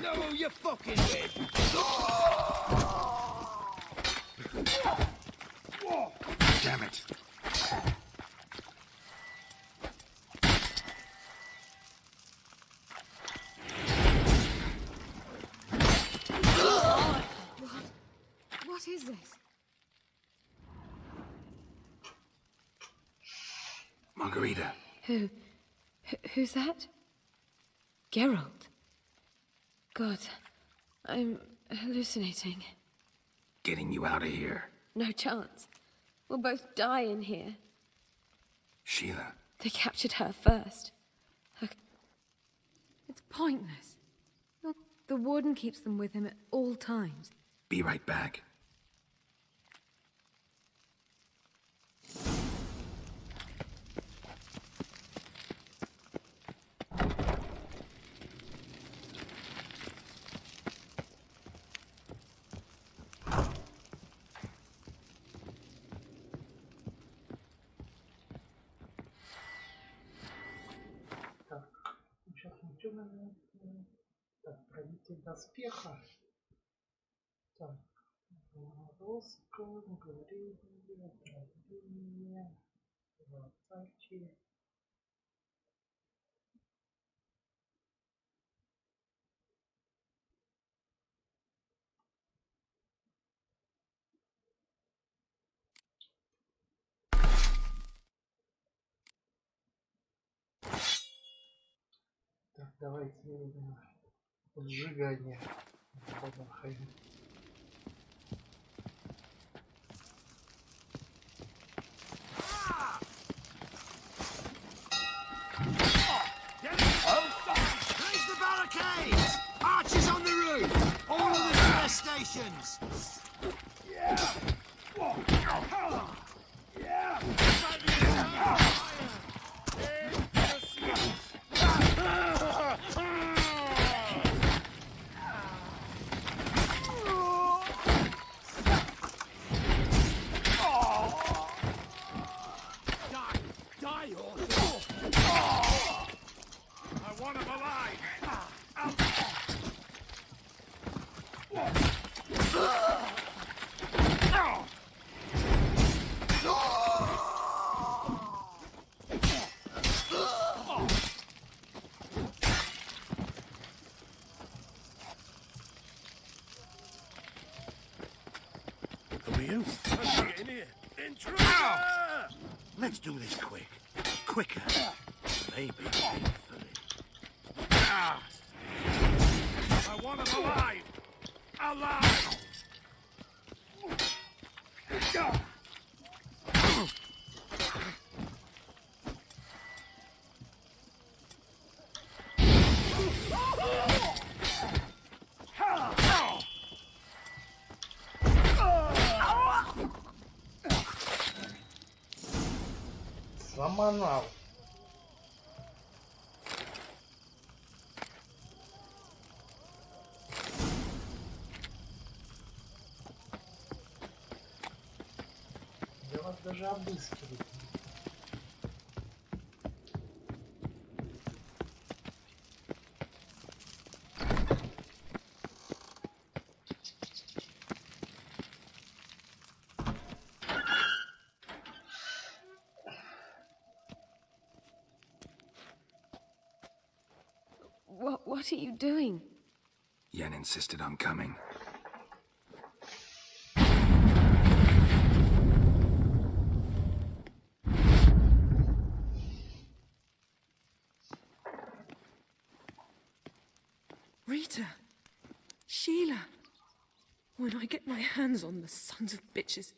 [SPEAKER 13] Know who you're fucking with!
[SPEAKER 4] Damn it.
[SPEAKER 6] What is this?
[SPEAKER 4] Margarita.
[SPEAKER 6] Who's that? Geralt. God, I'm hallucinating.
[SPEAKER 4] Getting you out of here.
[SPEAKER 6] No chance. We'll both die in here.
[SPEAKER 4] Sheila.
[SPEAKER 6] They captured her first. It's pointless. Look, the warden keeps them with him at all times.
[SPEAKER 4] Be right back.
[SPEAKER 1] Так, правитель доспеха. Так, русском, говорение, правление, царчи. Так, давайте сжигание.
[SPEAKER 13] Raise the barricades! Archers on the roof! All of the fire stations! Yeah!
[SPEAKER 14] do?
[SPEAKER 9] Get in here.
[SPEAKER 14] Ow! Let's do this quick. Quicker. Maybe painfully.
[SPEAKER 9] Ah! I want him alive! Alive!
[SPEAKER 1] Заманал. Я вас даже обыскиваю.
[SPEAKER 6] What are you doing?
[SPEAKER 4] Yen insisted on coming.
[SPEAKER 6] Rita! Sheila! When I get my hands on the sons of bitches...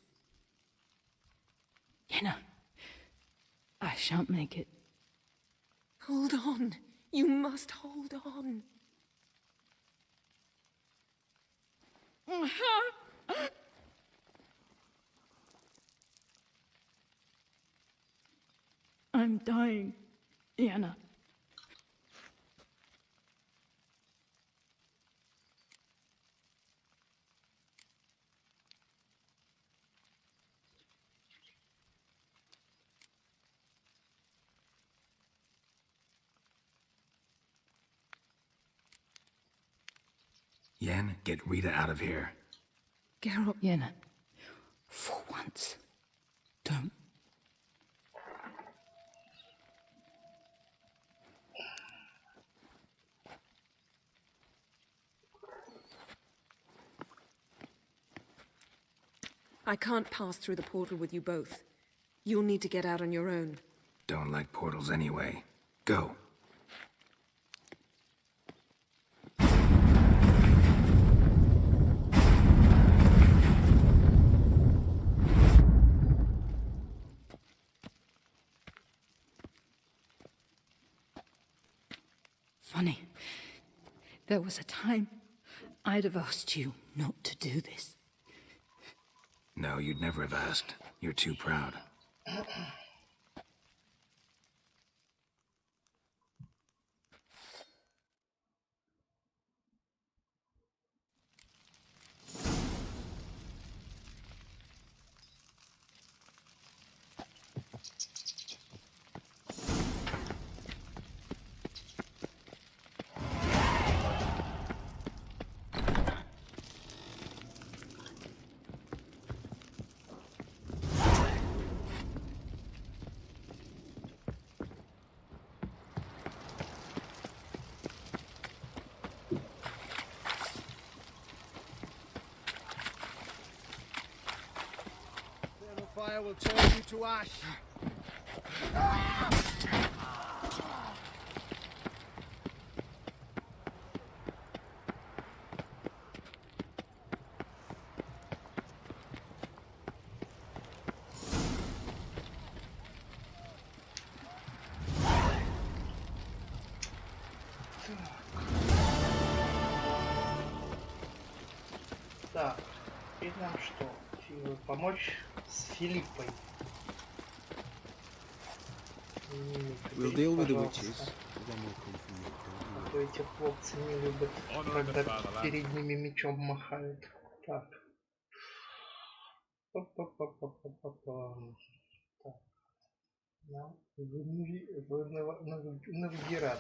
[SPEAKER 5] Yenna, I shan't make it.
[SPEAKER 6] Hold on. You must hold on.
[SPEAKER 5] I'm dying, Yenna.
[SPEAKER 4] Yen, get Rita out of here.
[SPEAKER 6] Geralt.
[SPEAKER 5] Yenna, for once, don't.
[SPEAKER 6] I can't pass through the portal with you both. You'll need to get out on your own.
[SPEAKER 4] Don't like portals anyway. Go.
[SPEAKER 5] Funny. There was a time I'd have asked you not to do this.
[SPEAKER 4] No, you'd never have asked. You're too proud.
[SPEAKER 13] Fire will turn you to ash.
[SPEAKER 1] Так, теперь нам что? Помочь с Филиппой.
[SPEAKER 13] We'll deal with the witches. Then we'll come from you.
[SPEAKER 1] А то эти хлопцы не любят, когда перед ними мечом махают. Так. Па-па-па-па-па-па-пам. Так. Нам навигатор.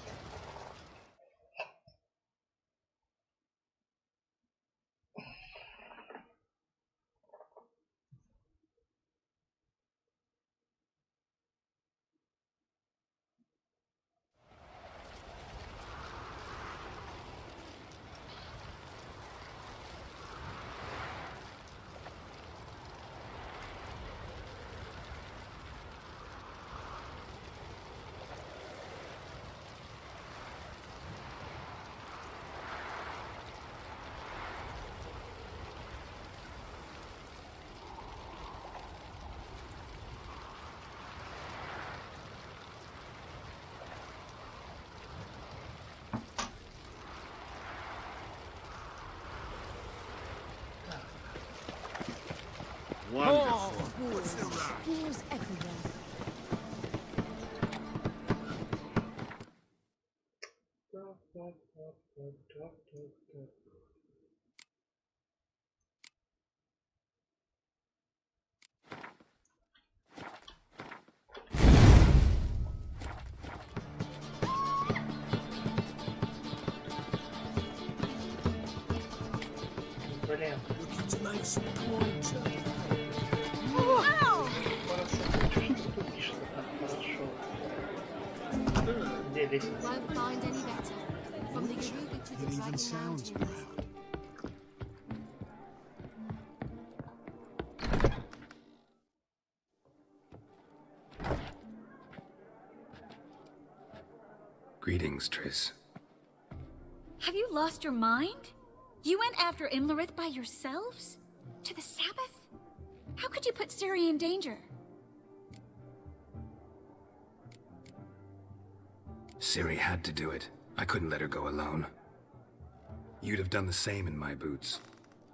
[SPEAKER 6] Oh, ghouls everywhere.
[SPEAKER 1] Блин. Где лестница?
[SPEAKER 7] Won't find any better. From the Yaruga to the Dragon Mountains.
[SPEAKER 4] Greetings, Triss.
[SPEAKER 11] Have you lost your mind? You went after Imlerith by yourselves? To the Sabbath? How could you put Ciri in danger?
[SPEAKER 4] Ciri had to do it. I couldn't let her go alone. You'd have done the same in my boots.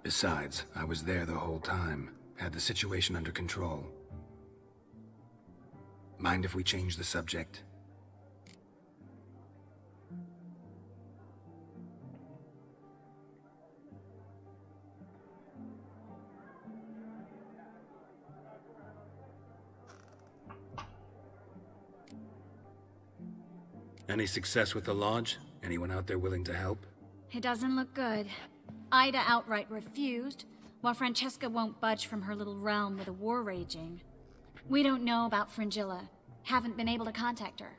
[SPEAKER 4] Besides, I was there the whole time. Had the situation under control. Mind if we change the subject? Any success with the lodge? Anyone out there willing to help?
[SPEAKER 11] It doesn't look good. Ida outright refused, while Francesca won't budge from her little realm with a war raging. We don't know about Fringilla. Haven't been able to contact her.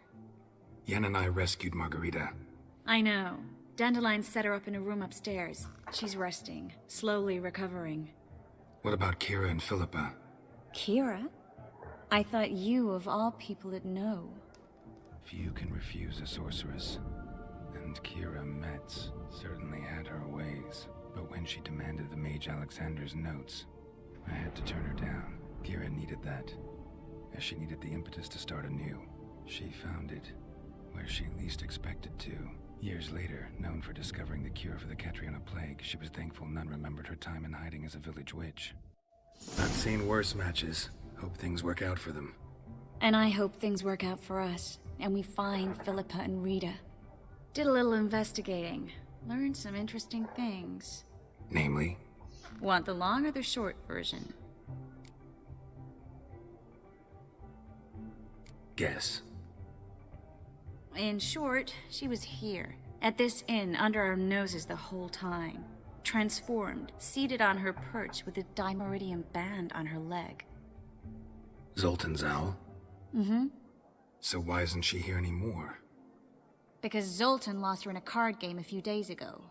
[SPEAKER 4] Yen and I rescued Margarita.
[SPEAKER 11] I know. Dandelion set her up in a room upstairs. She's resting, slowly recovering.
[SPEAKER 4] What about Kira and Philippa?
[SPEAKER 11] Kira? I thought you, of all people, would know.
[SPEAKER 4] Few can refuse a sorceress. And Kira Metz certainly had her ways. But when she demanded the Mage Alexander's notes, I had to turn her down. Kira needed that, as she needed the impetus to start anew. She found it where she least expected to. Years later, known for discovering the cure for the Catriona plague, she was thankful none remembered her time in hiding as a village witch. I've seen worse matches. Hope things work out for them.
[SPEAKER 11] And I hope things work out for us, and we find Philippa and Rita. Did a little investigating. Learned some interesting things.
[SPEAKER 4] Namely?
[SPEAKER 11] Want the long or the short version?
[SPEAKER 4] Guess.
[SPEAKER 11] In short, she was here, at this inn, under our noses the whole time. Transformed, seated on her perch with a dimeridium band on her leg.
[SPEAKER 4] Zoltan's owl?
[SPEAKER 11] Mm-hmm.
[SPEAKER 4] So why isn't she here anymore?
[SPEAKER 11] Because Zoltan lost her in a card game a few days ago.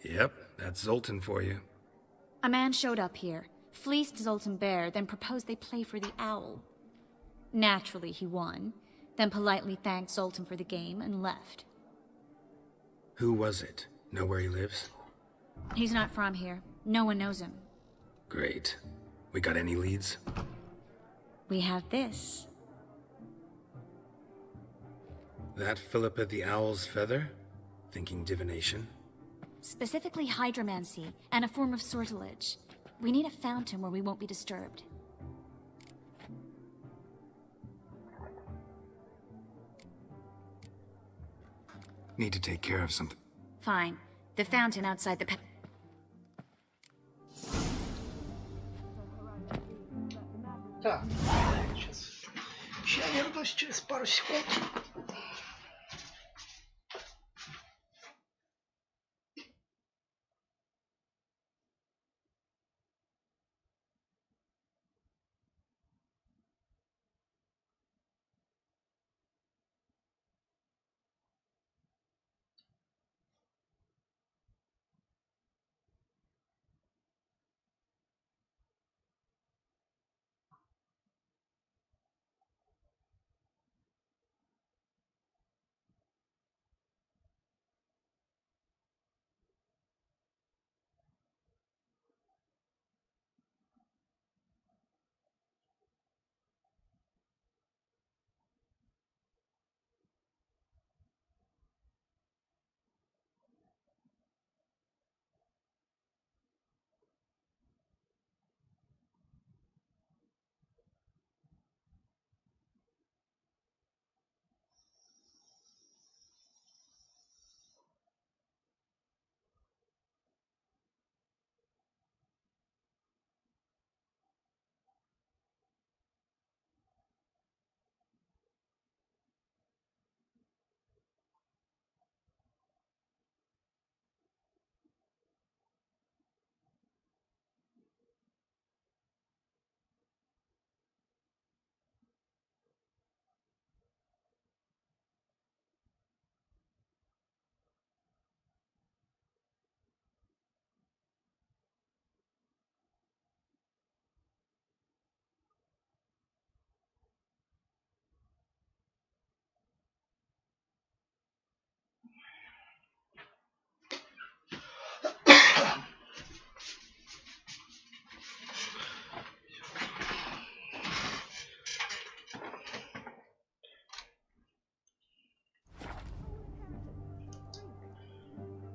[SPEAKER 4] Yep, that's Zoltan for you.
[SPEAKER 11] A man showed up here, fleeced Zoltan bare, then proposed they play for the owl. Naturally, he won, then politely thanked Zoltan for the game and left.
[SPEAKER 4] Who was it? Know where he lives?
[SPEAKER 11] He's not from here. No one knows him.
[SPEAKER 4] Great. We got any leads?
[SPEAKER 11] We have this.
[SPEAKER 4] That Philippa the Owl's feather? Thinking divination?
[SPEAKER 11] Specifically hydromancy, and a form of sortilege. We need a fountain where we won't be disturbed.
[SPEAKER 4] Need to take care of something.
[SPEAKER 11] Fine. The fountain outside the
[SPEAKER 1] Так, сейчас. Сейчас вернусь через пару секунд.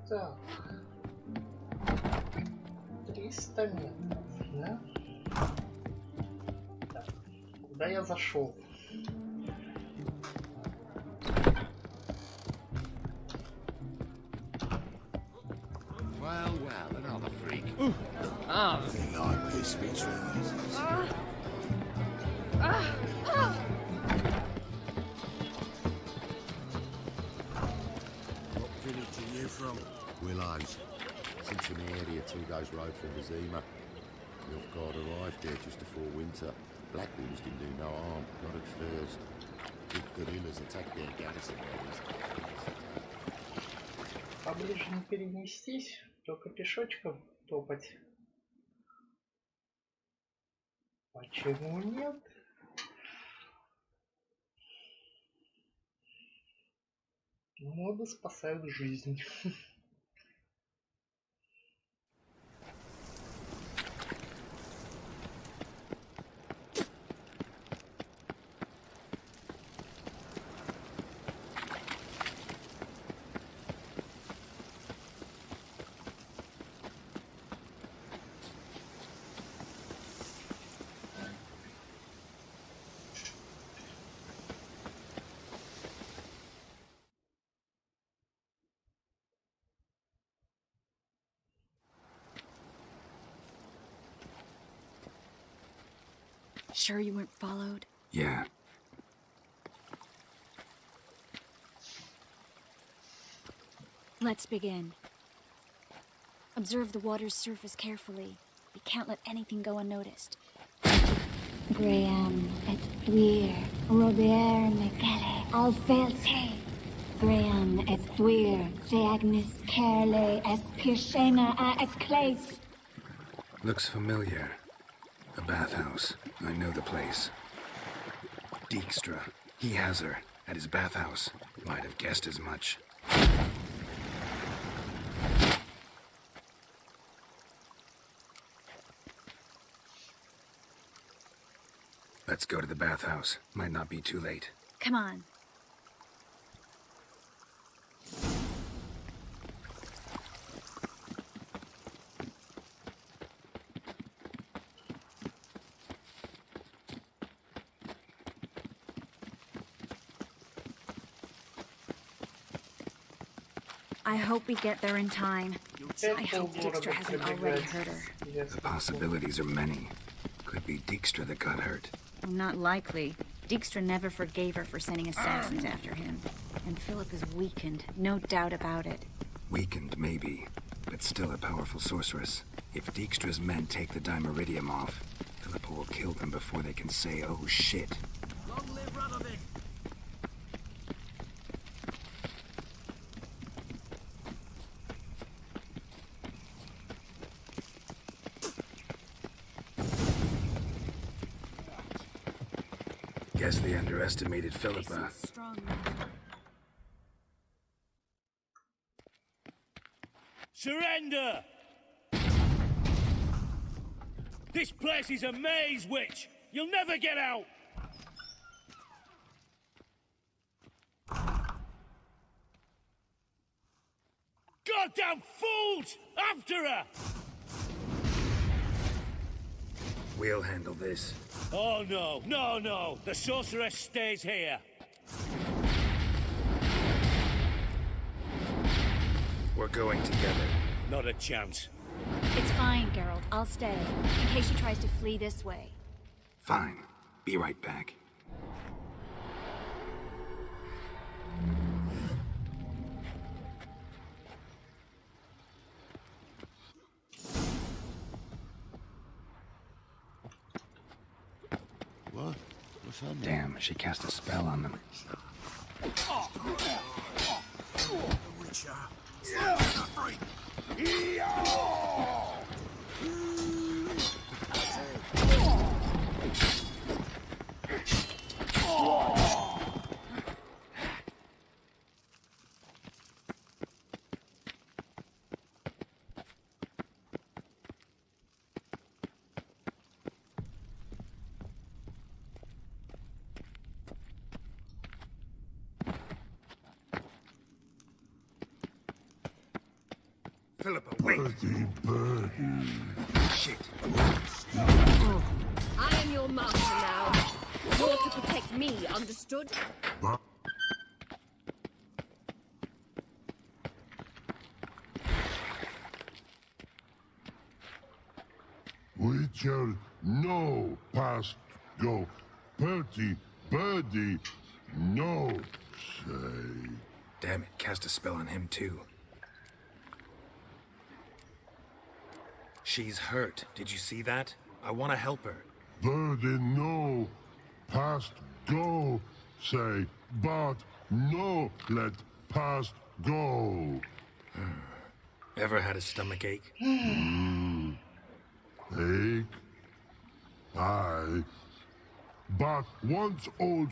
[SPEAKER 1] Так. 300 метров, да? Так. Куда я зашел?
[SPEAKER 18] Well, another freak.
[SPEAKER 13] Ah.
[SPEAKER 18] Think I piss me trousers.
[SPEAKER 12] What village are you from?
[SPEAKER 18] Willows. Sits in the area 2 days' road from Vizima. The off-guard arrived there just before winter. Black Wolves didn't do no harm, not at first. Big gorillas attacked their garrison areas.
[SPEAKER 1] Поближе не перенестись, только пешочком топать. Почему нет? Моды спасают жизнь.
[SPEAKER 11] Sure you weren't followed?
[SPEAKER 4] Yeah.
[SPEAKER 11] Let's begin. Observe the water's surface carefully. We can't let anything go unnoticed. Graham et thuir, Robert Mekele, Alfelte. Graham et thuir, Theagnis Kerle, Espirshena a Exclate.
[SPEAKER 4] Looks familiar. A bathhouse. I know the place. Dijkstra. He has her at his bathhouse. Might have guessed as much. Let's go to the bathhouse. Might not be too late.
[SPEAKER 11] Come on. I hope we get there in time. I hope Dijkstra hasn't already hurt her.
[SPEAKER 4] The possibilities are many. Could be Dijkstra that got hurt.
[SPEAKER 11] Not likely. Dijkstra never forgave her for sending assassins after him. And Philip is weakened, no doubt about it.
[SPEAKER 4] Weakened, maybe, but still a powerful sorceress. If Dijkstra's men take the Dimeridium off, Philippa will kill them before they can say, oh shit.
[SPEAKER 13] Long live Radovid!
[SPEAKER 4] Guess they underestimated Philippa.
[SPEAKER 16] Surrender! This place is a maze, witch! You'll never get out! Goddamn fools! After her!
[SPEAKER 4] We'll handle this.
[SPEAKER 16] Oh no, no, no! The sorceress stays here!
[SPEAKER 4] We're going together.
[SPEAKER 16] Not a chance.
[SPEAKER 11] It's fine, Geralt. I'll stay, in case she tries to flee this way.
[SPEAKER 4] Fine. Be right back.
[SPEAKER 18] What? What's that?
[SPEAKER 4] Damn, she cast a spell on them.
[SPEAKER 21] Philippa, wait! Shit.
[SPEAKER 6] I am your master now. You're to protect me, understood?
[SPEAKER 10] Witcher, no past go. Bertie, birdie, no say.
[SPEAKER 4] Damn it, cast a spell on him too. She's hurt. Did you see that? I want to help her.
[SPEAKER 10] Birdie, no past go say, but no let past go.
[SPEAKER 4] Ever had a stomach ache?
[SPEAKER 10] Ache? Aye. But once old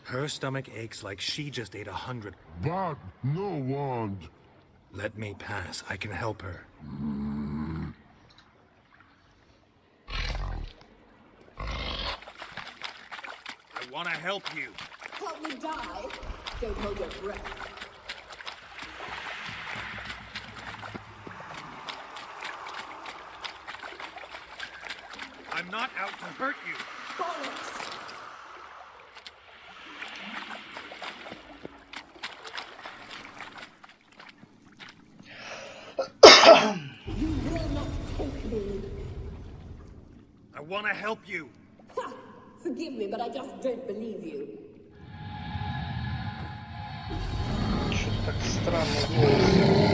[SPEAKER 4] Her stomach aches like she just ate 100.
[SPEAKER 10] But no want.
[SPEAKER 4] Let me pass. I can help her.
[SPEAKER 16] I want to help you.
[SPEAKER 6] Help me die? Don't hold your breath.
[SPEAKER 16] I'm not out to hurt you.
[SPEAKER 6] Bollocks! You will not take me.
[SPEAKER 16] I want to help you.
[SPEAKER 6] Ha! Forgive me, but I just don't believe you.
[SPEAKER 1] Что-то так странно голос.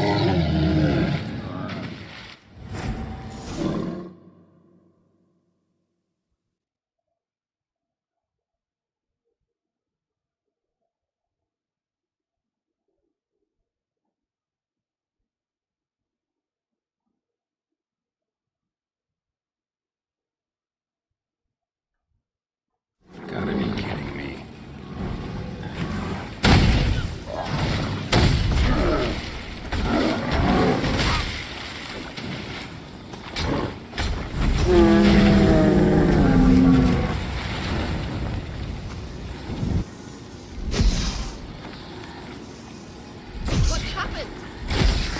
[SPEAKER 4] Gotta be kidding me.
[SPEAKER 6] What happened?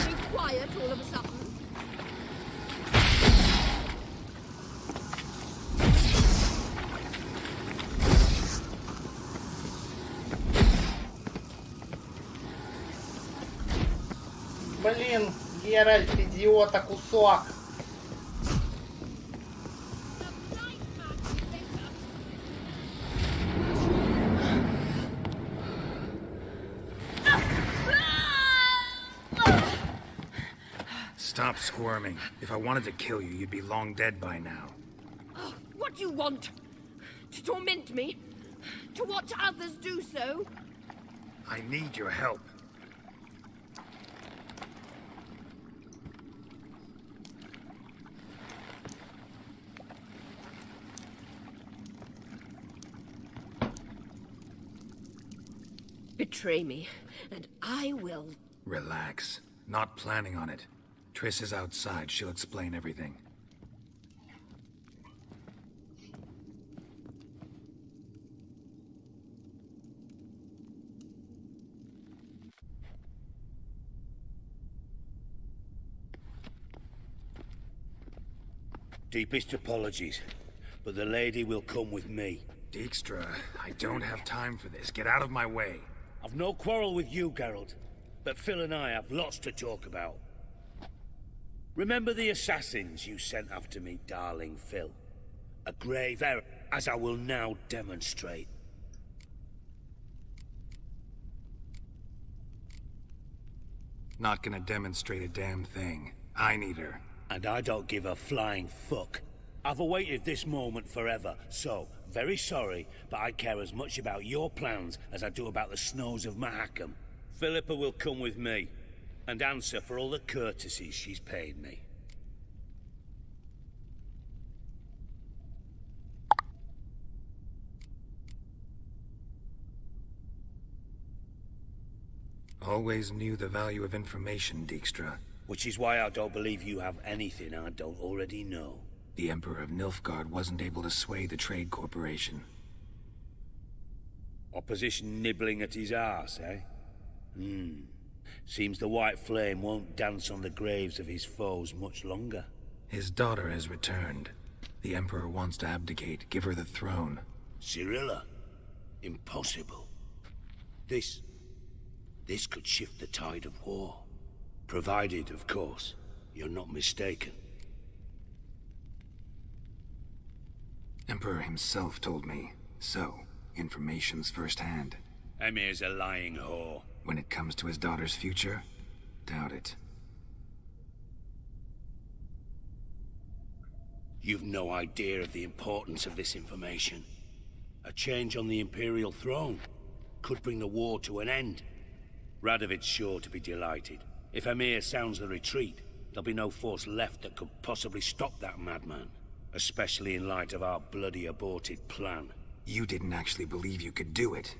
[SPEAKER 6] Be quiet all of a sudden.
[SPEAKER 1] Блин, Геральт, идиота, кусок.
[SPEAKER 4] Stop squirming. If I wanted to kill you, you'd be long dead by now.
[SPEAKER 6] What do you want? To torment me? To watch others do so?
[SPEAKER 4] I need your help.
[SPEAKER 6] Betray me, and I will.
[SPEAKER 4] Relax. Not planning on it. Triss is outside. She'll explain everything.
[SPEAKER 16] Deepest apologies, but the lady will come with me.
[SPEAKER 4] Dijkstra, I don't have time for this. Get out of my way.
[SPEAKER 16] I've no quarrel with you, Geralt, but Phil and I have lots to talk about. Remember the assassins you sent after me, darling Phil? A grave error, as I will now demonstrate.
[SPEAKER 4] Not gonna demonstrate a damn thing. I need her.
[SPEAKER 16] And I don't give a flying fuck. I've awaited this moment forever, so, very sorry, but I care as much about your plans as I do about the snows of Mahakam. Philippa will come with me, and answer for all the courtesies she's paid me.
[SPEAKER 4] Always knew the value of information, Dijkstra.
[SPEAKER 16] Which is why I don't believe you have anything I don't already know.
[SPEAKER 4] The Emperor of Nilfgaard wasn't able to sway the Trade Corporation.
[SPEAKER 16] Opposition nibbling at his arse, eh? Seems the white flame won't dance on the graves of his foes much longer.
[SPEAKER 4] His daughter has returned. The Emperor wants to abdicate, give her the throne.
[SPEAKER 16] Cyrilla? Impossible. This could shift the tide of war. Provided, of course, you're not mistaken.
[SPEAKER 4] Emperor himself told me. So, information's firsthand.
[SPEAKER 16] Emir's a lying whore.
[SPEAKER 4] When it comes to his daughter's future, doubt it.
[SPEAKER 16] You've no idea of the importance of this information. A change on the Imperial throne could bring the war to an end. Radovid's sure to be delighted. If Emir sounds the retreat, there'll be no force left that could possibly stop that madman. Especially in light of our bloody aborted plan.
[SPEAKER 4] You didn't actually believe you could do it.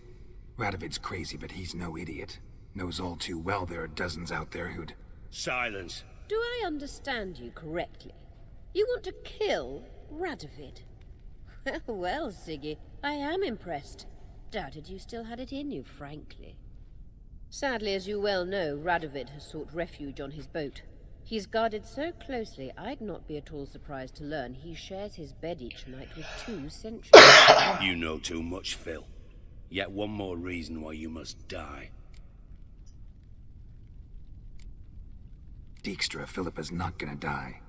[SPEAKER 4] Radovid's crazy, but he's no idiot. Knows all too well there are dozens out there who'd...
[SPEAKER 16] Silence.
[SPEAKER 15] Do I understand you correctly? You want to kill Radovid? Well, Siggy, I am impressed. Doubted you still had it in you, frankly. Sadly, as you well know, Radovid has sought refuge on his boat. He's guarded so closely, I'd not be at all surprised to learn he shares his bed each night with 2 sentries.
[SPEAKER 16] You know too much, Phil. Yet one more reason why you must die.
[SPEAKER 4] Dijkstra, Philippa's not gonna die.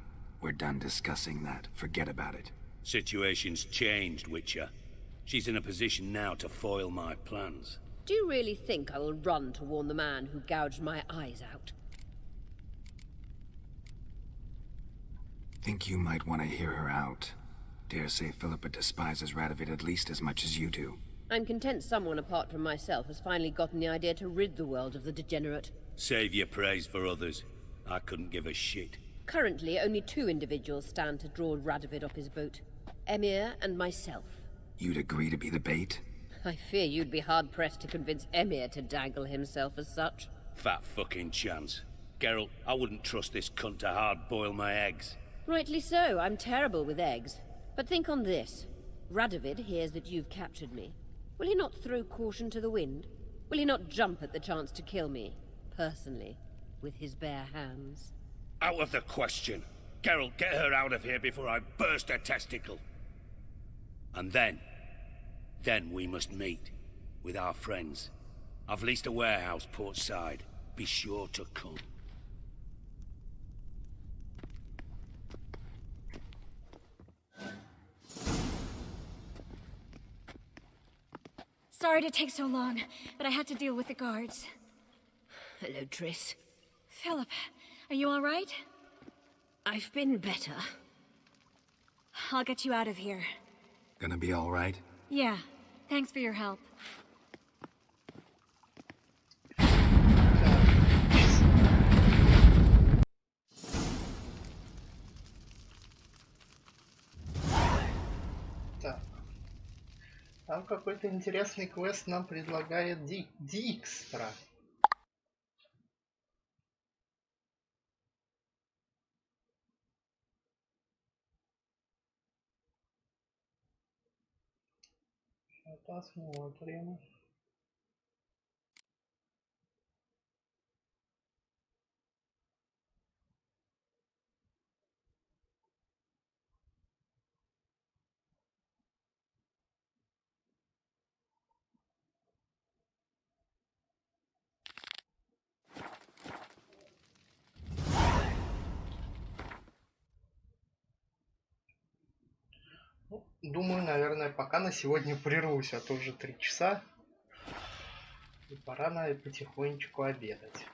[SPEAKER 4] We're done discussing that. Forget about it.
[SPEAKER 16] Situation's changed, Witcher. She's in a position now to foil my plans.
[SPEAKER 15] Do you really think I will run to warn the man who gouged my eyes out?
[SPEAKER 4] Think you might want to hear her out. Dare say Philippa despises Radovid at least as much as you do.
[SPEAKER 15] I'm content someone apart from myself has finally gotten the idea to rid the world of the degenerate.
[SPEAKER 16] Save your praise for others. I couldn't give a shit.
[SPEAKER 15] Currently, only 2 individuals stand to draw Radovid off his boat. Emir and myself.
[SPEAKER 4] You'd agree to be the bait?
[SPEAKER 15] I fear you'd be hard-pressed to convince Emir to dangle himself as such.
[SPEAKER 16] Fat fucking chance. Geralt, I wouldn't trust this cunt to hard-boil my eggs.
[SPEAKER 15] Rightly so. I'm terrible with eggs. But think on this. Radovid hears that you've captured me. Will he not throw caution to the wind? Will he not jump at the chance to kill me, personally, with his bare hands?
[SPEAKER 16] Out of the question. Geralt, get her out of here before I burst her testicle. And then we must meet with our friends. I've leased a warehouse portside. Be sure to come.
[SPEAKER 11] Sorry to take so long, but I had to deal with the guards.
[SPEAKER 15] Hello, Triss.
[SPEAKER 11] Philip, are you all right?
[SPEAKER 15] I've been better.
[SPEAKER 11] I'll get you out of here.
[SPEAKER 4] Gonna be all right?
[SPEAKER 11] Yeah, thanks for your help.
[SPEAKER 1] Так. Там какой-то интересный квест нам предлагает Dijkstra. Посмотрим. Думаю, наверное, пока на сегодня прервусь, а то уже 3 часа. И пора, наверное, потихонечку обедать.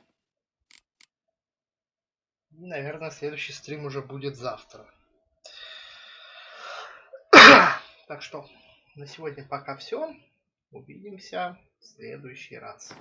[SPEAKER 1] И, наверное, следующий стрим уже будет завтра. Так что, на сегодня пока все. Увидимся в следующий раз.